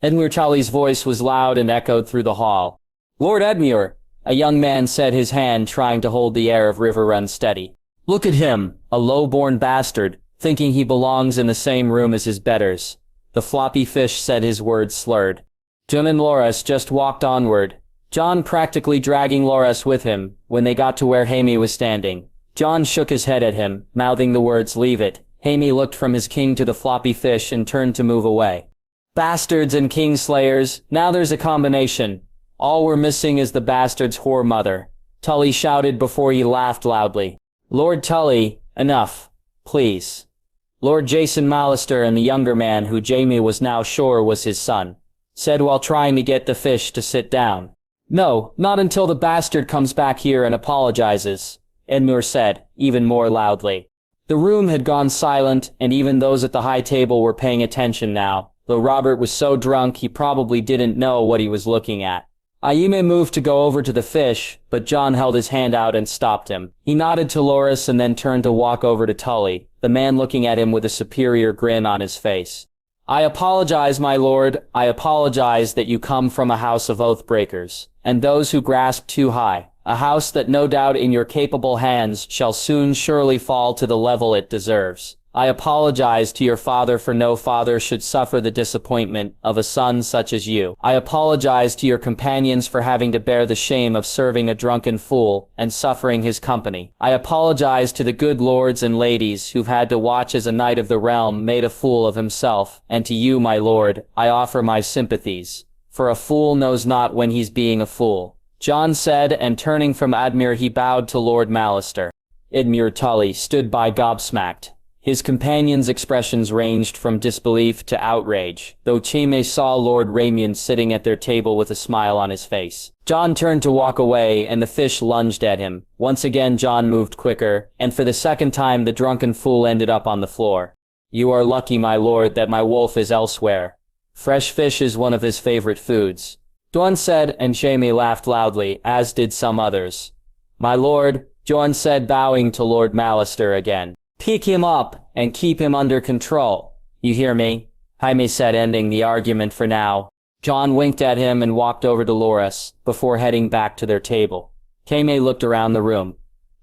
Edmure Tully's voice was loud and echoed through the hall. "Lord Edmure," a young man said, his hand trying to hold the air of Riverrun steady. "Look at him, a low-born bastard, thinking he belongs in the same room as his betters." The floppy fish said, his words slurred. Jon and Loras just walked onward, Jon practically dragging Loras with him, when they got to where Jaime was standing. Jon shook his head at him, mouthing the words, "Leave it." Jaime looked from his king to the floppy fish and turned to move away. "Bastards and kingslayers, now there's a combination. All we're missing is the bastard's whore mother," Tully shouted before he laughed loudly. "Lord Tully, enough. Please." Lord Jason Lannister, and the younger man who Jaime was now sure was his son, said while trying to get the fish to sit down. "No, not until the bastard comes back here and apologizes," Edmure said, even more loudly. The room had gone silent, and even those at the high table were paying attention now, though Robert was so drunk he probably didn't know what he was looking at. Jaime moved to go over to the fish, but Jon held his hand out and stopped him. He nodded to Loras and then turned to walk over to Tully, the man looking at him with a superior grin on his face. "I apologize, my lord. I apologize that you come from a house of oath-breakers, and those who grasp too high, a house that no doubt in your capable hands shall soon surely fall to the level it deserves. I apologize to your father, for no father should suffer the disappointment of a son such as you. I apologize to your companions for having to bear the shame of serving a drunken fool and suffering his company. I apologize to the good lords and ladies who've had to watch as a knight of the realm made a fool of himself, and to you, my lord, I offer my sympathies. For a fool knows not when he's being a fool. Jon said, and turning from Admir he bowed to Lord Lannister. Edmure Tully stood by gobsmacked. His companions' expressions ranged from disbelief to outrage, though Jaime saw Lord Reimagined sitting at their table with a smile on his face. Jon turned to walk away, and the fish lunged at him. Once again Jon moved quicker, and for the second time the drunken fool ended up on the floor. You are lucky, my lord, that my wolf is elsewhere. Fresh fish is one of his favorite foods. Jon said, and Jaime laughed loudly, as did some others. My lord, Jon said, bowing to Lord Lannister again. Pick him up, and keep him under control. You hear me? Jaime said, ending the argument for now. Jon winked at him and walked over to Loras, before heading back to their table. Jaime looked around the room.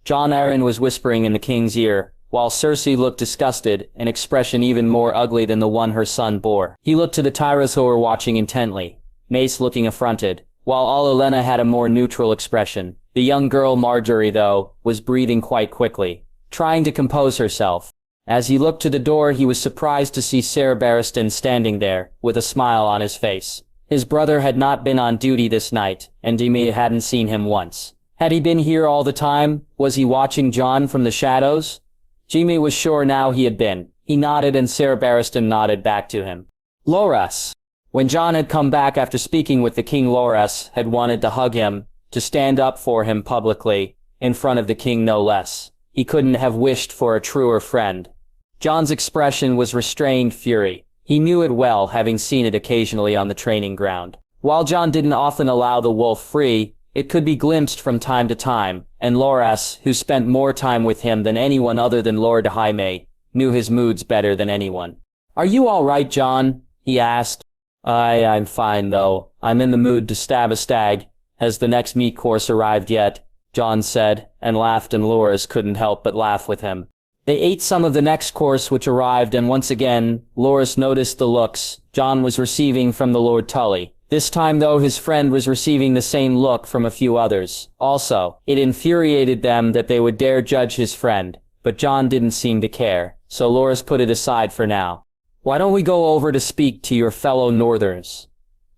Jon Arryn was whispering in the king's ear, while Cersei looked disgusted, an expression even more ugly than the one her son bore. He looked to the Tyros who were watching intently, Mace looking affronted, while Olenna had a more neutral expression. The young girl Marjorie, though, was breathing quite quickly, trying to compose herself. As he looked to the door, he was surprised to see Ser Barristan standing there, with a smile on his face. His brother had not been on duty this night, and Jaime hadn't seen him once. Had he been here all the time? Was he watching Jon from the shadows? Jaime was sure now he had been. He nodded, and Ser Barristan nodded back to him. Loras. When Jon had come back after speaking with the king, Loras had wanted to hug him, to stand up for him publicly, in front of the king no less. He couldn't have wished for a truer friend. Jon's expression was restrained fury. He knew it well, having seen it occasionally on the training ground. While Jon didn't often allow the wolf free, it could be glimpsed from time to time, and Loras, who spent more time with him than anyone other than Lord Jaime, knew his moods better than anyone. Are you all right, Jon? He asked. I'm fine, though. I'm in the mood to stab a stag. Has the next meat course arrived yet? Jon said, and laughed, and Loras couldn't help but laugh with him. They ate some of the next course which arrived, and once again, Loras noticed the looks Jon was receiving from the Lord Tully. This time, though, his friend was receiving the same look from a few others. Also, it infuriated them that they would dare judge his friend, but Jon didn't seem to care, so Loras put it aside for now. Why don't we go over to speak to your fellow Northerners?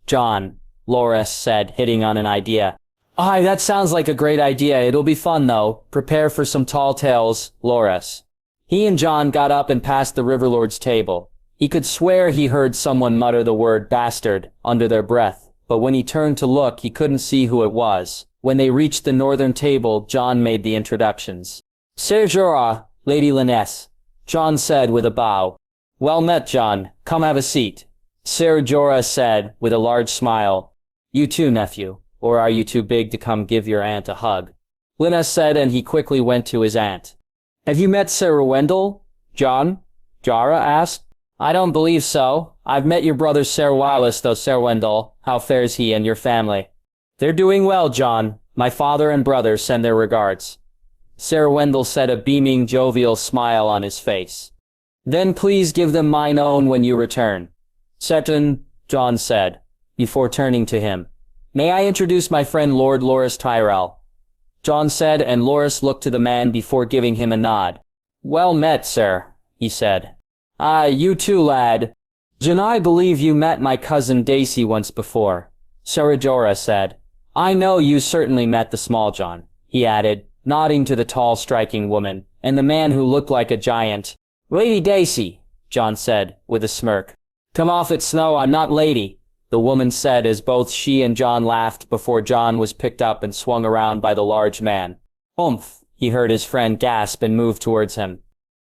Jon, Loras said, hitting on an idea. Aye, that sounds like a great idea. It'll be fun, though. Prepare for some tall tales, Loras. He and Jon got up and passed the Riverlord's table. He could swear he heard someone mutter the word bastard under their breath, but when he turned to look, he couldn't see who it was. When they reached the northern table, Jon made the introductions. Ser Jorah, Lady Lannister, Jon said with a bow. Well met, Jon. Come have a seat. Ser Jorah said, with a large smile. You too, nephew. Or are you too big to come give your aunt a hug? Lannister said, and he quickly went to his aunt. Have you met Ser Wendell? Jon? Jorah asked. I don't believe so. I've met your brother Ser Wylis, though. Ser Wendell. How fares he and your family? They're doing well, Jon. My father and brother send their regards. Ser Wendell said, a beaming, jovial smile on his face. Then please give them mine own when you return. Certain, Jon said, before turning to him. May I introduce my friend Lord Loras Tyrell? Jon said, and Loras looked to the man before giving him a nod. Well met, sir, he said. Ah, you too, lad. Jon, I believe you met my cousin Daisy once before, Ser Jorah said. I know you certainly met the small Jon, he added, nodding to the tall, striking woman, and the man who looked like a giant. Lady Daisy, Jon said, with a smirk. Come off it, Snow, I'm not lady, the woman said as both she and Jon laughed before Jon was picked up and swung around by the large man. Oomph, he heard his friend gasp and move towards him.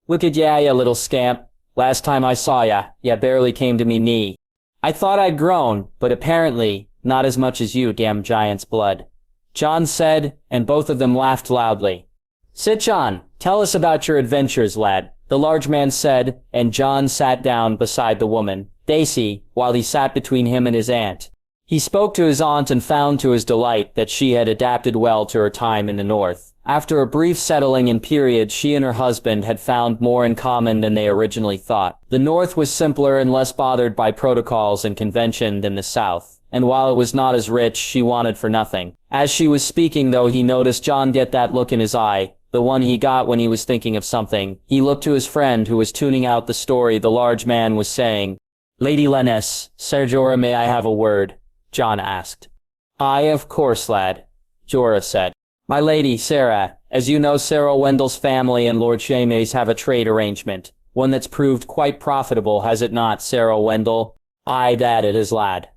Look at ya, ya little scamp. Last time I saw ya, ya barely came to me knee. I thought I'd grown, but apparently, not as much as you, damn giant's blood. Jon said, and both of them laughed loudly. Sit, Jon, tell us about your adventures, lad, the large man said, and Jon sat down beside the woman, Daisy, while he sat between him and his aunt. He spoke to his aunt and found to his delight that she had adapted well to her time in the north, After a brief settling in period, she and her husband had found more in common than they originally thought. The North was simpler and less bothered by protocols and convention than the South, and while it was not as rich, she wanted for nothing. As she was speaking, though, he noticed Jon get that look in his eye, the one he got when he was thinking of something. He looked to his friend who was tuning out the story the large man was saying. "Lady Lannister, Ser Jorah, may I have a word?" Jon asked. "Aye, of course, lad," Jorah said. "My lady, Sarah, as you know, Sarah Wendell's family and Lord Jaime's have a trade arrangement. One that's proved quite profitable, has it not, Sarah Wendell?" "Aye, that it is, lad."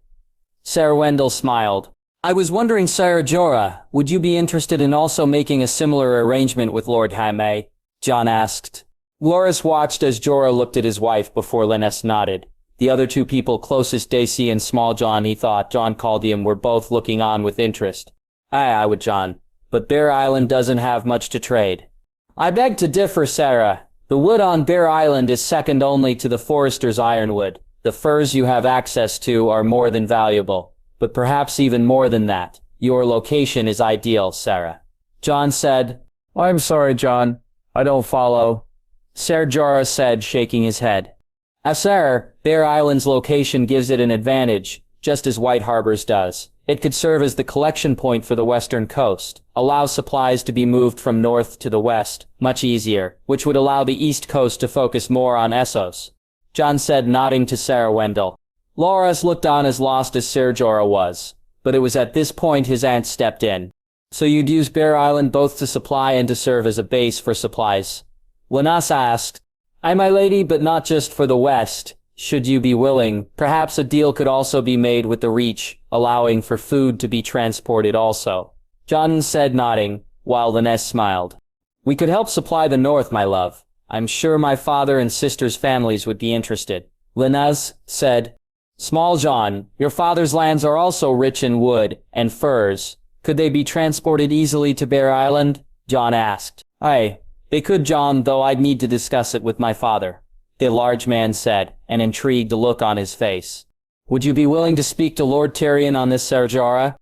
Sarah Wendell smiled. "I was wondering, Ser Jorah, would you be interested in also making a similar arrangement with Lord Jaime?" Jon asked. Loras watched as Jorah looked at his wife before Lannister nodded. The other two people closest, Daisy and Small Jon, he thought Jon called him, were both looking on with interest. "Aye, would Jon. But Bear Island doesn't have much to trade." "I beg to differ, Sarah. The wood on Bear Island is second only to the forester's ironwood. The furs you have access to are more than valuable. But perhaps even more than that, your location is ideal, Sarah." Jon said. "I'm sorry, Jon. I don't follow." Ser Jorah said, shaking his head. "Sir, Bear Island's location gives it an advantage, just as White Harbor's does. It could serve as the collection point for the western coast, allow supplies to be moved from north to the west, much easier, which would allow the east coast to focus more on Essos," Jon said, nodding to Sarah Wendell. Loras looked on as lost as Ser Jorah was, but it was at this point his aunt stepped in. "So you'd use Bear Island both to supply and to serve as a base for supplies?" Lannister asked. "Aye, my lady, but not just for the west. Should you be willing, perhaps a deal could also be made with the Reach, allowing for food to be transported also," Jon said, nodding, while Lannister smiled. "We could help supply the north, my love. I'm sure my father and sister's families would be interested," Lannister said. "Small Jon, your father's lands are also rich in wood and furs. Could they be transported easily to Bear Island?" Jon asked. "Aye, they could, Jon, though I'd need to discuss it with my father," the large man said, an intrigued look on his face. "Would you be willing to speak to Lord Tyrion on this, Ser Jorah?"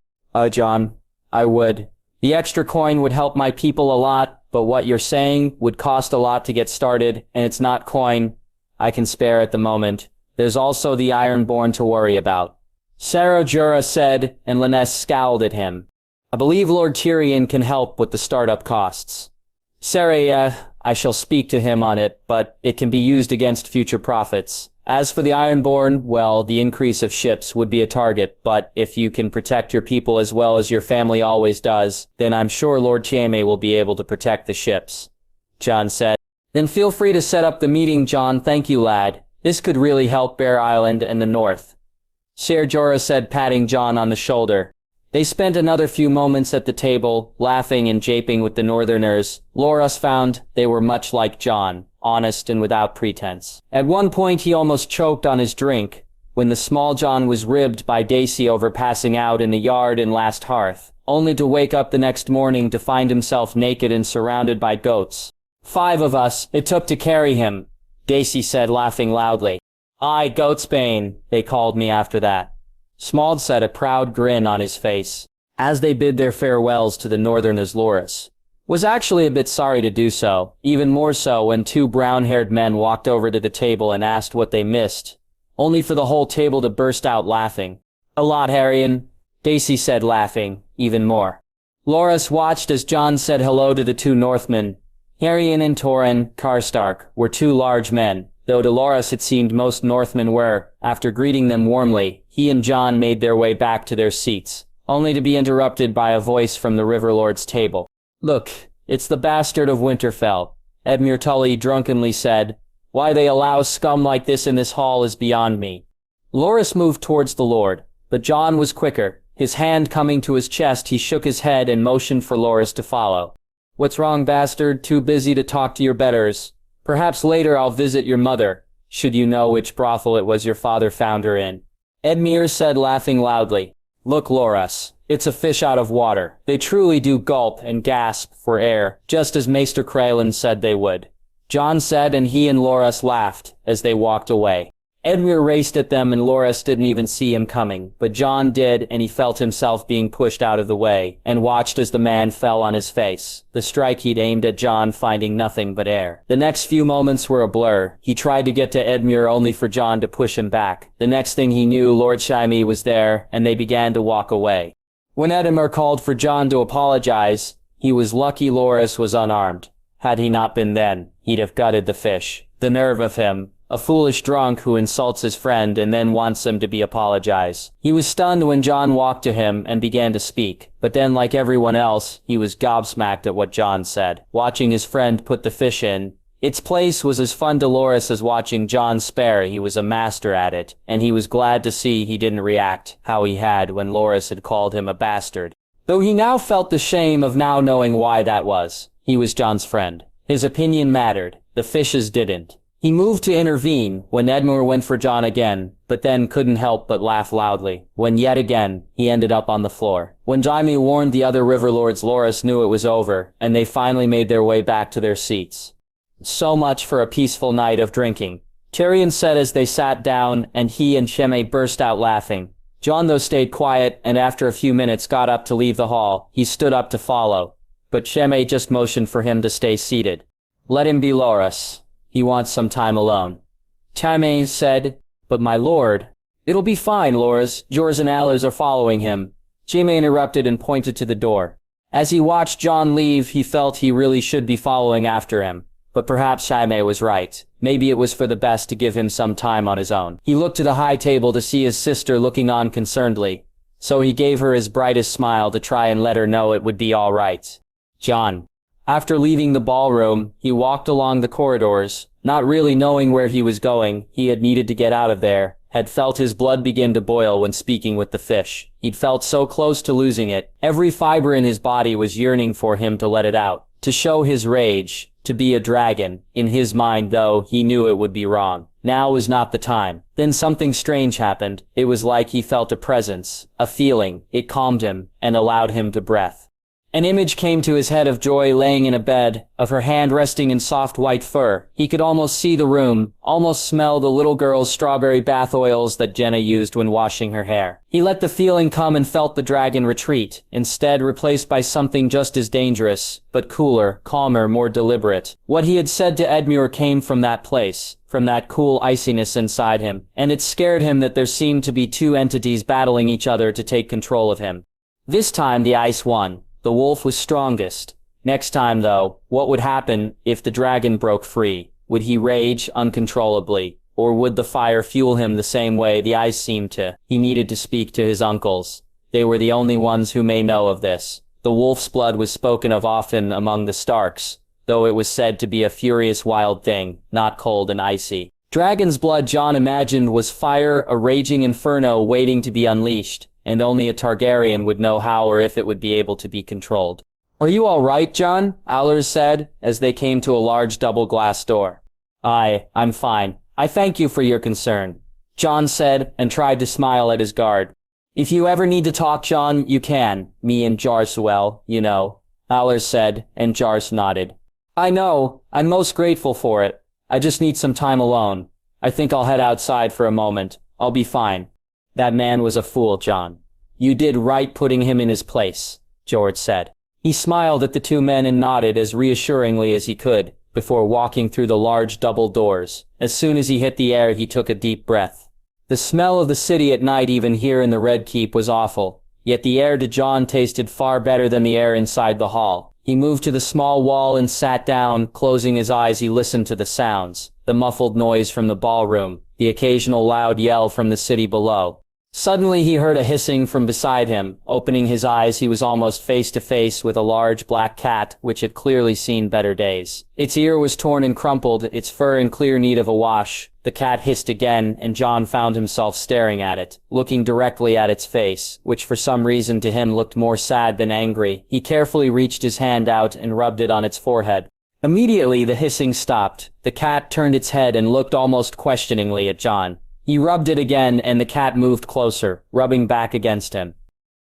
Jon, I would. The extra coin would help my people a lot, but what you're saying would cost a lot to get started, and it's not coin I can spare at the moment. There's also the Ironborn to worry about," Ser Jorah said, and Lannister scowled at him. "I believe Lord Tyrion can help with the startup costs." "Sarah, I shall speak to him on it, but it can be used against future profits. As for the Ironborn, well, the increase of ships would be a target, but if you can protect your people as well as your family always does, then I'm sure Lord Jaime will be able to protect the ships," Jon said. "Then feel free to set up the meeting, Jon. Thank you, lad. This could really help Bear Island and the north," Ser Jorah said, patting Jon on the shoulder. They spent another few moments at the table, laughing and japing with the Northerners. Loras found they were much like Jon, honest and without pretense. At one point he almost choked on his drink, when the Small Jon was ribbed by Daisy over passing out in the yard in Last Hearth, only to wake up the next morning to find himself naked and surrounded by goats. "5 of us, it took to carry him," Daisy said, laughing loudly. "Aye, Goatsbane, they called me after that." Smald said, a proud grin on his face. As they bid their farewells to the Northerners, Loras was actually a bit sorry to do so, even more so when 2 brown-haired men walked over to the table and asked what they missed, only for the whole table to burst out laughing. "A lot, Harrion," Daisy said, laughing even more. Loras watched as Jon said hello to the 2 Northmen. Harrion and Torrin Karstark were 2 large men, though to Loras it seemed most Northmen were. After greeting them warmly, he and Jon made their way back to their seats, only to be interrupted by a voice from the Riverlord's table. "Look, it's the bastard of Winterfell," Edmure Tully drunkenly said. "Why they allow scum like this in this hall is beyond me." Loras moved towards the Lord, but Jon was quicker. His hand coming to his chest, he shook his head and motioned for Loras to follow. "What's wrong, bastard? Too busy to talk to your betters? Perhaps later I'll visit your mother, should you know which brothel it was your father found her in," Edmure said, laughing loudly. "Look, Loras, it's a fish out of water. They truly do gulp and gasp for air, just as Maester Crelin said they would," Jon said, and he and Loras laughed as they walked away. Edmure raced at them and Loras didn't even see him coming, but Jon did, and he felt himself being pushed out of the way, and watched as the man fell on his face, the strike he'd aimed at Jon finding nothing but air. The next few moments were a blur. He tried to get to Edmure only for Jon to push him back. The next thing he knew, Lord Jaime was there, and they began to walk away. When Edmure called for Jon to apologize, he was lucky Loras was unarmed. Had he not been then, he'd have gutted the fish. The nerve of him. A foolish drunk who insults his friend and then wants him to be apologize. He was stunned when Jon walked to him and began to speak, but then like everyone else, he was gobsmacked at what Jon said. Watching his friend put the fish in its place was as fun to Loras as watching Jon spare. He was a master at it, and he was glad to see he didn't react how he had when Loras had called him a bastard. Though he now felt the shame of now knowing why that was. He was Jon's friend. His opinion mattered. The fishes didn't. He moved to intervene when Edmure went for Jon again, but then couldn't help but laugh loudly, when yet again, he ended up on the floor. When Jaime warned the other Riverlords, Loras knew it was over, and they finally made their way back to their seats. So much for a peaceful night of drinking, Tyrion said as they sat down, and he and Jaime burst out laughing. Jon though stayed quiet, and after a few minutes got up to leave the hall. He stood up to follow, but Jaime just motioned for him to stay seated. Let him be, Loras. He wants some time alone. Jaime said, but my lord. It'll be fine, Loras. Jorahs and Allers are following him. Jaime interrupted and pointed to the door. As he watched Jon leave, he felt he really should be following after him. But perhaps Jaime was right. Maybe it was for the best to give him some time on his own. He looked to the high table to see his sister looking on concernedly. So he gave her his brightest smile to try and let her know it would be all right. Jon. After leaving the ballroom, he walked along the corridors, not really knowing where he was going. He had needed to get out of there, had felt his blood begin to boil when speaking with the fish. He'd felt so close to losing it. Every fiber in his body was yearning for him to let it out, to show his rage, to be a dragon. In his mind, though, he knew it would be wrong. Now was not the time. Then something strange happened. It was like he felt a presence, a feeling. It calmed him and allowed him to breathe. An image came to his head of Joy laying in a bed, of her hand resting in soft white fur. He could almost see the room, almost smell the little girl's strawberry bath oils that Jenna used when washing her hair. He let the feeling come and felt the dragon retreat, instead replaced by something just as dangerous, but cooler, calmer, more deliberate. What he had said to Edmure came from that place, from that cool iciness inside him, and it scared him that there seemed to be two entities battling each other to take control of him. This time the ice won. The wolf was strongest. Next time, though, what would happen if the dragon broke free? Would he rage uncontrollably? Or would the fire fuel him the same way the ice seemed to? He needed to speak to his uncles. They were the only ones who may know of this. The wolf's blood was spoken of often among the Starks, though it was said to be a furious wild thing, not cold and icy. Dragon's blood, Jon imagined, was fire, a raging inferno waiting to be unleashed. And only a Targaryen would know how or if it would be able to be controlled. Are you all right, Jon? Allers said, as they came to a large double-glass door. I'm fine. I thank you for your concern, Jon said, and tried to smile at his guard. If you ever need to talk, Jon, you can. Me and Jars, well, you know, Allers said, and Jars nodded. I know. I'm most grateful for it. I just need some time alone. I think I'll head outside for a moment. I'll be fine. That man was a fool, Jon. You did right putting him in his place, George said. He smiled at the two men and nodded as reassuringly as he could, before walking through the large double doors. As soon as he hit the air, he took a deep breath. The smell of the city at night even here in the Red Keep was awful, yet the air to Jon tasted far better than the air inside the hall. He moved to the small wall and sat down. Closing his eyes, he listened to the sounds, the muffled noise from the ballroom, the occasional loud yell from the city below. Suddenly he heard a hissing from beside him. Opening his eyes, he was almost face to face with a large black cat, which had clearly seen better days. Its ear was torn and crumpled, its fur in clear need of a wash. The cat hissed again, and Jon found himself staring at it, looking directly at its face, which for some reason to him looked more sad than angry. He carefully reached his hand out and rubbed it on its forehead. Immediately the hissing stopped. The cat turned its head and looked almost questioningly at Jon. He rubbed it again, and the cat moved closer, rubbing back against him.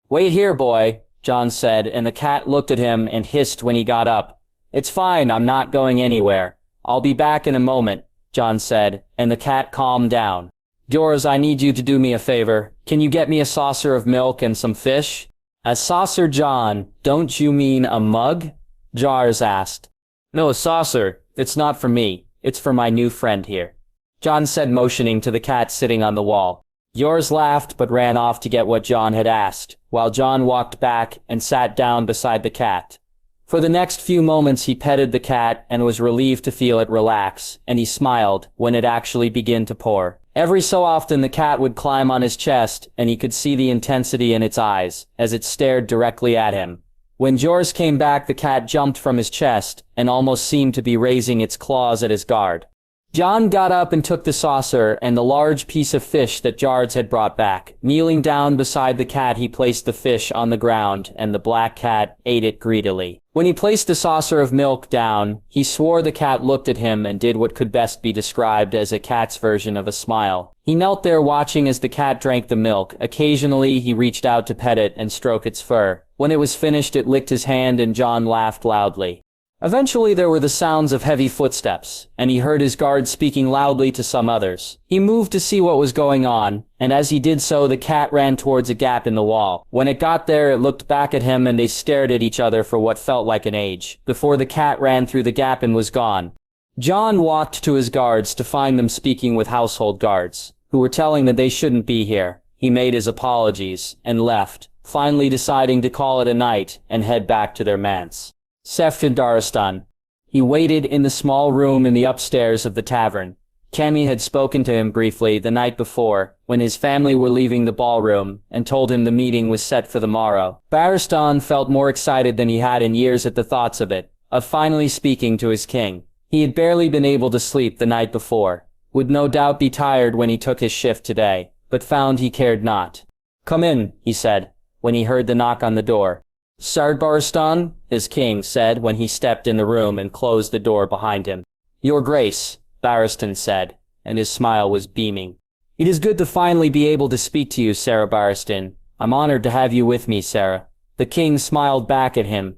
Wait here, boy, Jon said, and the cat looked at him and hissed when he got up. It's fine, I'm not going anywhere. I'll be back in a moment, Jon said, and the cat calmed down. Yours, I need you to do me a favor. Can you get me a saucer of milk and some fish? A saucer, Jon? Don't you mean a mug? Jars asked. No, a saucer. It's not for me. It's for my new friend here. Jon said, motioning to the cat sitting on the wall. Yours laughed but ran off to get what Jon had asked, while Jon walked back and sat down beside the cat. For the next few moments he petted the cat and was relieved to feel it relax, and he smiled when it actually began to pour. Every so often the cat would climb on his chest, and he could see the intensity in its eyes, as it stared directly at him. When Jors came back, the cat jumped from his chest, and almost seemed to be raising its claws at his guard. Jon got up and took the saucer and the large piece of fish that Jards had brought back. Kneeling down beside the cat, he placed the fish on the ground, and the black cat ate it greedily. When he placed the saucer of milk down, he swore the cat looked at him and did what could best be described as a cat's version of a smile. He knelt there watching as the cat drank the milk. Occasionally he reached out to pet it and stroke its fur. When it was finished, it licked his hand and Jon laughed loudly. Eventually there were the sounds of heavy footsteps, and he heard his guard speaking loudly to some others. He moved to see what was going on, and as he did so the cat ran towards a gap in the wall. When it got there, it looked back at him and they stared at each other for what felt like an age, before the cat ran through the gap and was gone. Jon walked to his guards to find them speaking with household guards, who were telling that they shouldn't be here. He made his apologies, and left, finally deciding to call it a night and head back to their manse. Sefton. He waited in the small room in the upstairs of the tavern. Cammy had spoken to him briefly the night before, when his family were leaving the ballroom, and told him the meeting was set for the morrow. Barristan felt more excited than he had in years at the thoughts of it, of finally speaking to his king. He had barely been able to sleep the night before, would no doubt be tired when he took his shift today, but found he cared not. "Come in," he said, when he heard the knock on the door. "Sir Barristan," his king said when he stepped in the room and closed the door behind him. "Your Grace," Barristan said, and his smile was beaming. "It is good to finally be able to speak to you, Sarah Barristan. I'm honored to have you with me, Sarah." The king smiled back at him.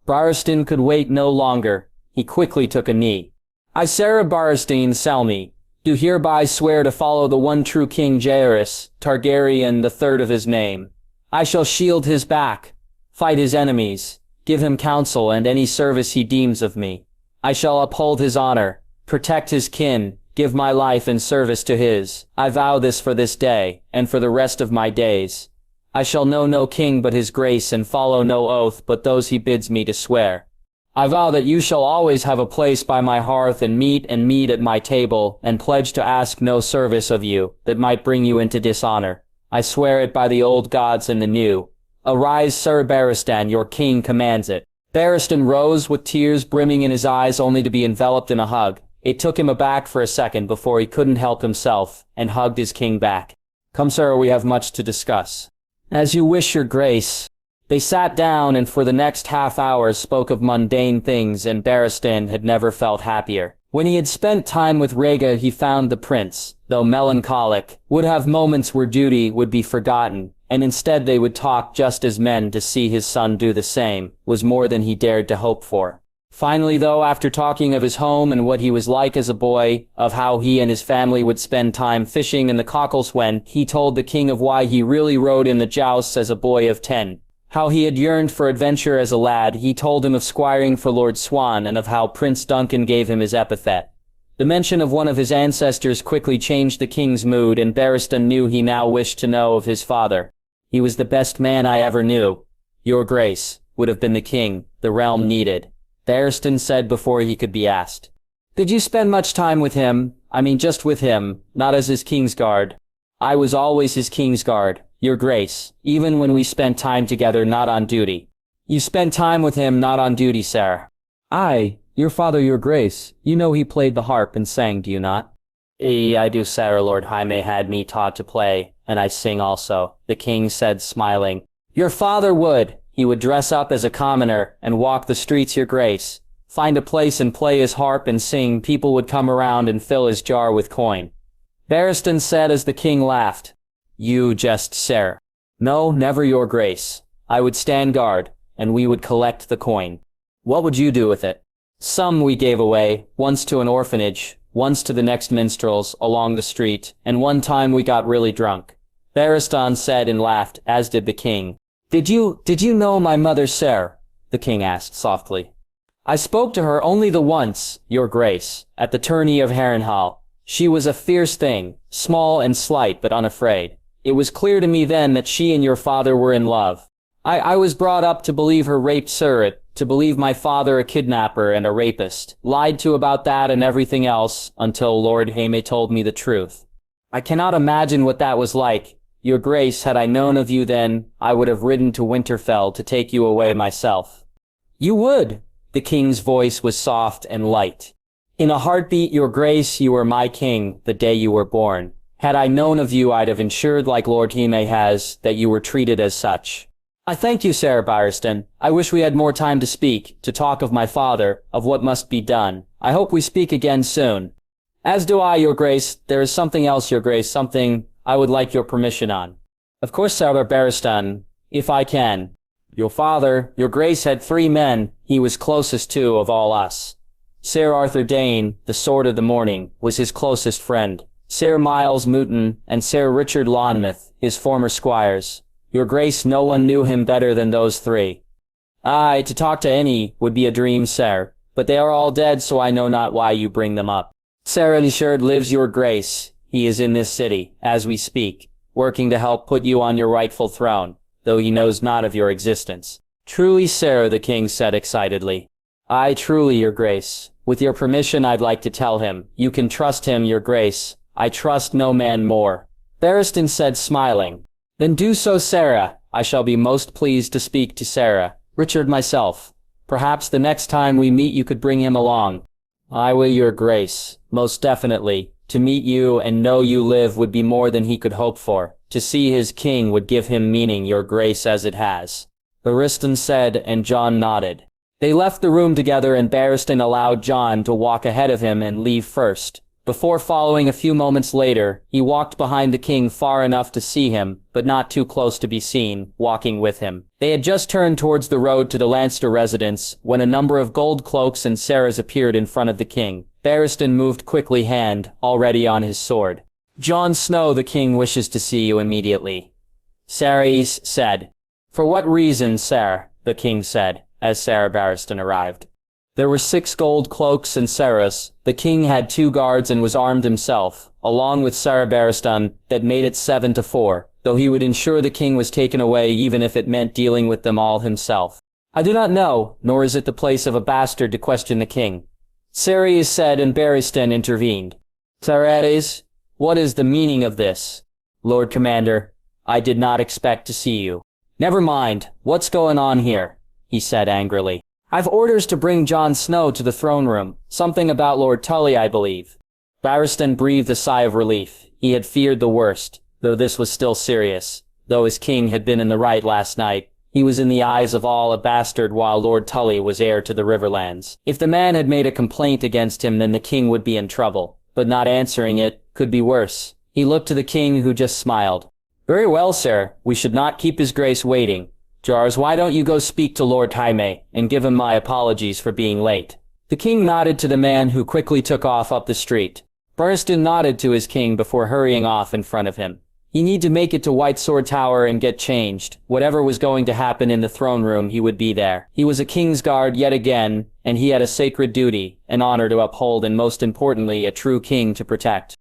Barristan could wait no longer. He quickly took a knee. "I, Sarah Barristan Selmy, do hereby swear to follow the one true King Jaehaerys Targaryen, the third of his name. I shall shield his back, fight his enemies, give him counsel and any service he deems of me. I shall uphold his honor, protect his kin, give my life in service to his. I vow this for this day, and for the rest of my days. I shall know no king but his grace and follow no oath but those he bids me to swear. I vow that you shall always have a place by my hearth and meat at my table, and pledge to ask no service of you that might bring you into dishonor. I swear it by the old gods and the new. Arise, Sir Barristan, your king commands it." Barristan rose with tears brimming in his eyes only to be enveloped in a hug. It took him aback for a second before he couldn't help himself, and hugged his king back. "Come, sir, we have much to discuss." "As you wish, your grace." They sat down and for the next half hour spoke of mundane things, and Barristan had never felt happier. When he had spent time with Rhaegar, he found the prince, though melancholic, would have moments where duty would be forgotten, and instead they would talk just as men. To see his son do the same was more than he dared to hope for. Finally, though, after talking of his home and what he was like as a boy, of how he and his family would spend time fishing in the Cockleswen, he told the king of why he really rode in the jousts as a boy of 10. How he had yearned for adventure as a lad. He told him of squiring for Lord Swan and of how Prince Duncan gave him his epithet. The mention of one of his ancestors quickly changed the king's mood, and Barristan knew he now wished to know of his father. "He was the best man I ever knew. Your grace," would have been the king the realm needed, Barristan said before he could be asked. "Did you spend much time with him? I mean just with him, not as his Kingsguard." "I was always his Kingsguard, your grace, even when we spent time together not on duty." "You spent time with him not on duty, sir." "Aye, your father, your grace. You know he played the harp and sang, do you not?" I do, sir. Lord Jaime had me taught to play, and I sing also," the king said, smiling. "Your father would. He would dress up as a commoner and walk the streets, your grace. Find a place and play his harp and sing. People would come around and fill his jar with coin." Barristan said as the king laughed. "You jest, sir." "No, never, your grace. I would stand guard, and we would collect the coin." "What would you do with it?" "Some we gave away, once to an orphanage, once to the next minstrel's along the street, and one time we got really drunk. Barristan said and laughed, as did the king. Did you know my mother, sir? The king asked softly. I spoke to her only the once, your grace, at the tourney of Harrenhal. She was a fierce thing, small and slight but unafraid. It was clear to me then that she and your father were in love. I was brought up to believe her raped Surrett, to believe my father a kidnapper and a rapist, lied to about that and everything else, until Lord Jaime told me the truth. I cannot imagine what that was like. Your grace, had I known of you then, I would have ridden to Winterfell to take you away myself. You would. The king's voice was soft and light. In a heartbeat, your grace, you were my king the day you were born. Had I known of you, I'd have ensured, like Lord Jaime has, that you were treated as such. I thank you, Sir Barristan. I wish we had more time to speak, to talk of my father, of what must be done. I hope we speak again soon. As do I, your grace. There is something else, your grace, something I would like your permission on. Of course, Sir Barristan, if I can. Your father, your grace, had 3 men he was closest to of all us. Sir Arthur Dane, the Sword of the Morning, was his closest friend. Sir Miles Mouton and Sir Richard Lonmouth, his former squires. Your grace, no one knew him better than those 3. Aye, to talk to any would be a dream, sir, but they are all dead, so I know not why you bring them up. Sir Richard lives, your grace. He is in this city, as we speak, working to help put you on your rightful throne, though he knows not of your existence. Truly, sir, the king said excitedly. Aye, truly, your grace. With your permission, I'd like to tell him. You can trust him, your grace. I trust no man more. Barristan said, smiling. Then do so, Sarah. I shall be most pleased to speak to Sarah. Richard myself. Perhaps the next time we meet you could bring him along. I will, your grace. Most definitely. To meet you and know you live would be more than he could hope for. To see his king would give him meaning, your grace, as it has. Barristan said, and Jon nodded. They left the room together, and Barristan allowed Jon to walk ahead of him and leave first. Before following a few moments later, he walked behind the king far enough to see him, but not too close to be seen, walking with him. They had just turned towards the road to the Lannister residence, when a number of gold cloaks and saras appeared in front of the king. Barristan moved quickly, hand already on his sword. Jon Snow, the king wishes to see you immediately. Sarys said. For what reason, sir? The king said, as Sir Barristan arrived. There were 6 gold cloaks and saras. The king had 2 guards and was armed himself, along with Sir Barristan, that made it 7-4, though he would ensure the king was taken away even if it meant dealing with them all himself. I do not know, nor is it the place of a bastard to question the king. Sarys said, and Barristan intervened. Sarys, what is the meaning of this? Lord Commander, I did not expect to see you. Never mind, what's going on here? He said angrily. I've orders to bring Jon Snow to the throne room. Something about Lord Tully, I believe. Barristan breathed a sigh of relief. He had feared the worst, though this was still serious. Though his king had been in the right last night, he was in the eyes of all a bastard, while Lord Tully was heir to the Riverlands. If the man had made a complaint against him, then the king would be in trouble. But not answering it could be worse. He looked to the king, who just smiled. Very well, sir. We should not keep his grace waiting. Jars, why don't you go speak to Lord Jaime, and give him my apologies for being late? The king nodded to the man, who quickly took off up the street. Barristan nodded to his king before hurrying off in front of him. He needed to make it to White Sword Tower and get changed. Whatever was going to happen in the throne room, he would be there. He was a king's guard yet again, and he had a sacred duty, an honor to uphold, and most importantly, a true king to protect.